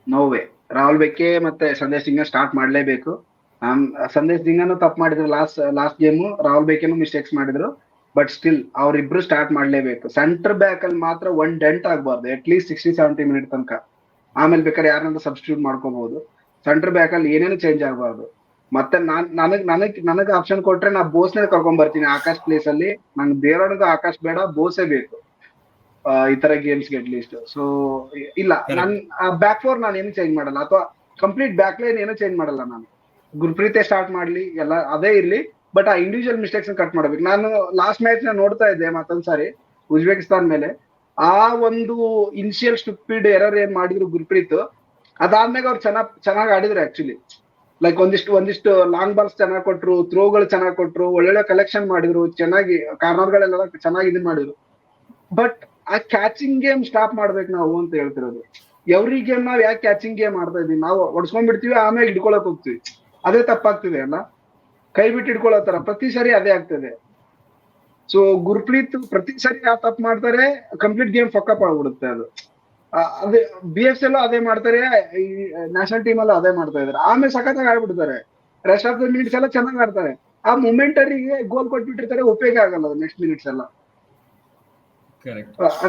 ನೋವೇ, ರಾಹುಲ್ ಬೇಕೆ ಮತ್ತೆ ಸಂದೇಶ್ ಸಿಂಗ್ ಸ್ಟಾರ್ಟ್ ಮಾಡ್ಲೇಬೇಕು. ಸಂದೇಶ್ ಸಿಂಗನು ತಪ್ಪು ಮಾಡಿದ್ರು ಲಾಸ್ಟ್ ಗೇಮ್, ರಾಹುಲ್ ಬೇಕೆನು ಮಿಸ್ಟೇಕ್ಸ್ ಮಾಡಿದ್ರು. ಬಟ್ ಸ್ಟಿಲ್ ಅವ್ರಿಬ್ರು ಸ್ಟಾರ್ಟ್ ಮಾಡ್ಲೇಬೇಕು. ಸೆಂಟರ್ ಬ್ಯಾಕ್ ಅಲ್ಲಿ ಮಾತ್ರ ಒನ್ ಡೆಂಟ್ ಆಗ್ಬಾರ್ದು ಅಟ್ ಲೀಸ್ಟ್ 60-70 ಮಿನಿಟ್ ತನಕ. ಆಮೇಲೆ ಬೇಕಾದ್ರೆ ಯಾರನ್ನ ಸಬ್ಸ್ಟಿಟ್ಯೂಟ್ ಮಾಡ್ಕೋಬಹುದು. ಸೆಂಟರ್ ಬ್ಯಾಕ್ ಅಲ್ಲಿ ಏನೇನು ಚೇಂಜ್ ಆಗಬಾರ್ದು. ಮತ್ತೆ ನನಗ್ ಆಪ್ಷನ್ ಕೊಟ್ರೆ ನಾ ಬೋಸ್ನೇ ಕರ್ಕೊಂಡ್ ಬರ್ತೀನಿ ಆಕಾಶ್ ಪ್ಲೇಸ್ ಅಲ್ಲಿ. ನಂಗೆ ಬೇರೆಯವ್ರಿಗೆ ಆಕಾಶ್ ಬೇಡ, ಬೋಸೇ ಬೇಕು ಈ ತರ ಗೇಮ್ಸ್ ಅಟ್ ಲೀಸ್ಟ್. ಸೊ ಇಲ್ಲ, ನನ್ ಬ್ಯಾಕ್ ಫೋರ್ ನಾನು ಏನು ಚೇಂಜ್ ಮಾಡಲ್ಲ, ಅಥವಾ ಕಂಪ್ಲೀಟ್ ಬ್ಯಾಕ್ ಲೈನ್ ಏನು ಚೇಂಜ್ ಮಾಡಲ್ಲ. ನಾನು ಗುರ್ಪ್ರೀತೆ ಸ್ಟಾರ್ಟ್ ಮಾಡ್ಲಿ, ಎಲ್ಲ ಅದೇ ಇರ್ಲಿ, ಬಟ್ ಆ ಇಂಡಿವಿಜುವಲ್ ಮಿಸ್ಟೇಕ್ಸ್ ಕಟ್ ಮಾಡ್ಬೇಕು. ನಾನು ಲಾಸ್ಟ್ ಮ್ಯಾಚ್ ನ ನೋಡ್ತಾ ಇದ್ದೆ ಮತ್ತೊಂದ್ಸಾರಿ ಉಜ್ಬೇಕಿಸ್ತಾನ್ ಮೇಲೆ. ಆ ಒಂದು ಇನಿಷಿಯಲ್ ಸ್ಟುಪಿಡ್ ಎರರ್ ಏನ್ ಮಾಡಿದ್ರು ಗುರ್ಪ್ರೀತ್, ಅದಾದ್ಮೇಲೆ ಅವ್ರು ಚೆನ್ನಾಗಿ ಆಡಿದ್ರು ಆಕ್ಚುಲಿ. ಲೈಕ್ ಒಂದಿಷ್ಟು ಲಾಂಗ್ ಬಾಲ್ಸ್ ಚೆನ್ನಾಗಿ ಕೊಟ್ರು, ಥ್ರೋಗಳು ಚೆನ್ನಾಗಿ ಕೊಟ್ರು, ಒಳ್ಳೊಳ್ಳೆ ಕಲೆಕ್ಷನ್ ಮಾಡಿದ್ರು, ಚೆನ್ನಾಗಿ ಕಾರ್ನರ್ಗಳೆಲ್ಲ ಚೆನ್ನಾಗಿ ಇದನ್ ಮಾಡಿದ್ರು. ಬಟ್ ಆ ಕ್ಯಾಚಿಂಗ್ ಗೇಮ್ ಸ್ಟಾಪ್ ಮಾಡ್ಬೇಕು ನಾವು ಅಂತ ಹೇಳ್ತಿರೋದು. ಎವ್ರಿ ಗೇಮ್ ನಾವ್ ಯಾಕೆ ಕ್ಯಾಚಿಂಗ್ ಗೇಮ್ ಆಡ್ತಾ ಇದೀವಿ? ನಾವು ಹೊಡ್ಸ್ಕೊಂಡ್ಬಿಡ್ತೀವಿ, ಆಮೇಲೆ ಹಿಡ್ಕೊಳಕ್ ಹೋಗ್ತೀವಿ. ಅದೇ ತಪ್ಪಾಗ್ತಿದೆ ಅಲ್ಲ, ಕೈ ಬಿಟ್ಟು ಹಿಡ್ಕೊಳತ್ತಾರ ಪ್ರತಿ ಸರಿ ಅದೇ ಆಗ್ತದೆ. ಸೊ ಗುರ್ಪ್ರೀತ್ ಪ್ರತಿ ಸರಿ ಯಾವ ತಪ್ಪು ಮಾಡ್ತಾರೆ, ಕಂಪ್ಲೀಟ್ ಗೇಮ್ ಫಕ್ಕಪ್ ಆಗ್ಬಿಡುತ್ತೆ ಅದು. ಅದೇ BFC ಅದೇ ಮಾಡ್ತಾರೆ, ಈ ನ್ಯಾಷನಲ್ ಟೀಮ್ ಅಲ್ಲೂ ಅದೇ ಮಾಡ್ತಾ ಇದಾರೆ. ಆಮೇಲೆ ಸಖತ್ತಾಗಿ ಆಡ್ಬಿಡ್ತಾರೆ, ರೆಸ್ಟ್ ಆಫ್ ದ ಮಿನಿಟ್ಸ್ ಎಲ್ಲ ಚೆನ್ನಾಗಿ ಆಡ್ತಾರೆ. ಆ ಮೊಮೆಂಟರಿಗೆ ಗೋಲ್ ಕೊಟ್ಬಿಟ್ಟಿರ್ತಾರೆ, ಉಪಯೋಗ ಆಗಲ್ಲ ನೆಕ್ಸ್ಟ್ ಮಿನಿಟ್ಸ್ ಎಲ್ಲ.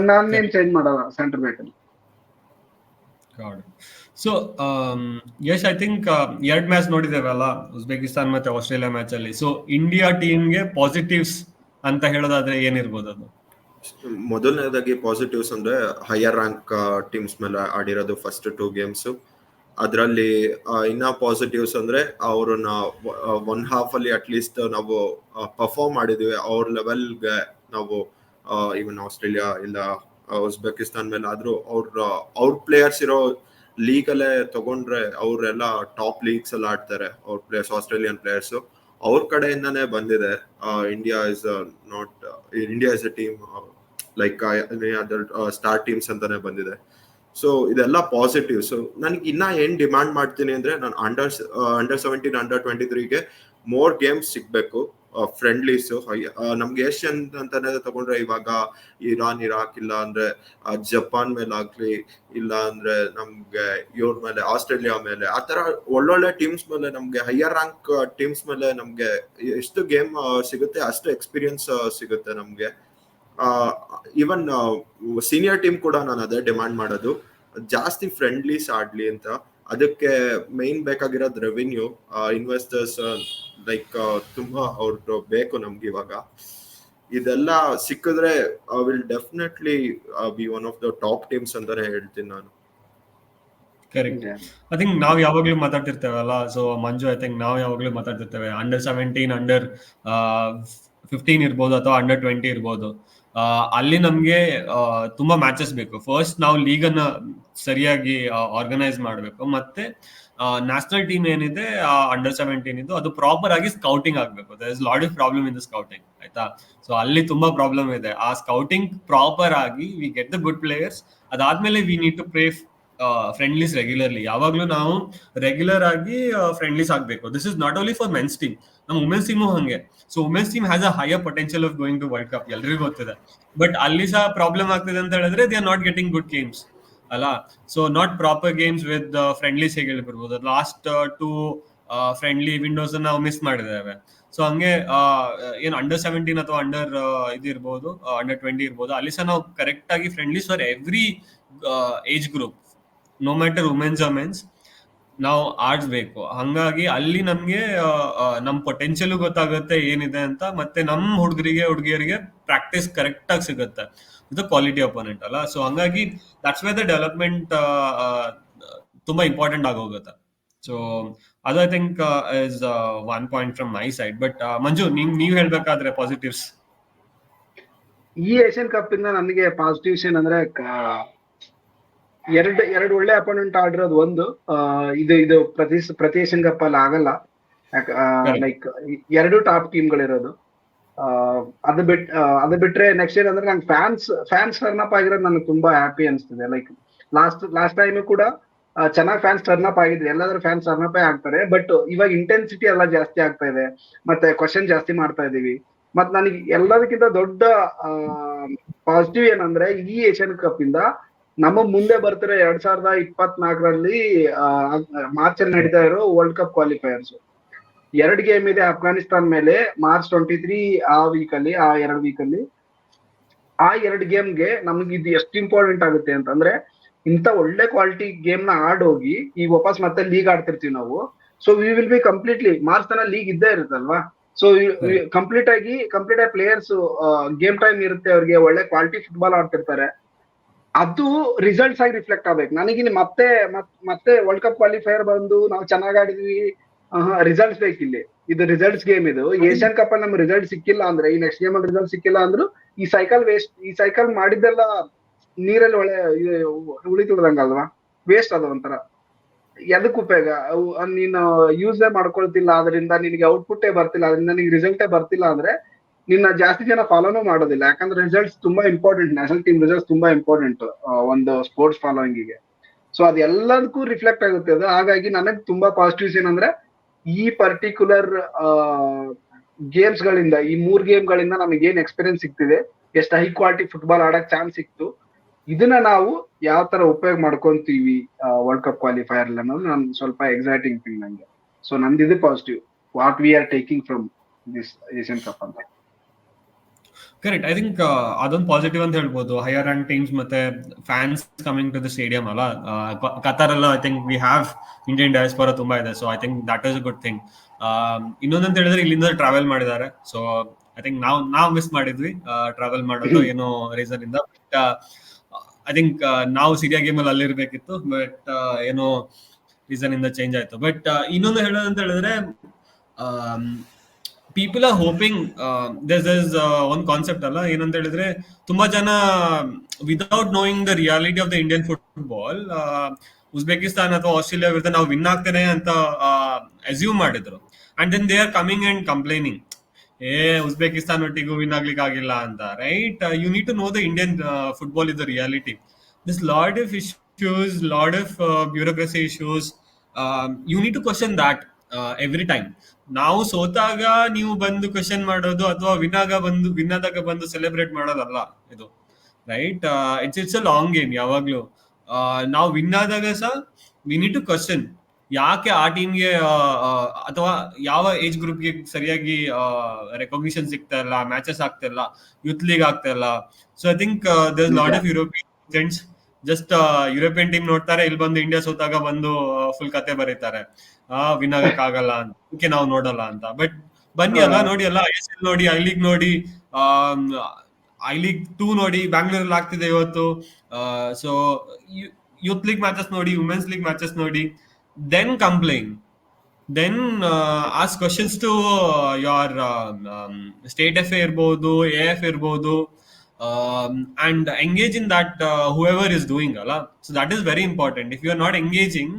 ನಾನೇನ್ ಚೇಂಜ್ ಮಾಡಲ್ಲ ಸೆಂಟರ್ ಬ್ಯಾಕ್ ಅಲ್ಲಿ. So Yash, I think 2 match ನೋಡಿದೇವಲ್ಲ, ಉಜ್ಬೇಕಿಸ್ತಾನ್ ಮತ್ತೆ ಆಸ್ಟ್ರೇಲಿಯಾ ಮ್ಯಾಚ್ ಅಲ್ಲಿ. ಸೊ ಇಂಡಿಯಾ ಟೀಮ್ಗೆ ಪಾಸಿಟಿವ್ಸ್ ಅಂತ ಹೇಳೋದಾದ್ರೆ ಏನಿರ್ಬೋದು ಅದು? ಮೊದಲನೇದಾಗಿ ಪಾಸಿಟಿವ್ಸ್ ಅಂದ್ರೆ ಹೈಯರ್ ರ್ಯಾಂಕ್ ಟೀಮ್ಸ್ ಮೇಲೆ ಆಡಿರೋದು ಫಸ್ಟ್ 2 ಗೇಮ್ಸ್. ಅದರಲ್ಲಿ ಇನ್ನ ಪಾಸಿಟಿವ್ಸ್ ಅಂದ್ರೆ ಅವ್ರನ್ನ 1 ಹಾಫ್ ಅಲ್ಲಿ ಅಟ್ಲೀಸ್ಟ್ ನಾವು ಪರ್ಫಾರ್ಮ್ ಮಾಡಿದ್ವಿ. ಅವ್ರ ಲೆವೆಲ್ಗೆ ನಾವು ಈವನ್ ಆಸ್ಟ್ರೇಲಿಯಾ ಇಲ್ಲ ಉಜ್ಬೇಕಿಸ್ತಾನ್ ಮೇಲೆ ಆದ್ರೂ ಅವ್ರ ಪ್ಲೇಯರ್ಸ್ ಇರೋ ಲೀಗ್ ಅಲ್ಲೇ ತಗೊಂಡ್ರೆ ಅವರೆಲ್ಲ ಟಾಪ್ ಲೀಗ್ಸ್ ಎಲ್ಲ ಆಡ್ತಾರೆ ಅವ್ರ ಪ್ಲೇಯರ್ಸ್, ಆಸ್ಟ್ರೇಲಿಯನ್ ಪ್ಲೇಯರ್ಸ್. ಅವ್ರ ಕಡೆಯಿಂದಾನೇ ಬಂದಿದೆ. India is A team like other star teams ಅಂತಾನೆ ಬಂದಿದೆ. ಸೊ ಇದೆಲ್ಲ ಪಾಸಿಟಿವ್ಸ್. ನನಗೆ ಇನ್ನ ಏನ್ ಡಿಮ್ಯಾಂಡ್ ಮಾಡ್ತೀನಿ ಅಂದ್ರೆ, ನಾನು ಅಂಡರ್ 17 ಅಂಡರ್ 23ಗೆ ಮೋರ್ ಗೇಮ್ಸ್ ಸಿಗ್ಬೇಕು, ಫ್ರೆಂಡ್ಲೀಸ್. ನಮ್ಗೆ ಏಷ್ಯನ್ ಅಂತಾನೆ ತಗೊಂಡ್ರೆ ಇವಾಗ ಇರಾನ್, ಇರಾಕ್, ಇಲ್ಲ ಅಂದ್ರೆ ಜಪಾನ್ ಮೇಲೆ ಆಗ್ಲಿ, ಇಲ್ಲ ಅಂದ್ರೆ ನಮ್ಗೆ ಇವ್ರ ಮೇಲೆ ಆಸ್ಟ್ರೇಲಿಯಾ ಮೇಲೆ, ಆತರ ಒಳ್ಳೊಳ್ಳೆ ಟೀಮ್ಸ್ ಮೇಲೆ, ನಮ್ಗೆ ಹೈಯರ್ ರ್ಯಾಂಕ್ ಟೀಮ್ಸ್ ಮೇಲೆ ನಮ್ಗೆ ಎಷ್ಟು ಗೇಮ್ ಸಿಗುತ್ತೆ ಅಷ್ಟು ಎಕ್ಸ್ಪೀರಿಯನ್ಸ್ ಸಿಗುತ್ತೆ ನಮ್ಗೆ. ಈವನ್ ಸೀನಿಯರ್ ಟೀಮ್ ಕೂಡ ನಾನು ಅದೇ ಡಿಮ್ಯಾಂಡ್ ಮಾಡೋದು, ಜಾಸ್ತಿ ಫ್ರೆಂಡ್ಲೀಸ್ ಆಡ್ಲಿ ಅಂತ. ಅದಕ್ಕೆ ಮೇನ್ ಬೇಕಾಗಿರೋದು ರೆವಿನ್ಯೂ, ಇನ್ವೆಸ್ಟರ್ಸ್ ಲೈಕ್ ತುಂಬಾ ಅವ್ರದ್ದು ಬೇಕು ನಮ್ಗೆ ಇವಾಗ. ಇದೆಲ್ಲ ಸಿಕ್ಕಿದ್ರೆ will definitely B one of the top teams ಅಂತಾನೆ ಹೇಳ್ತೀನಿ ನಾನು. ಕರೆಕ್ಟ್. ಐ ಥಿಂಕ್ ನಾವ್ ಯಾವಾಗ್ಲೂ ಮಾತಾಡ್ತಿರ್ತೇವಲ್ಲ, ಸೊ ಮಂಜು, ಐ ಥಿಂಕ್ ನಾವ್ ಯಾವಾಗ್ಲೂ ಮಾತಾಡ್ತಿರ್ತೇವೆ ಅಂಡರ್ 17, ಅಂಡರ್ 15 ಇರ್ಬೋದು ಅಥವಾ ಅಂಡರ್ 20 ಇರ್ಬೋದು. ಅಲ್ಲಿ ನಮ್ಗೆ ತುಂಬಾ ಮ್ಯಾಚಸ್ ಬೇಕು. ಫಸ್ಟ್ ನಾವು ಲೀಗ್ ಅನ್ನ ಸರಿಯಾಗಿ ಆರ್ಗನೈಸ್ ಮಾಡ್ಬೇಕು, ಮತ್ತೆ ನ್ಯಾಷನಲ್ ಟೀಮ್ ಏನಿದೆ ಅಂಡರ್ 17 ಇದು, ಅದು ಪ್ರಾಪರ್ ಆಗಿ ಸ್ಕೌಟಿಂಗ್ ಆಗ್ಬೇಕು. There is lot of problem in the scouting, ಆಯ್ತಾ? ಸೊ ಅಲ್ಲಿ ತುಂಬಾ ಪ್ರಾಬ್ಲಮ್ ಇದೆ. ಆ ಸ್ಕೌಟಿಂಗ್ ಪ್ರಾಪರ್ ಆಗಿ we get the good players. ಅದಾದ್ಮೇಲೆ we need to play friendlies regularly. ಯಾವಾಗ್ಲೂ ನಾವು ರೆಗ್ಯುಲರ್ ಆಗಿ ಫ್ರೆಂಡ್ಲೀಸ್ ಆಗ್ಬೇಕು. This is not only for men's team, ನಮ್ಮ ವುಮೆನ್ಸ್ ಟೀಮು ಹಂಗೆ. So women's team has a higher potential of going to World Cup, ಎಲ್ರಿಗೂ ಗೊತ್ತಿದೆ. ಬಟ್ ಅಲ್ಲಿ ಸಹ ಪ್ರಾಬ್ಲಮ್ ಆಗ್ತಿದೆ ಅಂತ ಹೇಳಿದ್ರೆ they are not getting good games ಅಲ್ಲ. So not proper games with friendlies ಹೇಗೆ ಹೇಳ್ಬಿಡ್ಬೋದು. ಲಾಸ್ಟ್ 2 ಫ್ರೆಂಡ್ಲಿ ವಿಂಡೋಸ್ ನಾವು ಮಿಸ್ ಮಾಡಿದ್ದೇವೆ. ಸೊ ಹಂಗೆ ಏನು ಅಂಡರ್ 17 ಅಥವಾ ಅಂಡರ್ ಇದಿರ್ಬೋದು, ಅಂಡರ್ 20 ಇರ್ಬೋದು, ಅಲ್ಲಿ ಸಹ ನಾವು ಕರೆಕ್ಟ್ ಆಗಿ friendlies for every age group, no matter women's or men's, ನಾವು ಆಡ್ಸ್ಬೇಕು. ಹಂಗಾಗಿ ಅಲ್ಲಿ ನಮ್ಗೆ ನಮ್ ಪೊಟೆನ್ಶಿಯಲ್ ಗೊತ್ತಾಗುತ್ತೆ ಏನಿದೆ ಅಂತ, ಮತ್ತೆ ನಮ್ ಹುಡುಗಿಯರಿಗೆ ಪ್ರಾಕ್ಟೀಸ್ ಕರೆಕ್ಟ್ ಆಗಿ ಸಿಗುತ್ತೆ ವಿತ್ ಕ್ವಾಲಿಟಿ ಅಪೋನೆಂಟ್ ಅಲ್ಲ. ಸೊ ಹಂಗಾಗಿ ದಟ್ಸ್ ವೈ ದ ಡೆವಲಪ್ಮೆಂಟ್ ತುಂಬಾ ಇಂಪಾರ್ಟೆಂಟ್ ಆಗೋಗುತ್ತೆ. ಸೊ ಅದು I think is 1 point from my side. But Manju, ನೀವ್ ಹೇಳ್ಬೇಕಾದ್ರೆ ಪಾಸಿಟಿವ್ಸ್. ಈ ಏಷ್ಯನ್ ಕಪ್ ಇಂದ ನನಗೆ ಪಾಸಿಟಿವ್ಸ್ ಏನಂದ್ರೆ, ಎರಡು ಒಳ್ಳೆ ಅಪೋನೆಂಟ್ ಆಡಿರೋದು. ಒಂದು ಇದು ಪ್ರತಿ ಏಷ್ಯನ್ ಕಪ್ ಅಲ್ಲಿ ಆಗಲ್ಲ, ಲೈಕ್ 2 ಟಾಪ್ ಟೀಮ್ಗಳಿರೋದು. ಅದು ಬಿಟ್ರೆ ನೆಕ್ಸ್ಟ್ ಏನಂದ್ರೆ ನಂಗೆ ಫ್ಯಾನ್ಸ್ ಟರ್ನ್ ಅಪ್ ಆಗಿರೋದು ನನಗೆ ತುಂಬಾ ಹ್ಯಾಪಿ ಅನ್ಸ್ತಿದೆ. ಲೈಕ್ ಲಾಸ್ಟ್ ಟೈಮ್ ಕೂಡ ಚೆನ್ನಾಗಿ ಫ್ಯಾನ್ಸ್ ಟರ್ನ್ ಅಪ್ ಆಗಿದ್ರೆ, ಎಲ್ಲಾದ್ರೂ ಫ್ಯಾನ್ಸ್ ಟರ್ನ್ ಅಪ್ ಆಗ್ತಾರೆ. ಬಟ್ ಇವಾಗ ಇಂಟೆನ್ಸಿಟಿ ಎಲ್ಲ ಜಾಸ್ತಿ ಆಗ್ತಾ ಇದೆ, ಮತ್ತೆ ಕ್ವಶನ್ ಜಾಸ್ತಿ ಮಾಡ್ತಾ ಇದೀವಿ. ಮತ್ ನನಗೆ ಎಲ್ಲದಕ್ಕಿಂತ ದೊಡ್ಡ ಪಾಸಿಟಿವ್ ಏನಂದ್ರೆ ಈ ಏಷ್ಯನ್ ಕಪ್ ಇಂದ ನಮ್ಮ ಮುಂದೆ ಬರ್ತಿರೋ 2024ರಲ್ಲಿ ಮಾರ್ಚ್ ಅಲ್ಲಿ ನಡೀತಾ ಇರೋ ವರ್ಲ್ಡ್ ಕಪ್ ಕ್ವಾಲಿಫೈಯರ್ಸ್ 2 ಗೇಮ್ ಇದೆ ಅಫ್ಘಾನಿಸ್ತಾನ್ ಮೇಲೆ ಮಾರ್ಚ್ 23 ಆ 2 ವೀಕಲ್ಲಿ. ಆ 2 ಗೇಮ್ಗೆ ನಮ್ಗೆ ಇದು ಎಷ್ಟು ಇಂಪಾರ್ಟೆಂಟ್ ಆಗುತ್ತೆ ಅಂತಂದ್ರೆ, ಇಂತ ಒಳ್ಳೆ ಕ್ವಾಲಿಟಿ ಗೇಮ್ ನ ಆಡೋಗಿ ಈಗ ವಾಪಸ್ ಮತ್ತೆ ಲೀಗ್ ಆಡ್ತಿರ್ತೀವಿ ನಾವು. So we will be completely March ತನ ಲೀಗ್ ಇದ್ದೇ ಇರುತ್ತಲ್ವಾ. ಸೊ ಕಂಪ್ಲೀಟ್ ಆಗಿ ಪ್ಲೇಯರ್ಸ್ ಗೇಮ್ ಟೈಮ್ ಇರುತ್ತೆ, ಅವ್ರಿಗೆ ಒಳ್ಳೆ ಕ್ವಾಲಿಟಿ ಫುಟ್ಬಾಲ್ ಆಡ್ತಿರ್ತಾರೆ. ಅದು ರಿಸಲ್ಟ್ಸ್ ಆಗಿ ರಿಫ್ಲೆಕ್ಟ್ ಆಗ್ಬೇಕು. ನನಗಿಲ್ಲಿ ಮತ್ತೆ ವರ್ಲ್ಡ್ ಕಪ್ ಕ್ವಾಲಿಫೈಯರ್ ಬಂದು ನಾವು ಚೆನ್ನಾಗ್ ಆಡಿದ್ವಿ, ರಿಸಲ್ಟ್ಸ್ ಬೇಕಿಲ್ಲಿ. ಇದು ರಿಸಲ್ಟ್ಸ್ ಗೇಮ್. ಇದು ಏಷ್ಯನ್ ಕಪ್ ಅಲ್ಲಿ ನಮ್ಗೆ ರಿಸಲ್ಟ್ ಸಿಕ್ಕಿಲ್ಲ ಅಂದ್ರೆ, ಈ ನೆಕ್ಸ್ಟ್ ಗೇಮ್ ಅಲ್ಲಿ ರಿಸಲ್ಟ್ ಸಿಕ್ಕಿಲ್ಲ ಅಂದ್ರು ಈ ಸೈಕಲ್ ವೇಸ್ಟ್. ಈ ಸೈಕಲ್ ಮಾಡಿದ್ದೆಲ್ಲ ನೀರಲ್ಲಿ ಉಳಿತುಳ್ದಂಗಲ್ವಾ, ವೇಸ್ಟ್ ಅದ ಒಂಥರ. ಎದಕ್ ಉಪಯೋಗ? ನೀನು ಯೂಸೇ ಮಾಡ್ಕೊಳ್ತಿಲ್ಲ, ಅದರಿಂದ ನಿನಗೆ ಔಟ್ಪುಟ್ಟೇ ಬರ್ತಿಲ್ಲ, ಅದರಿಂದ ನಿನ್ಗೆ ರಿಸಲ್ಟೇ ಬರ್ತಿಲ್ಲ ಅಂದ್ರೆ ನಿನ್ನ ಜಾಸ್ತಿ ಜನ ಫಾಲೋನೂ ಮಾಡೋದಿಲ್ಲ. ಯಾಕಂದ್ರೆ ರಿಸಲ್ಟ್ಸ್ ತುಂಬಾ ಇಂಪಾರ್ಟೆಂಟ್, ನ್ಯಾಷನಲ್ ಟೀಮ್ ರಿಸಲ್ಟ್ಸ್ ತುಂಬಾ ಇಂಪಾರ್ಟೆಂಟ್ ಒಂದು ಸ್ಪೋರ್ಟ್ಸ್ ಫಾಲೋಯಿಂಗಿಗೆ. ಸೊ ಅದೆಲ್ಲದಕ್ಕೂ ರಿಫ್ಲೆಕ್ಟ್ ಆಗುತ್ತೆ ಅದು. ಹಾಗಾಗಿ ನನಗೆ ತುಂಬಾ ಪಾಸಿಟಿವ್ಸ್ ಏನಂದ್ರೆ, ಈ ಪರ್ಟಿಕ್ಯುಲರ್ ಗೇಮ್ಸ್ ಗಳಿಂದ, ಈ 3 ಗೇಮ್ಗಳಿಂದ ನಮಗೆ ಏನ್ ಎಕ್ಸ್ಪೀರಿಯನ್ಸ್ ಸಿಗ್ತಿದೆ, ಎಷ್ಟು ಹೈ ಕ್ವಾಲಿಟಿ ಫುಟ್ಬಾಲ್ ಆಡಕ್ ಚಾನ್ಸ್ ಸಿಕ್ತು, ಇದನ್ನ ನಾವು ಯಾವ ತರ ಉಪಯೋಗ ಮಾಡ್ಕೊಂತೀವಿ ವರ್ಲ್ಡ್ ಕಪ್ ಕ್ವಾಲಿಫೈಯರ್ ಅನ್ನೋದು ನನ್ ಸ್ವಲ್ಪ ಎಕ್ಸೈಟಿಂಗ್ ಥಿಂಗ್ ನಂಗೆ. ಸೊ ನಂದಿದೆ positive, what we are taking from this Asian Cup ಅಂತ. ಕರೆಕ್ಟ್. ಐ ಥಿಂಕ್ ಅದೊಂದು ಪಾಸಿಟಿವ್ ಅಂತ ಹೇಳ್ಬೋದು. ಹೈಯರ್ ರ್ಯಾಂಕ್ ಟೀಮ್ಸ್ ಮತ್ತೆ fans coming to the stadium ಅಲ್ಲ. ಕತಾರ್ ಎಲ್ಲ I think we have Indian diaspora ತುಂಬಾ ಇದೆ. So I think that is a good thing. ಇನ್ನೊಂದಂತ ಹೇಳಿದ್ರೆ ಇಲ್ಲಿಂದ ಟ್ರಾವೆಲ್ ಮಾಡಿದ್ದಾರೆ. ಸೊ ಐ ಥಿಂಕ್ ನಾವು ಮಿಸ್ ಮಾಡಿದ್ವಿ ಟ್ರಾವೆಲ್ ಮಾಡೋದು ಏನೋ ರೀಸನ್ ಇಂದ. ಬಟ್ ಐ ಥಿಂಕ್ ನಾವು ಸಿರಿಯಾ ಗೇಮ್ ಅಲ್ಲಿ ಅಲ್ಲಿರ್ಬೇಕಿತ್ತು, ಬಟ್ ಏನೋ ರೀಸನ್ ಇಂದ ಚೇಂಜ್ ಆಯ್ತು. ಬಟ್ ಇನ್ನೊಂದು ಹೇಳೋದಂತ ಹೇಳಿದ್ರೆ, people are hoping this is ಒಂದು ಕಾನ್ಸೆಪ್ಟ್ ಅಲ್ಲ. ಏನಂತ ಹೇಳಿದ್ರೆ, ತುಂಬಾ ಜನ without knowing the reality of the Indian football Uzbekistan ಅಥವಾ ಆಸ್ಟ್ರೇಲಿಯಾ ವಿರುದ್ಧ ನಾವು ವಿನ್ ಆಗ್ತೇನೆ ಅಂತ ಅಸ್ಯೂಮ್ ಮಾಡಿದ್ರು. And then they are coming and complaining, Uzbekistan ಒಟ್ಟಿಗೂ ವಿನ್ ಆಗ್ಲಿಕ್ಕೆ ಆಗಿಲ್ಲ ಅಂತ. Right? You need to know the Indian football is the reality. This lot of issues, lot of bureaucracy issues, you need to question that every time. ನಾವು ಸೋತಾಗ ನೀವು ಬಂದು ಕ್ವಶನ್ ಮಾಡೋದು ಅಥವಾ ವಿನ್ ಆದಾಗ ಬಂದು ಸೆಲೆಬ್ರೇಟ್ ಮಾಡೋದಲ್ಲ ಇದು. Right? It's a long game. ಯಾವಾಗ್ಲೂ ನಾವು ವಿನ್ ಆದಾಗ ಸಹ ವಿ ನೀಡ್ ಟು ಕ್ವಶನ್, ಯಾಕೆ ಆ ಟೀಮ್ಗೆ ಅಥವಾ ಯಾವ ಏಜ್ ಗ್ರೂಪ್ಗೆ ಸರಿಯಾಗಿ ರೆಕಾಗ್ನಿಷನ್ ಸಿಗ್ತಾ ಇಲ್ಲ, ಮ್ಯಾಚಸ್ ಆಗ್ತಾ ಇಲ್ಲ, ಯೂತ್ ಲೀಗ್ ಆಗ್ತಾ ಇಲ್ಲ. So I think there lot of European friends just European team ನೋಡ್ತಾರೆ, ಇಲ್ಲಿ ಬಂದು ಇಂಡಿಯಾ ಸೋತಾಗ ಬಂದು ಫುಲ್ ಕತೆ ಬರೀತಾರೆ, ವಿನ್ ಆಗಕ್ ಆಗಲ್ಲ ಅಂತ, ಅದಕ್ಕೆ ನಾವು ನೋಡಲ್ಲ ಅಂತ. ಬಟ್ ಬನ್ನಿ ಅಲ್ಲ, ನೋಡಿ ಅಲ್ಲ, ISL ನೋಡಿ, ಐ ಲೀಗ್ ನೋಡಿ, ಐ ಲೀಗ್ 2 ನೋಡಿ, ಬ್ಯಾಂಗ್ಳೂರಲ್ಲಿ ಆಗ್ತಿದೆ ಇವತ್ತು. ಸೊ ಯೂತ್ ಲೀಗ್ ಮ್ಯಾಚಸ್ ನೋಡಿ, ವುಮೆನ್ಸ್ ಲೀಗ್ ಮ್ಯಾಚಸ್ ನೋಡಿ, then complain, then ask questions to your state FA ಇರ್ಬೋದು, AF ಇರ್ಬೋದು, and engage in that whoever is doing ಅಲ್ಲ. So that is very important. If you are not engaging,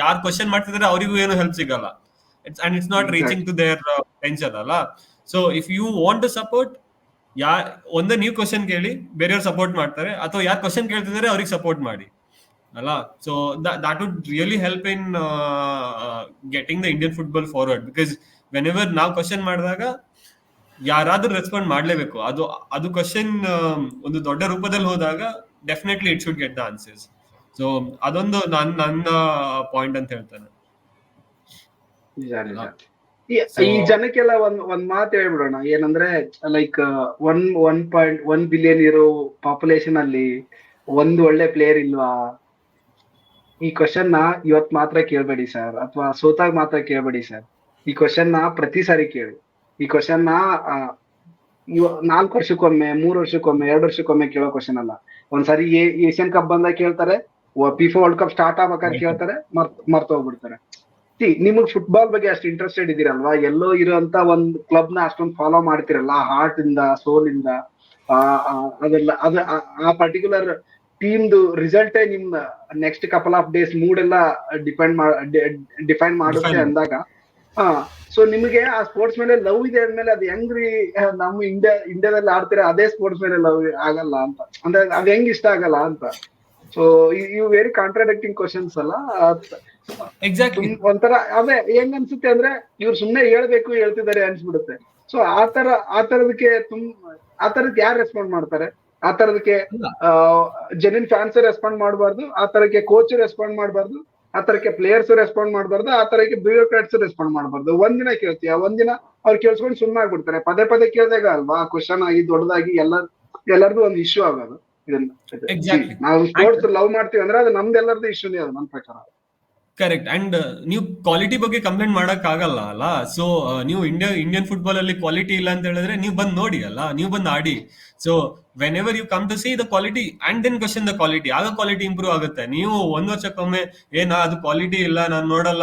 ಯಾರು ಕ್ವಶನ್ ಮಾಡ್ತಿದ್ರೆ ಅವರಿಗೂ ಏನು ಹೆಲ್ಪ್ ಸಿಗಲ್ಲ, and it's not reaching to their potential ಅಲ್ಲ. So if you want to support, ಒಂದೇ ನೀವು ಕ್ವಶನ್ ಕೇಳಿ, ಬೇರೆಯವ್ರು ಸಪೋರ್ಟ್ ಮಾಡ್ತಾರೆ, ಅಥವಾ ಯಾರು ಕ್ವಶನ್ ಕೇಳ್ತಿದ್ದಾರೆ ಅವ್ರಿಗೆ ಸಪೋರ್ಟ್ ಮಾಡಿ ಅಲ್ಲ. So that would really help in getting the Indian football forward, because whenever ನಾವು ಕ್ವಶನ್ ಮಾಡಿದಾಗ ಯಾರಾದ್ರೂ ರೆಸ್ಪಾಂಡ್ ಮಾಡ್ಲೇಬೇಕು. ಅದು ಕ್ವಶನ್ ಒಂದು ದೊಡ್ಡ ರೂಪದಲ್ಲಿ ಹೋದಾಗ definitely it should get the answers. So ಅದೊಂದು ನನ್ನ ಪಾಯಿಂಟ್ ಅಂತ ಹೇಳ್ತಾನೆ. ಈ ಜನಕ್ಕೆಲ್ಲ ಒಂದ್ ಮಾತು ಹೇಳ್ಬಿಡೋಣ, ಏನಂದ್ರೆ ಲೈಕ್ 1.1 ಬಿಲಿಯನ್ ಇರೋ ಪಾಪ್ಯುಲೇಷನ್ ಅಲ್ಲಿ ಒಂದು ಒಳ್ಳೆ ಪ್ಲೇಯರ್ ಇಲ್ವಾ? ಈ ಕ್ವಶನ್ ನ ಇವತ್ ಮಾತ್ರ ಕೇಳ್ಬೇಡಿ ಸರ್, ಅಥವಾ ಸೋತಾಗ ಮಾತ್ರ ಕೇಳ್ಬೇಡಿ ಸರ್. ಈ ಕ್ವಶನ್ ನ ಪ್ರತಿ ಸಾರಿ ಕೇಳಿ. ಈ ಕ್ವಶನ್ ನ 4 ವರ್ಷಕ್ಕೊಮ್ಮೆ, 3 ವರ್ಷಕ್ಕೊಮ್ಮೆ, 2 ವರ್ಷಕ್ಕೊಮ್ಮೆ ಕೇಳೋ ಕ್ವಶನ್ ಅಲ್ಲ. ಒಂದ್ಸಾರಿ ಏಷ್ಯನ್ ಕಪ್ ಬಂದಾಗ ಕೇಳ್ತಾರೆ, FIFA ವರ್ಲ್ಡ್ ಕಪ್ ಸ್ಟಾರ್ಟ್ ಆಗ್ಬೇಕಾದ್ರೆ ಕೇಳ್ತಾರೆ, ಮರ್ತ ಹೋಗ್ಬಿಡ್ತಾರೆ. ನಿಮಗ್ ಫುಟ್ಬಾಲ್ ಬಗ್ಗೆ ಅಷ್ಟು ಇಂಟ್ರೆಸ್ಟೆಡ್ ಇದೀರಲ್ವಾ, ಎಲ್ಲೋ ಇರೋಂತ ಒಂದ್ ಕ್ಲಬ್ ನ ಅಷ್ಟೊಂದು ಫಾಲೋ ಮಾಡ್ತಿರಲ್ಲ, ಹಾರ್ಟ್ ಇಂದ, ಸೋಲ್ ಇಂದ, ಅದೆಲ್ಲ ಆ ಪರ್ಟಿಕ್ಯುಲರ್ ಟೀಮ್ದು ರಿಸಲ್ಟೇ ನಿಮ್ next couple of days mood ಎಲ್ಲ ಡಿಫೈನ್ ಮಾಡುತ್ತೆ ಅಂದಾಗ, ಸೊ ಸೊ ನಿಮಗೆ ಆ ಸ್ಪೋರ್ಟ್ಸ್ ಮೇಲೆ ಲವ್ ಇದೆ ಅಂದ್ಮೇಲೆ ಅದು ಹೆಂಗ್ರಿ ನಮ್ಮ ಇಂಡಿಯಾದಲ್ಲಿ ಆಡ್ತೀರಾ ಅದೇ ಸ್ಪೋರ್ಟ್ಸ್ ಮೇಲೆ ಲವ್ ಆಗಲ್ಲ ಅಂತ, ಅಂದ್ರೆ ಅದ್ ಹೆಂಗ್ ಇಷ್ಟ ಆಗಲ್ಲ ಅಂತ. ಸೊ ಇವು ವೆರಿ ಕಾಂಟ್ರಾಡಿಕ್ಟಿಂಗ್ ಕ್ವಶನ್ಸ್ ಅಲ್ಲ. ಎಕ್ಸಾಕ್ಟ್ಲಿ. ಒಂಥರ ಅದೇ ಹೆಂಗ್ ಅನ್ಸುತ್ತೆ ಅಂದ್ರೆ ಇವ್ರು ಸುಮ್ನೆ ಹೇಳ್ತಿದ್ದಾರೆ ಅನ್ಸ್ಬಿಡುತ್ತೆ. ಸೊ ಆತರದಕ್ಕೆ ಆತರಕ್ಕೆ ಯಾರು ರೆಸ್ಪಾಂಡ್ ಮಾಡ್ತಾರೆ? ಆ ತರದಕ್ಕೆ ಜೆನ್ಯೂನ್ ಫ್ಯಾನ್ಸ್ ರೆಸ್ಪಾಂಡ್ ಮಾಡಬಾರ್ದು, ಆ ತರಕ್ಕೆ ಕೋಚ್ ರೆಸ್ಪಾಂಡ್ ಮಾಡಬಾರ್ದು, ಆ ತರಕ್ಕೆ ಪ್ಲೇಯರ್ಸ್ ರೆಸ್ಪಾಂಡ್ ಮಾಡಬಾರ್ದು, ಆ ತರಕ್ಕೆ ಬ್ಯೂರೋಕ್ರಾಟ್ಸ್ ರೆಸ್ಪಾಂಡ್ ಮಾಡಬಾರ್ದು. ಒಂದಿನ ಕೇಳ್ತೀಯ, ಒಂದಿನ ಅವ್ರು ಕೇಳಿಸ್ಕೊಂಡು ಸುಮ್ಮನೆ ಆಗ್ಬಿಡ್ತಾರೆ. ಪದೇ ಪದೇ ಕೇಳಿದಾಗ ಅಲ್ವಾ ಕ್ವಶನ್ ಆಗಿ ದೊಡ್ಡದಾಗಿ ಎಲ್ಲರದು ಒಂದು ಇಶ್ಯೂ ಆಗೋದು. ನಾವು ಸ್ಪೋರ್ಟ್ಸ್ ಲವ್ ಮಾಡ್ತೀವಿ ಅಂದ್ರೆ ಅದು ನಮ್ದೆಲ್ಲರದು ಇಶ್ಯೂನೇ ಅದು ನನ್ನ ಪ್ರಕಾರ. ಕರೆಕ್ಟ್. ಅಂಡ್ ನೀವು ಕ್ವಾಲಿಟಿ ಬಗ್ಗೆ ಕಂಪ್ಲೇಂಟ್ ಮಾಡಕ್ ಆಗಲ್ಲ ಅಲ್ಲ. ಸೊ ನೀವು ಇಂಡಿಯನ್ ಫುಟ್ಬಾಲ್ ಅಲ್ಲಿ ಕ್ವಾಲಿಟಿ ಇಲ್ಲ ಅಂತ ಹೇಳಿದ್ರೆ ನೀವು ಬಂದ್ ನೋಡಿ ಅಲ್ಲ, ನೀವು ಬಂದ್ ಆಡಿ. So whenever you come to see the quality and then question the quality, ಆಗ ಕ್ವಾಲಿಟಿ ಇಂಪ್ರೂವ್ ಆಗುತ್ತೆ. ನೀವು ಒಂದ್ ವರ್ಷಕ್ಕೊಮ್ಮೆ ಅದು ಕ್ವಾಲಿಟಿ ಇಲ್ಲ, ನಾನು ನೋಡಲ್ಲ,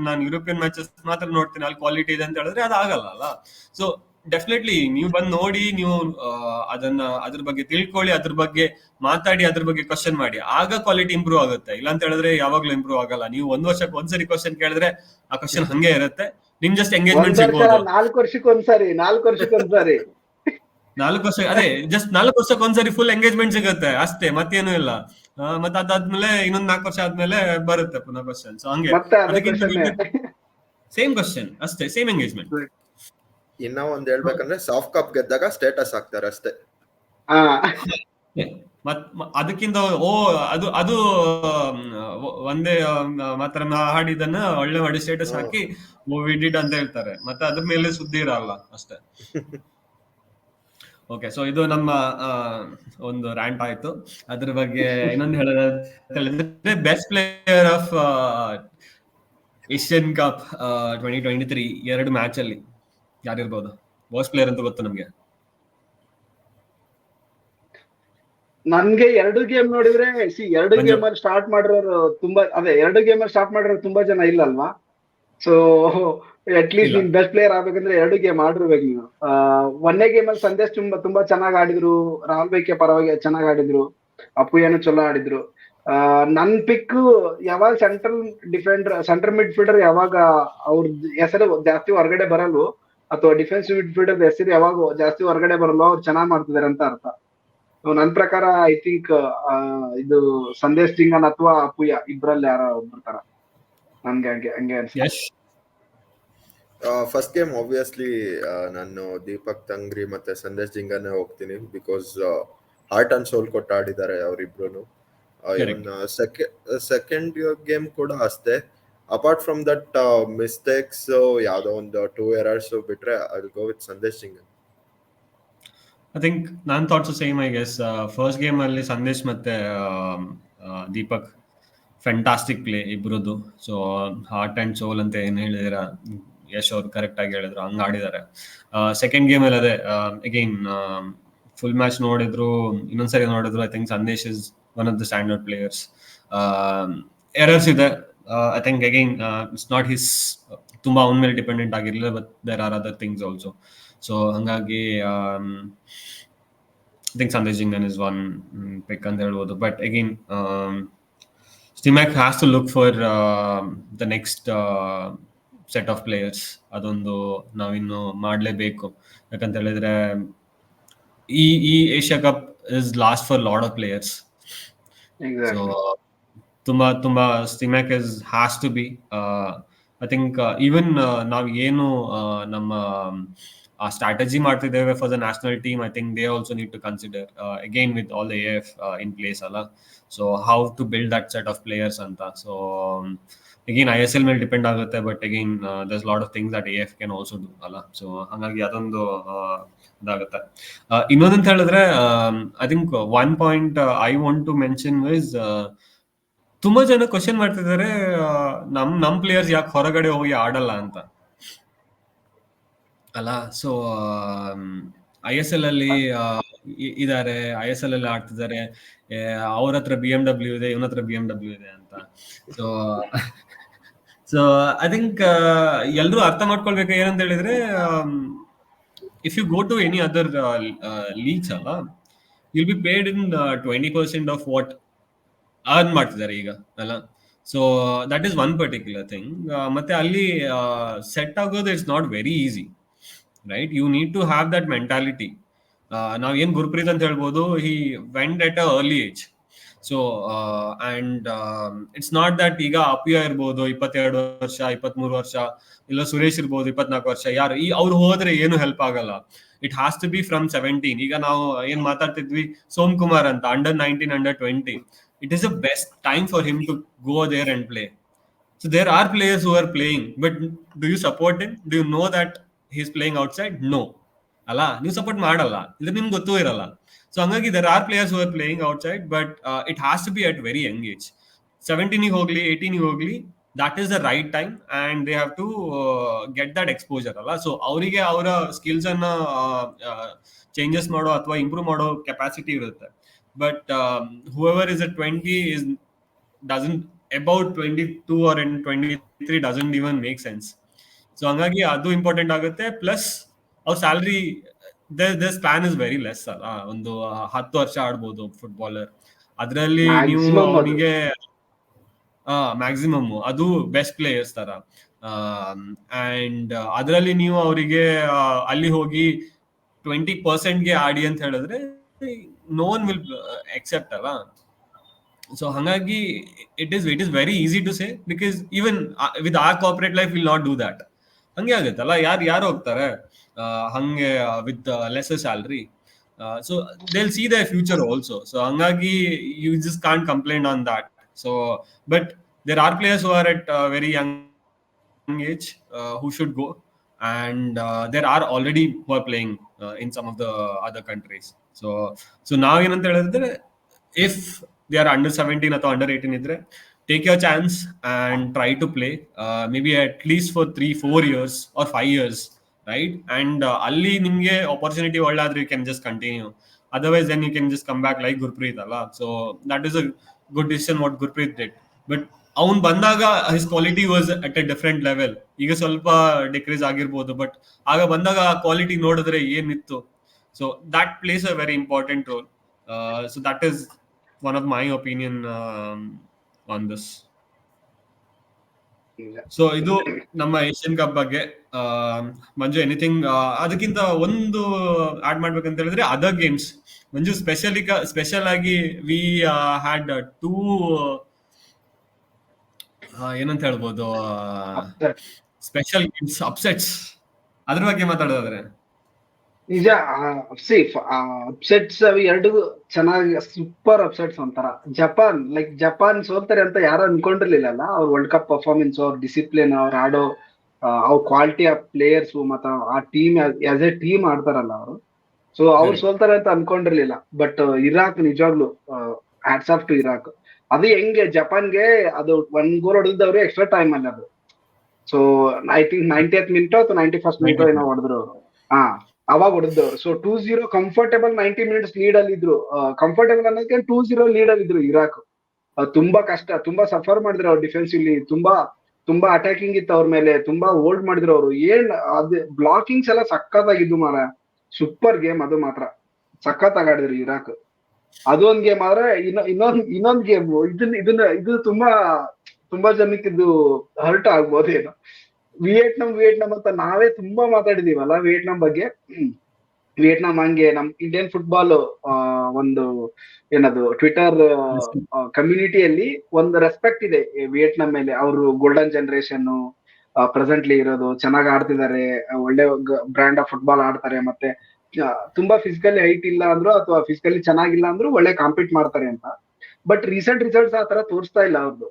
ನಾನು ಯುರೋಪಿಯನ್ ಮ್ಯಾಚಸ್ ಮಾತ್ರ ನೋಡ್ತೀನಿ, ಅಲ್ಲಿ ಕ್ವಾಲಿಟಿ ಇದೆ ಅಂತ ಹೇಳಿದ್ರೆ ಅದು ಆಗಲ್ಲ ಅಲ್ಲ. ಸೊ ಡೆಫಿನೆಟ್ಲಿ ನೀವು ಬಂದ್ ನೋಡಿ, ನೀವು ಅದ್ರ ಬಗ್ಗೆ ತಿಳ್ಕೊಳ್ಳಿ, ಅದ್ರ ಬಗ್ಗೆ ಮಾತಾಡಿ, ಅದ್ರ ಬಗ್ಗೆ ಕ್ವಶನ್ ಮಾಡಿ, ಆಗ ಕ್ವಾಲಿಟಿ ಇಂಪ್ರೂವ್ ಆಗುತ್ತೆ. ಇಲ್ಲ ಅಂತ ಹೇಳಿದ್ರೆ ಯಾವಾಗ್ಲೂ ಇಂಪ್ರೂವ್ ಆಗಲ್ಲ. ನೀವು ಒಂದ್ ವರ್ಷಕ್ಕೆ ಒಂದ್ಸರಿ ಕ್ವಶನ್ ಕೇಳಿದ್ರೆ ಆ ಕ್ವಶನ್ ಹಂಗೆ ಇರುತ್ತೆ. ನಿಮ್ ಜಸ್ಟ್ ಎಂಗೇಜ್ಮೆಂಟ್ ಸಿಗ್ಬೋದು. 4 ವರ್ಷಕ್ಕೊಂದ್ಸರಿ 4 ವರ್ಷ, ಅದೇ ಜಸ್ಟ್ 4 ವರ್ಷಕ್ಕೆ ಒಂದ್ಸರಿ ಫುಲ್ ಎಂಗೇಜ್ಮೆಂಟ್ ಸಿಗುತ್ತೆ ಅಷ್ಟೇ, ಮತ್ತೇನು ಇಲ್ಲ. ಮತ್ತೆ ಅದಾದ್ಮೇಲೆ ಇನ್ನೊಂದ್ 4 ವರ್ಷ ಆದ್ಮೇಲೆ ಬರುತ್ತೆ ಪುನಃ ಕ್ವಶನ್. ಸೊ ಹಂಗೆ ಸೇಮ್ ಕ್ವಶನ್ ಅಷ್ಟೇ, ಸೇಮ್ ಎಂಗೇಜ್ಮೆಂಟ್. ಇನ್ನ ಒಂದ್ ಹೇಳ್ಬೇಕಂದ್ರೆ ಸಾಫ್ಟ್ ಕಪ್ ಗೆದ್ದಾಗ ಸ್ಟೇಟಸ್ ಹಾಕ್ತಾರೆ ಅಷ್ಟೇ. ಅದಕ್ಕಿಂತ ಅದು ಒಂದೇ ಮಾತ್ರ ಹಾಡಿದನ್ನ ಒಳ್ಳೆ ಮಾಡಿ ಸ್ಟೇಟಸ್ ಹಾಕಿ ವಿಡಿಡ್ ಅಂತ ಹೇಳ್ತಾರೆ, ಮತ್ತೆ ಅದ್ರ ಮೇಲೆ ಸುದ್ದಿ ಇರಲ್ಲ ಅಷ್ಟೇ. ಓಕೆ, ಸೊ ಇದು ನಮ್ಮ ಒಂದು ರ್ಯಾಂಟ್ ಆಯ್ತು. ಅದ್ರ ಬಗ್ಗೆ ಇನ್ನೊಂದು ಹೇಳಿದ್ರೆ best player of Asian cup 2023 2 match ಅಲ್ಲಿ ಯಾರಿರ್ಬೋದು? ವರ್ಸ್ಟ್ ಪ್ಲೇಯರ್ ಅಂತ ಗೊತ್ತು ನಮ್ಗೆ. ನನ್ಗೆ 2 ಗೇಮ್ ನೋಡಿದ್ರೆ 2 ಗೇಮ್ ಅಲ್ಲಿ ಸ್ಟಾರ್ಟ್ ಮಾಡಿರೋರು ತುಂಬಾ, ಅದೇ 2 ಗೇಮ್ ಅಲ್ಲಿ ಸ್ಟಾರ್ಟ್ ಮಾಡಿರೋರು ತುಂಬಾ ಜನ ಇಲ್ಲ ಅಲ್ವಾ? ಸೊ ಅಟ್ ಲೀಸ್ಟ್ ನಿನ್ ಬೆಸ್ಟ್ ಪ್ಲೇಯರ್ ಆಗ್ಬೇಕಂದ್ರೆ 2 ಗೇಮ್ ಆಡಿರ್ಬೇಕು ನೀವು. 1ನೇ ಗೇಮ್ ಅಲ್ಲಿ ಸಂದೇಶ್ ತುಂಬಾ ಚೆನ್ನಾಗಿ ಆಡಿದ್ರು, ರಾಹುಲ್ ಬೈಕೆ ಪರವಾಗಿ ಚೆನ್ನಾಗಿ ಆಡಿದ್ರು, ಅಪ್ಪುಯ್ಯನು ಚಲೋ ಆಡಿದ್ರು. ನನ್ ಪಿಕ್ ಯಾವಾಗ ಸೆಂಟ್ರಲ್ ಮಿಡ್ ಫೀಲ್ಡರ್ ಯಾವಾಗ ಅವ್ರ ಹೆಸರು ಜಾಸ್ತಿ ಹೊರಗಡೆ ಬರಲ್ವೋ, ಅಥವಾ ಡಿಫೆನ್ಸಿವ್ ಮಿಡ್ ಫೀಲ್ಡರ್ ಹೆಸರು ಯಾವಾಗ ಜಾಸ್ತಿ ಹೊರಗಡೆ ಬರಲ್ವೋ ಅವ್ರು ಚೆನ್ನಾಗ್ ಮಾಡ್ತಿದಾರೆ ಅಂತ ಅರ್ಥ. ನನ್ ಪ್ರಕಾರ ಐ ಥಿಂಕ್ ಇದು ಸಂದೇಶ್ ಜಿಂಗನ್ ಅಥವಾ ಅಪ್ಪುಯ್ಯ ಇಬ್ರಲ್ಲಿ ಯಾರೋ ಬರ್ತಾರ. ನನ್ಗೆ ಹಂಗೆ ಅನ್ಸುತ್ತೆ. ಫಸ್ಟ್ ಗೇಮ್ ಆಬ್ವಿಯಸ್ಲಿ ನಾನು ದೀಪಕ್ ತಂಗ್ರಿ ಮತ್ತೆ ಸಂದೇಶ್ ಜಿಂಗನ್ನೇ ಹೋಗ್ತೀನಿ. ಬಿಕಾಸ್ ಹಾರ್ಟ್ ಅಂಡ್ ಸೋಲ್ ಕೊಟ್ಟು ಆಡಿದ್ದಾರೆ ಅವರಿಬ್ರು. ಸೆಕೆಂಡ್ ಗೇಮ್ ಕೂಡ ಅಷ್ಟೇ. ಅಪಾರ್ಟ್ ಫ್ರಮ್ ದಟ್ ಮಿಸ್ಟೇಕ್ಸ್ ಯಾವ್ದೋ ಒಂದು 2 ಎರರ್ಸ್ ಬಿಟ್ರೆ I will go with Sandesh Jhingan. I think ನಾನ್ thoughts same. I guess first game ಅಲ್ಲಿ ಸಂದೇಶ್ ಮತ್ತೆ ದೀಪಕ್ ಫ್ಯಾಂಟಾಸ್ಟಿಕ್ ಪ್ಲೇ ಇಬ್ರದ್ದು. ಸೊ ಹಾರ್ಟ್ ಅಂಡ್ ಸೋಲ್ ಅಂತ ಏನ್ ಹೇಳಿದಿರ ಯಶ್ ಅವ್ರು ಕರೆಕ್ಟ್ ಆಗಿ ಹೇಳಿದ್ರು, ಹಂಗ ಆಡಿದ್ದಾರೆ. ಸೆಕೆಂಡ್ ಗೇಮ್ ಅಲ್ಲಿ ಅದೇ ಅಗೈನ್ ಫುಲ್ ಮ್ಯಾಚ್ ನೋಡಿದ್ರು, ಇನ್ನೊಂದ್ಸರಿ ನೋಡಿದ್ರು, I think Sandesh is one of the standard players. Errors ಇದೆ, I think again it's not his, ತುಂಬಾ ಅವನ ಮೇಲೆ ಡಿಪೆಂಡೆಂಟ್ ಆಗಿರ್ಲಿಲ್ಲ, but there are other things also. So ಹಂಗಾಗಿ I think Sandesh Jhingan is one pick ಅಂತ ಹೇಳ್ಬೋದು. But again Stimac has to look for the next set of players. ಅದೊಂದು ನಾವಿನ್ನು ಮಾಡಲೇಬೇಕು. ಯಾಕಂತ ಹೇಳಿದ್ರೆ ಈ Asia cup is last for lot of players. So ತುಂಬಾ Stimac is has to be. I think even ನಾವು ಏನು ನಮ್ಮ ಆ ಸ್ಟ್ರಾಟಜಿ ಮಾಡ್ತಿದ್ದೇವೆ for the national team, I think they also need to consider again with all the AF in place ಅಲ್ಲ. So how to build that set of players ಅಂತ. ಸೊ ಅಗೈನ್ ISL ಮೇಲೆ ಡಿಪೆಂಡ್ ಆಗುತ್ತೆ, but again there's lot of things that AF can also do ಅಲ್ಲ. ಸೊ ಹಾಗಾಗಿ ಅದೊಂದು ಇದಾಗುತ್ತೆ. ಇನ್ನೊಂದಂತ ಹೇಳಿದ್ರೆ I think one point I want to mention is, ತುಂಬಾ ಜನ ಕ್ವಶನ್ ಮಾಡ್ತಿದ್ದಾರೆ ನಮ್ ಪ್ಲೇಯರ್ಸ್ ಯಾಕೆ ಹೊರಗಡೆ ಹೋಗಿ ಆಡಲ್ಲ ಅಂತ ಅಲ್ಲ. ಸೊ ISL ಅಲ್ಲಿ ಇದಾರೆ, ISL ಅಲ್ಲಿ ಆಡ್ತಿದ್ದಾರೆ, ಅವ್ರ ಹತ್ರ BMW ಇದೆ, ಇವನ ಹತ್ರ BMW ಇದೆ ಅಂತ. ಸೊ ಐ ಥಿಂಕ್ ಎಲ್ರೂ ಅರ್ಥ ಮಾಡ್ಕೊಳ್ಬೇಕು ಏನಂತ ಹೇಳಿದ್ರೆ, if you go to any other leagues ಅಲ್ಲ, will be paid in 20% of what earn ಮಾಡ್ತಿದ್ದಾರೆ ಈಗ ಅಲ್ಲ. So that is one particular thing. ಮತ್ತೆ ಅಲ್ಲಿ ಸೆಟ್ ಆಗೋದು it's not very easy, right? You need to have that mentality. ನಾವ್ ಏನ್ ಗುರ್ಪ್ರೀತ್ ಅಂತ ಹೇಳ್ಬೋದು, he went at a early age. So and it's not that ಈಗ ಅಪಿಯಾ ಇರ್ಬೋದು 22 ವರ್ಷ 23 ವರ್ಷ, ಇಲ್ಲ ಸುರೇಶ್ ಇರ್ಬೋದು 24 ವರ್ಷ, ಯಾರು ಅವ್ರು ಹೋದ್ರೆ ಏನು ಹೆಲ್ಪ್ ಆಗಲ್ಲ. It has to be from 17. ಈಗ ನಾವು ಏನ್ ಮಾತಾಡ್ತಿದ್ವಿ, ಸೋಮ್ ಕುಮಾರ್ ಅಂತ under 19, under 20, it is the best time for him to go there and play. So there are players who are playing, but do you support him? Do you know that he's playing outside? No. ಅಲ್ಲ, ನೀವು ಸಪೋರ್ಟ್ ಮಾಡಲ್ಲ, ಇಲ್ಲ ನಿಮ್ಗೆ ಗೊತ್ತೂ ಇರಲ್ಲ. ಸೊ ಹಂಗಾಗಿ there are players who are playing outside, but it has to be at very young age. 17 ಹೋಗ್ಲಿ 18 ಹೋಗ್ಲಿ, that is the right time and they have to get that exposure ಅಲ್ಲ. ಸೊ ಅವರಿಗೆ ಅವರ ಸ್ಕಿಲ್ಸ್ ಅನ್ನ ಚೇಂಜಸ್ ಮಾಡೋ ಅಥವಾ ಇಂಪ್ರೂವ್ ಮಾಡೋ ಕೆಪಾಸಿಟಿ ಇರುತ್ತೆ. But whoever is at 20 doesn't, about 22 or 23 doesn't even make sense. So hangagi adu important agutte. Plus our salary, their span is very less alla. ಒಂದು 10 ವರ್ಷ ಆಡಬಹುದು ಫುಟ್ಬಾಲರ್, ಅದರಲ್ಲಿ ನೀವು ಅವನಿಗೆ ಮ್ಯಾಕ್ಸಿಮಮ್ ಅದು ಬೆಸ್ಟ್ ಪ್ಲೇಯರ್ಸ್ ತರ. ಅಂಡ್ ಅದರಲ್ಲಿ ನೀವು ಅವರಿಗೆ ಅಲ್ಲಿ ಹೋಗಿ 20% ಗೆ ಆಡಿ ಅಂತ ಹೇಳಿದ್ರೆ no one will accept ಅಲ್ಲ. ಸೊ ಹಂಗಾಗಿ it is very easy to say, because even with our corporate life will not do that. ಹಂಗೆ ಆಗುತ್ತಲ್ಲ, ಯಾರು ಹೋಗ್ತಾರೆ ಹಂಗೆ with lesser salary. So they'll see their future also. So hangagi you just can't complain on that. So but there are players who are at very young age who should go, and there are already who are playing in some of the other countries. So now ಏನಂತ ಹೇಳಿದ್ರೆ, if they are under 17 ಅಥವಾ under 18 ಇದ್ರೆ, take your chance and try to play maybe at least for 3-4 years or 5 years, right? And ಅಲ್ಲಿ ನಿಮ್ಗೆ opportunity ಒಳ್ಳೆ ಆದ್ರೆ you can just continue. Otherwise then you can just come back like Gurpreet ಅಲ್ಲ. So that is a good decision what Gurpreet did. But ಅವ್ನು ಬಂದಾಗ his quality was at a different level. ಈಗ ಸ್ವಲ್ಪ ಡಿಕ್ರೀಸ್ ಆಗಿರ್ಬೋದು, ಬಟ್ ಆಗ ಬಂದಾಗ ಕ್ವಾಲಿಟಿ ನೋಡಿದ್ರೆ ಏನಿತ್ತು. So that plays a very important role. So that is one of my opinion on this. So ಇದು ನಮ್ಮ ಏಷ್ಯನ್ ಕಪ್ ಬಗ್ಗೆ. ಮಂಜು, ಎನಿಥಿಂಗ್ ಅದಕ್ಕಿಂತ ಒಂದು ಆಡ್ ಮಾಡ್ಬೇಕಂತ ಹೇಳಿದ್ರೆ ಅದರ್ ಗೇಮ್ಸ್. ಮಂಜು, ಸ್ಪೆಷಲ್ ಆಗಿ ವಿ ಹ್ಯಾಡ್ 2 ಏನಂತ ಹೇಳ್ಬೋದು, ಸ್ಪೆಷಲ್ ಗೇಮ್ಸ್, ಅಪ್ಸೆಟ್ಸ್. ಅದ್ರ ಬಗ್ಗೆ ಮಾತಾಡೋದಾದ್ರೆ ನಿಜ, ಅಪ್ಸೆಟ್ಸ್ ಅವು ಎರಡು ಚೆನ್ನಾಗಿ ಸೂಪರ್ ಅಪ್ಸೆಟ್ಸ್ ಒಂಥರ. ಜಪಾನ್ ಸೋಲ್ತಾರೆ ಅಂತ ಯಾರು ಅನ್ಕೊಂಡಿರ್ಲಿಲ್ಲ. ಅವ್ರ ವರ್ಲ್ಡ್ ಕಪ್ ಪರ್ಫಾರ್ಮೆನ್ಸ್, ಅವ್ರ ಡಿಸಿಪ್ಲಿನ್, ಅವ್ರ ಆಡೋ ಅವ್ರ ಕ್ವಾಲಿಟಿ ಆಫ್ ಪ್ಲೇಯರ್ಸ್ ಮತ್ತೆ ಆ ಟೀಮ್ ಆಸ್ ಎ ಟೀಮ್ ಆಡ್ತಾರಲ್ಲ ಅವರು. ಸೊ ಅವ್ರು ಸೋಲ್ತಾರೆ ಅಂತ ಅನ್ಕೊಂಡಿರ್ಲಿಲ್ಲ. ಬಟ್ ಇರಾಕ್ ನಿಜವಾಗ್ಲು ಹ್ಯಾಟ್ಸ್ ಆಫ್ ಟು ಇರಾಕ್. ಅದು ಹೆಂಗೆ ಜಪಾನ್ಗೆ ಅದು 1 ಗೋಲ್ ಹೊಡೆದವ್ರು ಎಕ್ಸ್ಟ್ರಾ ಟೈಮ್ ಅಲ್ಲಿ ಅದು. So I think 90th minute ಅಥವಾ 91st ಮಿನಿಟ್ ಏನೋ ಹೊಡೆದ್ರು. ಅವಾಗ ಹೊಡೆದವ್ರು. ಸೊ 2-0 ಕಂಫರ್ಟೇಬಲ್ 90 ಮಿನಿಟ್ಸ್ ಲೀಡ್ ಅಲ್ಲಿ ಇದ್ರು. ಕಂಫರ್ಟೇಬಲ್ ಅನ್ನೋದಕ್ಕೆ 2-0 ಲೀಡ್ ಅಲ್ಲಿ ಇದ್ರು ಇರಾಕ್. ತುಂಬಾ ಕಷ್ಟ, ತುಂಬಾ ಸಫರ್ ಮಾಡಿದ್ರು ಅವ್ರು ಡಿಫೆನ್ಸಿವ್ಲಿ. ತುಂಬಾ ಅಟ್ಯಾಕಿಂಗ್ ಇತ್ತು ಅವ್ರ ಮೇಲೆ, ತುಂಬಾ ಹೋಲ್ಡ್ ಮಾಡಿದ್ರು ಅವರು. ಅದು ಬ್ಲಾಕಿಂಗ್ಸ್ ಎಲ್ಲ ಸಖತ್ತಾಗಿದ್ದು ಮಾರ. ಸೂಪರ್ ಗೇಮ್ ಅದು ಮಾತ್ರ, ಸಖತ್ತಾಗಿ ಆಡಿದ್ರು ಇರಾಕ್. ಅದೊಂದ್ ಗೇಮ್ ಆದ್ರೆ ಇನ್ನೊಂದ್ ಗೇಮ್ ಇದು ತುಂಬಾ ಜನಕ್ಕೆ ಇದು ಹರ್ಟ್ ಆಗ್ಬೋದೇನೋ. ವಿಯೆಟ್ನಾಂ ಅಂತ ನಾವೇ ತುಂಬಾ ಮಾತಾಡಿದೀವಲ್ಲ ವಿಯೆಟ್ನಾಂ ಬಗ್ಗೆ. ವಿಯೆಟ್ನಾಂ ಹಂಗೆ ನಮ್ ಇಂಡಿಯನ್ ಫುಟ್ಬಾಲ್ ಒಂದು ಏನದು ಟ್ವಿಟರ್ ಕಮ್ಯುನಿಟಿಯಲ್ಲಿ ಒಂದು ರೆಸ್ಪೆಕ್ಟ್ ಇದೆ ವಿಯೆಟ್ನಾಂ ಮೇಲೆ. ಅವರು ಗೋಲ್ಡನ್ ಜನರೇಷನ್ ಪ್ರೆಸೆಂಟ್ಲಿ ಇರೋದು, ಚೆನ್ನಾಗಿ ಆಡ್ತಿದ್ದಾರೆ, ಒಳ್ಳೆ ಬ್ರ್ಯಾಂಡ್ ಆಫ್ ಫುಟ್ಬಾಲ್ ಆಡ್ತಾರೆ, ಮತ್ತೆ ತುಂಬಾ ಫಿಸಿಕಲಿ ಹೈಟ್ ಇಲ್ಲ ಅಂದ್ರು ಅಥವಾ ಫಿಸಿಕಲಿ ಚೆನ್ನಾಗಿಲ್ಲ ಅಂದ್ರು ಒಳ್ಳೆ ಕಾಂಪೀಟ್ ಮಾಡ್ತಾರೆ ಅಂತ. ಬಟ್ ರೀಸೆಂಟ್ ರಿಸಲ್ಟ್ಸ್ ಆತರ ತೋರಿಸ್ತಾ ಇಲ್ಲ ಅವ್ರದ್ದು.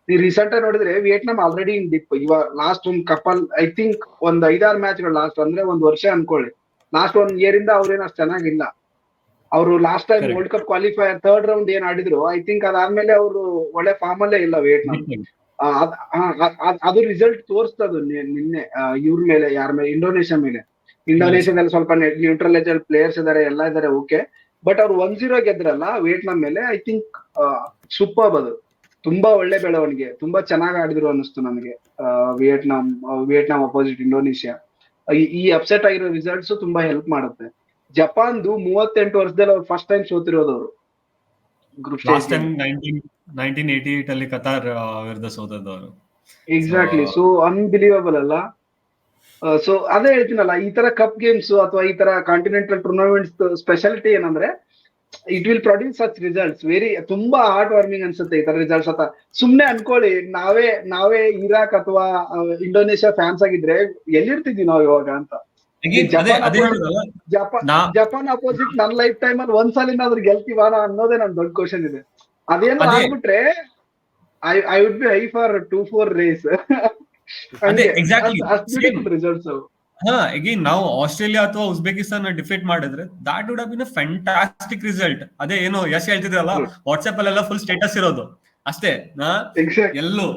ನೀವು ರೀಸೆಂಟ್ ಆಗಿ ನೋಡಿದ್ರೆ ವಿಯೆಟ್ನಾಂ ಆಲ್ರೆಡಿ ಇನ್ ಡಿಪ್. ಇವಾಗ ಲಾಸ್ಟ್ ಒಂದು ಕಪಲ್ ಐ ಥಿಂಕ್ 5-6 ಮ್ಯಾಚ್ಗಳು, ಲಾಸ್ಟ್ ಅಂದ್ರೆ 1 ವರ್ಷ ಅನ್ಕೊಳ್ಳಿ, ಲಾಸ್ಟ್ 1 ಇಯರ್ ಇಂದ ಅವ್ರೇನು ಅಷ್ಟು ಚೆನ್ನಾಗಿಲ್ಲ. ಅವರು last time world cup qualifier 3rd round ಏನ್ ಆಡಿದ್ರು, ಐ ಥಿಂಕ್ ಅದಾದ್ಮೇಲೆ ಅವರು ಒಳ್ಳೆ ಫಾರ್ಮ್ ಅಲ್ಲೇ ಇಲ್ಲ ವಿಯೆಟ್ನಾಂ. ಅದು ರಿಸಲ್ಟ್ ತೋರಿಸ್ತದು ನಿನ್ನೆ ಇವ್ರ ಮೇಲೆ, ಯಾರ ಮೇಲೆ, ಇಂಡೋನೇಷ್ಯಾದಲ್ಲಿ ಸ್ವಲ್ಪ ನ್ಯೂಟ್ರಲ್ ಪ್ಲೇಯರ್ಸ್ ಇದಾರೆ, ಎಲ್ಲ ಇದಾರೆ, ಓಕೆ. ಬಟ್ ಅವ್ರು 1-0 ಗೆದ್ರಲ್ಲ ವಿಯೆಟ್ನಾಂ ಮೇಲೆ, ಐ ಥಿಂಕ್ ಸೂಪರ್. ಅದು ತುಂಬಾ ಒಳ್ಳೆ ಬೆಳವಣಿಗೆ, ತುಂಬಾ ಚೆನ್ನಾಗಿ ಆಡಿದ್ರು ಅನ್ನಿಸ್ತು ನನಗೆ. ವಿಯೆಟ್ನಾಂ ಅಪೋಸಿಟ್ ಇಂಡೋನೇಷ್ಯಾ ಈ ಅಪ್ಸೆಟ್ ಆಗಿರೋ ರಿಸಲ್ಟ್ಸ್ ತುಂಬಾ ಹೆಲ್ಪ್ ಮಾಡುತ್ತೆ. ಜಪಾನ್ದು 38 ವರ್ಷದಲ್ಲಿ ಅವ್ರು ಫಸ್ಟ್ ಟೈಮ್ ಸೋತಿರೋದು ಅವರು ಗ್ರೂಪ್ ಸ್ಟೇಜ್. 1988 ಅಲ್ಲಿ ಕತಾರ್ ವಿರುದ್ಧ ಸೋತದವರು. ಎಕ್ಸಾಕ್ಟ್ಲಿ. ಸೊ ಅನ್ಬಿಲೀವಬಲ್ ಅಲ್ಲ. ಸೊ ಅದೇ ಹೇಳ್ತೀನಲ್ಲ, ಈ ತರ ಕಪ್ ಗೇಮ್ಸ್ ಅಥವಾ ಈ ತರ ಕಾಂಟಿನೆಂಟಲ್ ಟೂರ್ನಮೆಂಟ್ಸ್ ಸ್ಪೆಷಾಲಿಟಿ ಏನಂದ್ರೆ it will produce such results. ತುಂಬಾ ಹಾರ್ಟ್ ವಾರ್ಮಿಂಗ್ ಅನ್ಸುತ್ತೆ ಈ ತರ ರಿಸಲ್ಟ್ಸ್ ಅಂತ. ಸುಮ್ನೆ ಅನ್ಕೊಳ್ಳಿ, ನಾವೇ ಇರಾಕ್ ಅಥವಾ ಇಂಡೋನೇಷ್ಯಾ ಫ್ಯಾನ್ಸ್ ಆಗಿದ್ರೆ ಎಲ್ಲಿರ್ತಿದ್ವಿ ನಾವು ಇವಾಗ ಅಂತ. ಜಪಾನ್ ಅಪೋಸಿಟ್ ನನ್ನ ಲೈಫ್ ಟೈಮ್ ಅಲ್ಲಿ ಒಂದ್ಸಲಿನಾದ್ರೂ ಗೆಲ್ತೀವಾನ ಅನ್ನೋದೇ ನನ್ ದೊಡ್ಡ ಕ್ವಶನ್ ಇದೆ. ಅದೇನೋ ಆಗ್ಬಿಟ್ರೆ I would be high for 2-4 race. Results ಅವು. ಅಗೇನ್ ನಾವು ಆಸ್ಟ್ರೇಲಿಯಾ ಅಥವಾ ಉಜ್ಬೇಕಿಸ್ತಾನ ಡಿಫೀಟ್ ಮಾಡಿದ್ರೆ that would have been a fantastic result. ಅದೇ ಏನು ಯಶ್ ಹೇಳ್ತಿದ್ರಲ್ಲ, ವಾಟ್ಸ್ಆಪ್ ಅಲ್ಲೆಲ್ಲ ಫುಲ್ ಸ್ಟೇಟಸ್ ಇರೋದು ಅಷ್ಟೇ ಎಲ್ಲೂ.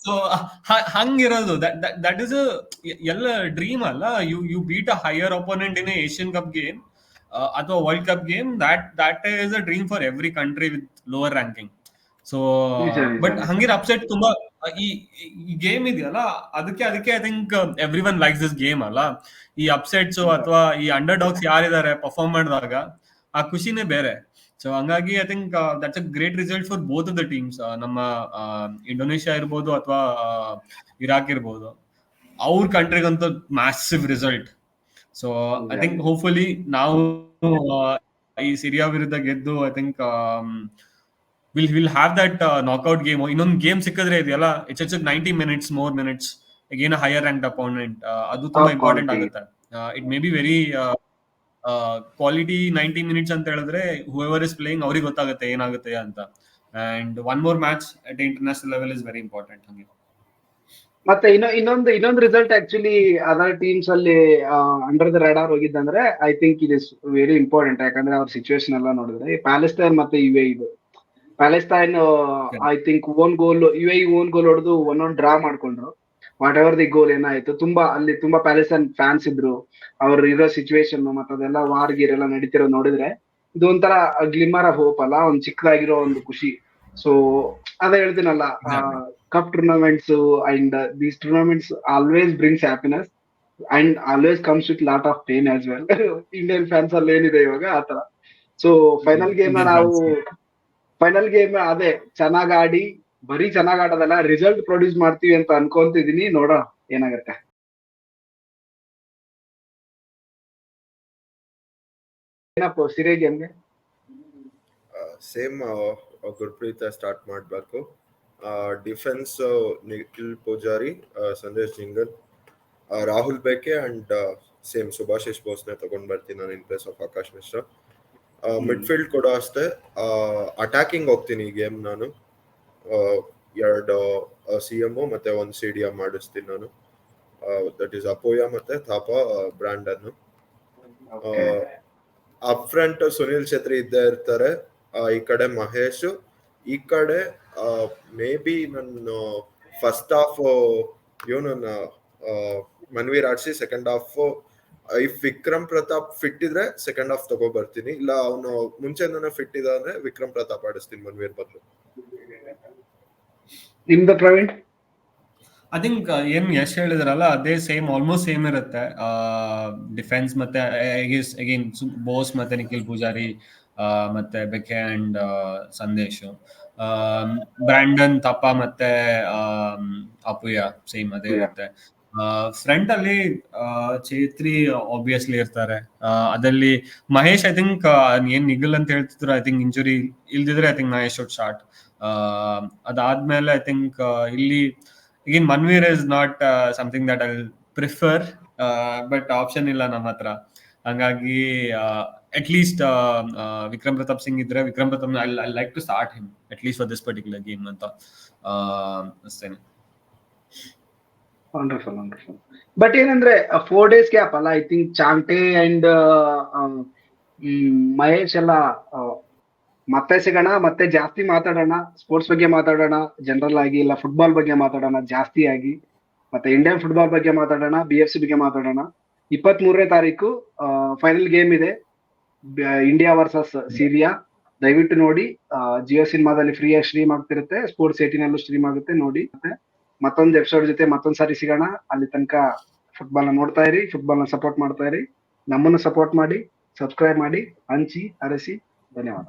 ಸೊ ಹಂಗಿರೋದು ದಟ್ ಇಸ್ ಎಲ್ಲ ಡ್ರೀಮ್ ಅಲ್ಲ. You beat a higher opponent in Asian cup game ಅಥವಾ world cup game. That is a dream for every country with lower ranking. So but ಹಂಗಿರ upset ತುಂಬಾ ಈ ಗೇಮ್ ಇದೆಯಲ್ಲ, ಅದಕ್ಕೆ I think every one likes this game ಅಲ್ಲ. ಈ ಅಪ್ಸೆಟ್ಸ್ ಅಥವಾ ಈ ಅಂಡರ್ ಡಾಗ್ಸ್ ಯಾರಿದ್ದಾರೆ ಪರ್ಫಾರ್ಮ್ ಮಾಡಿದಾಗ ಆ ಖುಷಿನೇ ಬೇರೆ. ಸೊ ಹಂಗಾಗಿ I think that's a great result for both of the teams. ನಮ್ಮ ಇಂಡೋನೇಷ್ಯಾ ಇರ್ಬೋದು ಅಥವಾ ಇರಾಕ್ ಇರ್ಬೋದು, ಅವ್ರ ಕಂಟ್ರಿಗಂತೂ massive result. So I think hopefully ನಾವು ಈ ಸಿರಿಯಾ ವಿರುದ್ಧ ಗೆದ್ದು I think will have that knockout game. ಇನ್ನೊಂದು ಗೇಮ್ ಸಿಕ್ಕಿದ್ರೆ ಇದೆಯಲ್ಲ, it's 90 minutes, more minutes again a higher ranked opponent. ಅದು ತುಂಬಾ ಇಂಪಾರ್ಟೆಂಟ್ ಆಗುತ್ತೆ. It may be very quality 90 minutes ಅಂತ ಹೇಳಿದ್ರೆ whoever is playing ಅವ್ರಿಗೆ ಗೊತ್ತಾಗುತ್ತೆ ಏನಾಗುತ್ತೆ ಅಂತ. And one more match at international level is very important. ಹಂಗೆ ಮತ್ತೆ ಇನ್ನೊಂದು ರಿಸಲ್ಟ್ ಆಕ್ಚುಲಿ ಅದರ್ ಟೀಮ್ಸ್ ಅಲ್ಲಿ ಅಂಡರ್ ದ ರಾಡಾರ್ ಹೋಗಿದ್ದಂದ್ರೆ I think it is very important. ಯಾಕಂದ್ರೆ ಅವ್ರ ಸಿಚುವೇಶನ್ ಎಲ್ಲ ನೋಡಿದ್ರೆ ಪ್ಯಾಲೆಸ್ತೈನ್ ಮತ್ತೆ ಇದು Palestine I think own goal ಹೊಡೆದು 1-1 ಡ್ರಾ ಮಾಡ್ಕೊಂಡ್ರು. ವಾಟ್ ಎವರ್ ದಿ ಗೋಲ್ ಏನಾಯ್ತು, ಅಲ್ಲಿ ತುಂಬಾ ಪ್ಯಾಲೆಸ್ತೈನ್ ಫ್ಯಾನ್ಸ್ ಇದ್ರು. ಅವ್ರ ಇರೋ ಸಿಚುವೇಶನ್ ಮತ್ತೆ ಅದೆಲ್ಲ ವಾರ್ ಗೀರ್ ಎಲ್ಲ ನಡೀತಿರೋ ನೋಡಿದ್ರೆ ಇದು ಒಂಥರ ಗ್ಲಿಮರ್ ಆಫ್ ಹೋಪ್ ಅಲ್ಲ, ಒಂದ್ ಚಿಕ್ಕದಾಗಿರೋ ಒಂದು ಖುಷಿ. ಸೊ ಅದೇ ಹೇಳ್ತೀನಲ್ಲ, cup tournaments and these tournaments always brings happiness and always comes with lot of pain as well. Indian fans ಅಲ್ಲಿ ಏನಿದೆ ಇವಾಗ ಆತರ. ಸೊ ಫೈನಲ್ ಗೇಮ್ ಅದೇ ಚೆನ್ನಾಗ್ ಆಡಿ, ಬರೀ ಚೆನ್ನಾಗ್ ಆಡೋದಲ್ಲ, ರಿಸಲ್ಟ್ ಪ್ರೊಡ್ಯೂಸ್ ಮಾಡ್ತೀವಿ ಅಂತ ಅನ್ಕೊಂತಿದೀನಿ. ನೋಡೋಣ ಏನಾಗತ್ತೆ. ಏನಪ್ಪ ಸಿರೇ ಗೇಮ್ಗೆ ಸೇಮ್ ಗುರ್ಪ್ರೀತ್ ಸ್ಟಾರ್ಟ್ ಮಾಡ್ಬೇಕು. Defence Nikhil Poojary, Sandesh Jhingan, Rahul Bheke and same Subhasish ಬೋಸ್ನೆ ತಗೊಂಡ್ ಬರ್ತೀನಿ ನಾನು in place of Akash Mishra. Midfield ಕೂಡ ಅಷ್ಟೇ ಅಟ್ಯಾಕಿಂಗ್ ಹೋಗ್ತೀನಿ ಈ ಗೇಮ್ ನಾನು. 2 CM ಮತ್ತೆ 1 CDM ಮಾಡಿಸ್ತೀನಿ ನಾನು. ದಟ್ ಈಸ್ ಅಪೋಯ ಮತ್ತೆ Thapa Brandon. Up front Sunil Chhetri ಇದ್ದೇ ಇರ್ತಾರೆ. ಈ ಕಡೆ ಮಹೇಶ್, ಈ ಕಡೆ ಮೇ ಬಿ ನನ್ನ ಫಸ್ಟ್ ಹಾಫ್ ಇವನು ಮನ್ವೀರ್ ಆಡ್ಸಿ, second half if Vikram Pratap fit ಇದ್ರೆ ಸೆಕೆಂಡ್ ಹಾಫ್ ತಗೋ ಬರ್ತೀನಿ. ಇಲ್ಲ ಅವನು ಮುಂಚೆನೇ ಫಿಟ್ ಇದ ಅಂದ್ರೆ ವಿಕ್ರಮ್ ಪ್ರತಾಪ್ ಆಡಿಸ್ತೀನಿ ಮನ್ವೀರ್ ಬದಲು. ನಿಮ್ದು ಪ್ರವೀಣ್? ಐ ಥಿಂಕ್ ಏನ್ ಯಶ್ ಹೇಳಿದ್ರಲ್ಲ ಅದೇ ಆಲ್ಮೋಸ್ಟ್ ಸೇಮ್ ಇರುತ್ತೆ. ಡಿಫೆನ್ಸ್ ಮತ್ತೆ ಅಗೇನ್ ಬೋಸ್ ಮತ್ತೆ ನಿಖಿಲ್ ಪೂಜಾರಿ ಮತ್ತೆ ಬೆಕೆ ಅಂಡ್ ಸಂದೇಶ್, ಬ್ರ್ಯಾಂಡನ್, ತಪ್ಪ ಮತ್ತೆ ಅಪುಯ ಸೇಮ್ ಅದೇ ಇರುತ್ತೆ. ಫ್ರಂಟ್ ಅಲ್ಲಿ ಚೇತ್ರಿ ಆಬ್ವಿಯಸ್ಲಿ ಇರ್ತಾರೆ. ಅದಲ್ಲಿ ಮಹೇಶ್ ಐ ಥಿಂಕ್ ಏನ್ ನಿಗಲ್ ಅಂತ ಹೇಳ್ತಿದ್ರು, ಐ ಥಿಂಕ್ ಇಂಜುರಿ ಇಲ್ದಿದ್ರೆ I think Mahesh should start. ಅದಾದ್ಮೇಲೆ ಐ ಥಿಂಕ್ ಇಲ್ಲಿ again Manveer is not something that I'll prefer, but option ಇಲ್ಲ ನಮ್ಮ ಹತ್ರ. ಹಂಗಾಗಿ at least ವಿಕ್ರಮ್ ಪ್ರತಾಪ್ ಸಿಂಗ್ ಇದ್ರೆ Vikram Pratap I like to start him at least for this particular game ಅಂತ ಅಷ್ಟೇನೆ. ವಂಡರ್ಫುಲ್. ಬಟ್ ಏನಂದ್ರೆ 4 days ಗ್ಯಾಪ್ ಅಲ್ಲ, ಐ ಥಿಂಕ್ ಚಾಂಟೆ ಅಂಡ್ ಮಹೇಶ್ ಎಲ್ಲ ಮತ್ತೆ ಸಿಗೋಣ, ಮತ್ತೆ ಜಾಸ್ತಿ ಮಾತಾಡೋಣ, ಸ್ಪೋರ್ಟ್ಸ್ ಬಗ್ಗೆ ಮಾತಾಡೋಣ, ಜನರಲ್ ಆಗಿ, ಇಲ್ಲ ಫುಟ್ಬಾಲ್ ಬಗ್ಗೆ ಮಾತಾಡೋಣ ಜಾಸ್ತಿ ಆಗಿ, ಮತ್ತೆ ಇಂಡಿಯನ್ ಫುಟ್ಬಾಲ್ ಬಗ್ಗೆ ಮಾತಾಡೋಣ, BFC ಬಗ್ಗೆ ಮಾತಾಡೋಣ. 23ನೇ ತಾರೀಕು ಫೈನಲ್ ಗೇಮ್ ಇದೆ, ಇಂಡಿಯಾ ವರ್ಸಸ್ ಸಿರಿಯಾ. ದಯವಿಟ್ಟು ನೋಡಿ. ಜಿಯೋ ಸಿನಿಮಾದಲ್ಲಿ ಫ್ರೀಯಾಗಿ ಸ್ಟ್ರೀಮ್ ಆಗ್ತಿರುತ್ತೆ, ಸ್ಪೋರ್ಟ್ಸ್ 18 ಅಲ್ಲೂ ಸ್ಟ್ರೀಮ್ ಆಗುತ್ತೆ, ನೋಡಿ. ಮತ್ತೆ ಮತ್ತೊಂದು ಎಪಿಸೋಡ್ ಜೊತೆ ಮತ್ತೊಂದ್ ಸಾರಿ ಸಿಗೋಣ. ಅಲ್ಲಿ ತನಕ ಫುಟ್ಬಾಲ್ ನ ನೋಡ್ತಾ ಇರಿ, ಫುಟ್ಬಾಲ್ ನ ಸಪೋರ್ಟ್ ಮಾಡ್ತಾ ಇರಿ, ನಮ್ಮನ್ನು ಸಪೋರ್ಟ್ ಮಾಡಿ, ಸಬ್ಸ್ಕ್ರೈಬ್ ಮಾಡಿ, ಹಂಚಿ, ಹರಸಿ. ಧನ್ಯವಾದ.